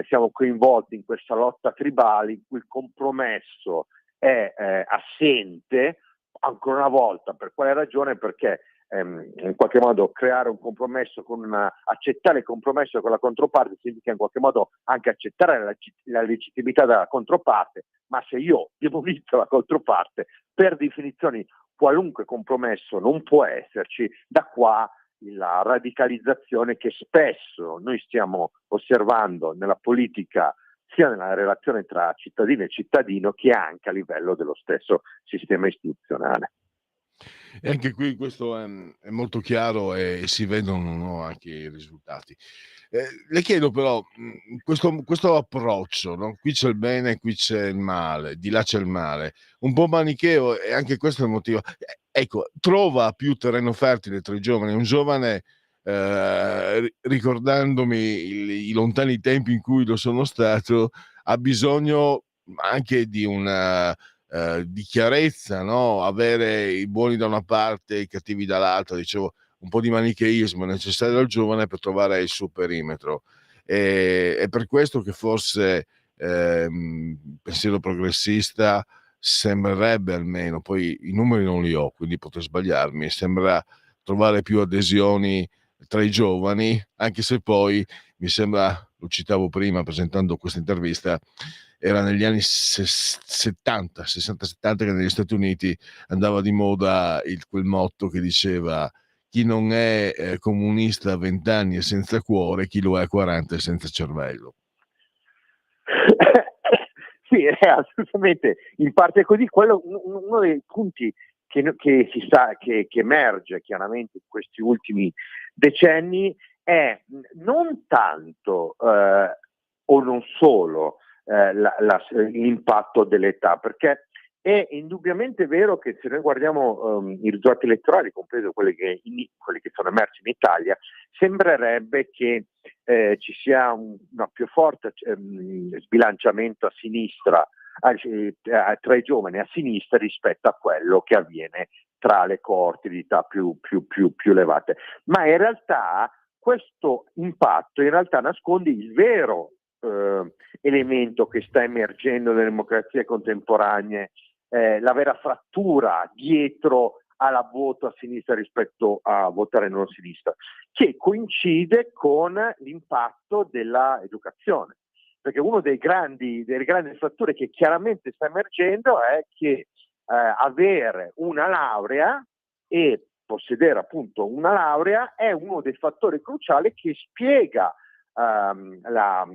siamo coinvolti in questa lotta tribale in cui il compromesso è assente. Ancora una volta, per quale ragione? Perché in qualche modo creare un compromesso accettare il compromesso con la controparte significa in qualche modo anche accettare la legittimità della controparte, ma se io demonizzo la controparte, per definizione qualunque compromesso non può esserci. Da qua la radicalizzazione che spesso noi stiamo osservando nella politica, sia nella relazione tra cittadino e cittadino, che anche a livello dello stesso sistema istituzionale. E anche qui questo è molto chiaro e si vedono, no, anche i risultati. Le chiedo però, questo approccio, no? Qui c'è il bene, qui c'è il male, di là c'è il male, un po' manicheo, e anche questo è il motivo. Ecco, trova più terreno fertile tra i giovani. Un giovane, ricordandomi i lontani tempi in cui lo sono stato, ha bisogno anche di una di chiarezza, no? Avere i buoni da una parte e i cattivi dall'altra. Dicevo, un po' di manicheismo è necessario al giovane per trovare il suo perimetro. È per questo che forse pensiero progressista sembrerebbe, almeno, poi i numeri non li ho, quindi potrei sbagliarmi, sembra trovare più adesioni tra i giovani, anche se poi mi sembra, lo citavo prima presentando questa intervista, era negli anni 60, 60-70 che negli Stati Uniti andava di moda quel motto che diceva: chi non è comunista a 20 anni è senza cuore, chi lo è a 40 è senza cervello. Sì, è assolutamente in parte così. Quello uno dei punti che emerge chiaramente in questi ultimi decenni è non tanto o non solo l'impatto dell'età, perché è indubbiamente vero che se noi guardiamo i risultati elettorali, compreso quelli che sono emersi in Italia, sembrerebbe che ci sia un più forte sbilanciamento a sinistra, tra i giovani a sinistra rispetto a quello che avviene tra le coorti di età più elevate. Ma in realtà questo impatto nasconde il vero elemento che sta emergendo nelle democrazie contemporanee, la vera frattura dietro alla voto a sinistra rispetto a votare non a sinistra, che coincide con l'impatto della educazione. Perché uno delle grandi fratture che chiaramente sta emergendo è che avere una laurea e possedere appunto una laurea è uno dei fattori cruciali che spiega la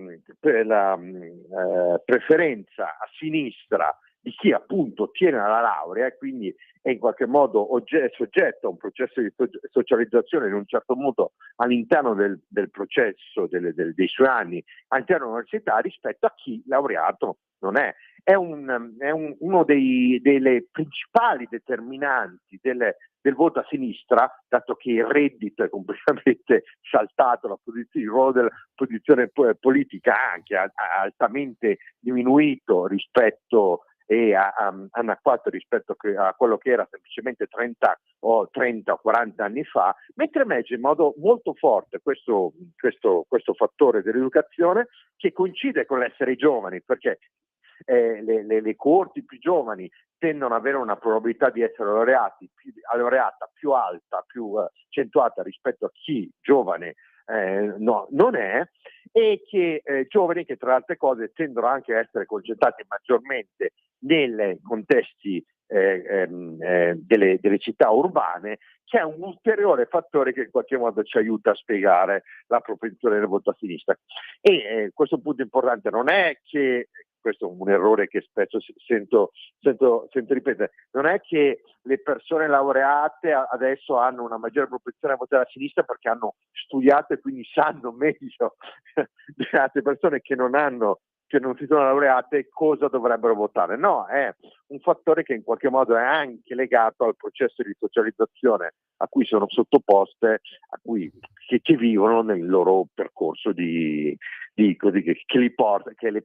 preferenza a sinistra di chi appunto tiene la laurea e quindi è in qualche modo soggetto a un processo di socializzazione in un certo modo all'interno del processo dei suoi anni all'interno dell'università, rispetto a chi laureato non è. È uno delle principali determinanti del voto a sinistra, dato che il reddito è completamente saltato, il ruolo della posizione politica anche altamente diminuito rispetto e anacquato rispetto a quello che era semplicemente 30 o 40 anni fa, mette in mezzo in modo molto forte questo fattore dell'educazione, che coincide con l'essere giovani, perché le coorti più giovani tendono ad avere una probabilità di essere laureata più alta, più accentuata rispetto a chi giovane non è, e che giovani che tra le altre cose tendono anche a essere concentrati maggiormente nei contesti delle città urbane, che è un ulteriore fattore che in qualche modo ci aiuta a spiegare la propensione del voto a sinistra. E questo punto importante non è che, questo è un errore che spesso sento ripetere, non è che le persone laureate adesso hanno una maggiore propensione a votare a sinistra perché hanno studiato e quindi sanno meglio delle altre persone che non si sono laureate cosa dovrebbero votare. No, è un fattore che in qualche modo è anche legato al processo di socializzazione a cui sono sottoposte, che vivono nel loro percorso che li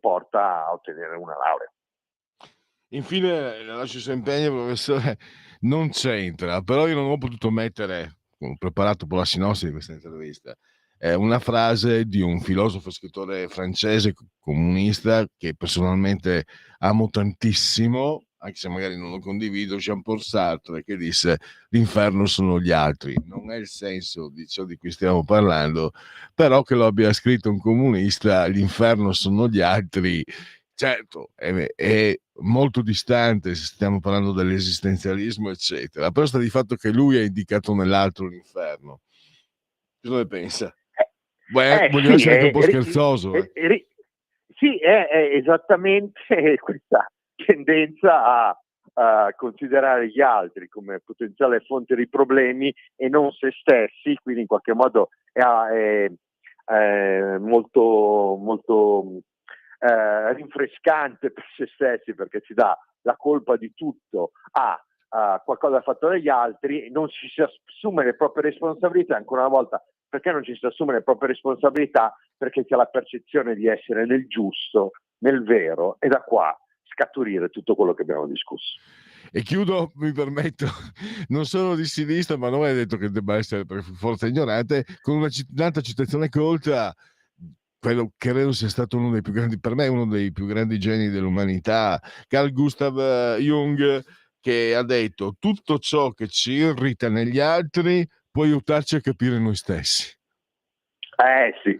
porta a ottenere una laurea. Infine, la lascio se impegno, professore, non c'entra, però io non ho potuto mettere, ho preparato per la sinossi di questa intervista, una frase di un filosofo e scrittore francese comunista che personalmente amo tantissimo, anche se magari non lo condivido, Jean-Paul Sartre, che disse: l'inferno sono gli altri. Non è il senso di ciò di cui stiamo parlando, però che lo abbia scritto un comunista, l'inferno sono gli altri, certo, è molto distante se stiamo parlando dell'esistenzialismo, eccetera, però sta di fatto che lui ha indicato nell'altro l'inferno. Cosa ne pensa? Voglio essere anche un po' scherzoso. Sì, è esattamente questa tendenza a considerare gli altri come potenziale fonte di problemi e non se stessi, quindi in qualche modo è molto, molto rinfrescante per se stessi, perché si dà la colpa di tutto a qualcosa fatto dagli altri e non si assume le proprie responsabilità. Ancora una volta, perché non ci si assume le proprie responsabilità? Perché c'è la percezione di essere nel giusto, nel vero, e da qua scaturire tutto quello che abbiamo discusso. E chiudo, mi permetto, non sono di sinistra, ma non è detto che debba essere per forza ignorante, con un'altra citazione colta, quello che credo sia stato uno dei più grandi, per me uno dei più grandi geni dell'umanità, Carl Gustav Jung, che ha detto: tutto ciò che ci irrita negli altri può aiutarci a capire noi stessi. Sì.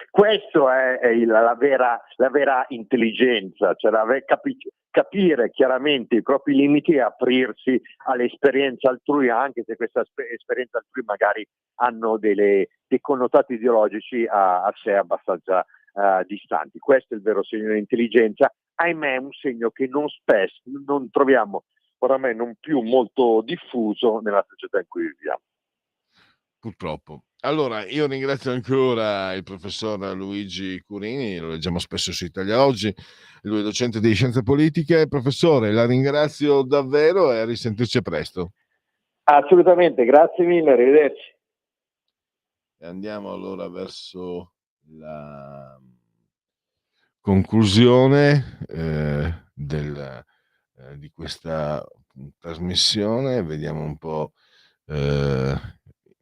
Questo è la vera intelligenza, cioè capire chiaramente i propri limiti e aprirsi all'esperienza altrui, anche se questa esperienza altrui magari hanno dei connotati ideologici a sé abbastanza distanti. Questo è il vero segno di intelligenza, ahimè un segno che non troviamo, oramai non più molto diffuso nella società in cui viviamo. Purtroppo. Allora, io ringrazio ancora il professor Luigi Curini, lo leggiamo spesso su Italia Oggi, lui è docente di scienze politiche. Professore, la ringrazio davvero e a risentirci presto. Assolutamente, grazie mille, arrivederci. E andiamo allora verso la conclusione di questa trasmissione. Vediamo un po'.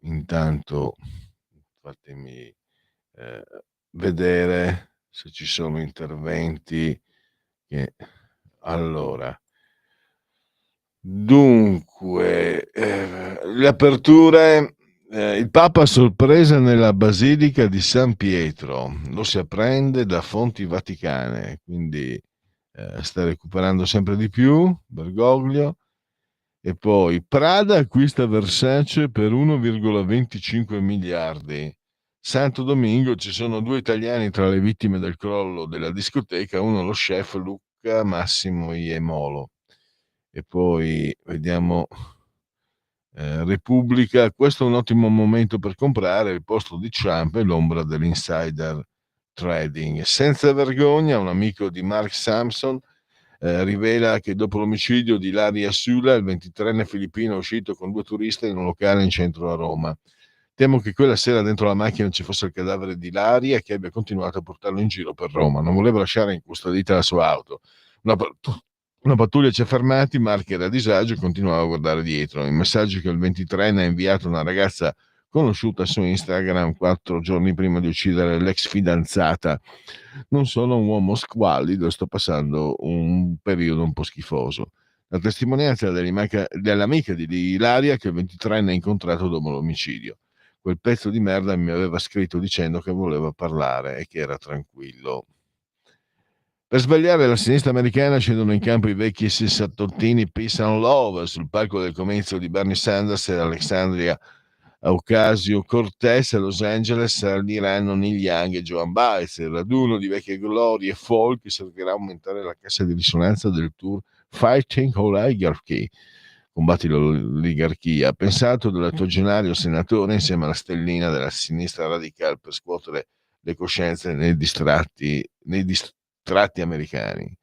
Intanto fatemi vedere se ci sono interventi allora, dunque le aperture. Il Papa a sorpresa nella Basilica di San Pietro, lo si apprende da fonti vaticane, quindi sta recuperando sempre di più Bergoglio. E poi Prada acquista Versace per 1,25 miliardi. Santo Domingo ci sono 2 italiani tra le vittime del crollo della discoteca, uno lo chef Luca Massimo Iemolo. E poi vediamo Repubblica, questo è un ottimo momento per comprare, il posto di Trump e l'ombra dell'insider trading. Senza vergogna, un amico di Mark Sampson rivela che dopo l'omicidio di Ilaria Sula, il 23enne filippino è uscito con 2 turisti in un locale in centro a Roma. Temo che quella sera dentro la macchina ci fosse il cadavere di Ilaria e che abbia continuato a portarlo in giro per Roma. Non voleva lasciare incustodita la sua auto. Una pattuglia ci ha fermati, Mark era a disagio e continuava a guardare dietro. Il messaggio che il 23enne ha inviato a una ragazza conosciuta su Instagram 4 giorni prima di uccidere l'ex fidanzata. Non sono un uomo squallido, sto passando un periodo un po' schifoso. La testimonianza dell'amica di Ilaria che il 23enne ha incontrato dopo l'omicidio. Quel pezzo di merda mi aveva scritto dicendo che voleva parlare e che era tranquillo. Per sbagliare la sinistra americana scendono in campo i vecchi sessantottini Peace and Love sul palco del comizio di Bernie Sanders e Alexandria Ocasio-Cortez a Los Angeles saliranno Neil Young e Joan Baez. Il raduno di vecchie glorie folk servirà a aumentare la cassa di risonanza del tour Fighting Oligarchy. Combatti l'oligarchia, pensato dall'ottogenario senatore insieme alla stellina della sinistra radicale per scuotere le coscienze nei distratti americani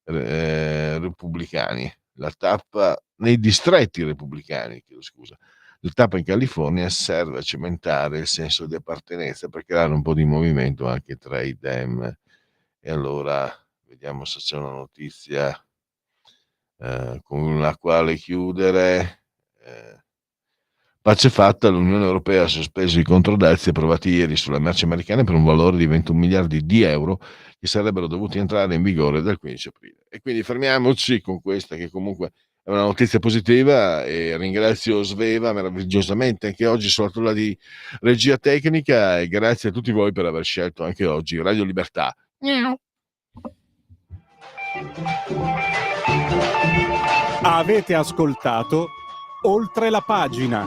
repubblicani. La tappa nei distretti repubblicani, chiedo scusa. La tappa in California serve a cementare il senso di appartenenza per creare un po' di movimento anche tra i Dem. E allora vediamo se c'è una notizia con la quale chiudere. Pace fatta, l'Unione Europea ha sospeso i controdazi approvati ieri sulla merce americana per un valore di 21 miliardi di euro che sarebbero dovuti entrare in vigore dal 15 aprile. E quindi fermiamoci con questa che comunque è una notizia positiva e ringrazio Sveva meravigliosamente anche oggi sulla tolla di regia tecnica e grazie a tutti voi per aver scelto anche oggi Radio Libertà. Avete ascoltato Oltre la pagina.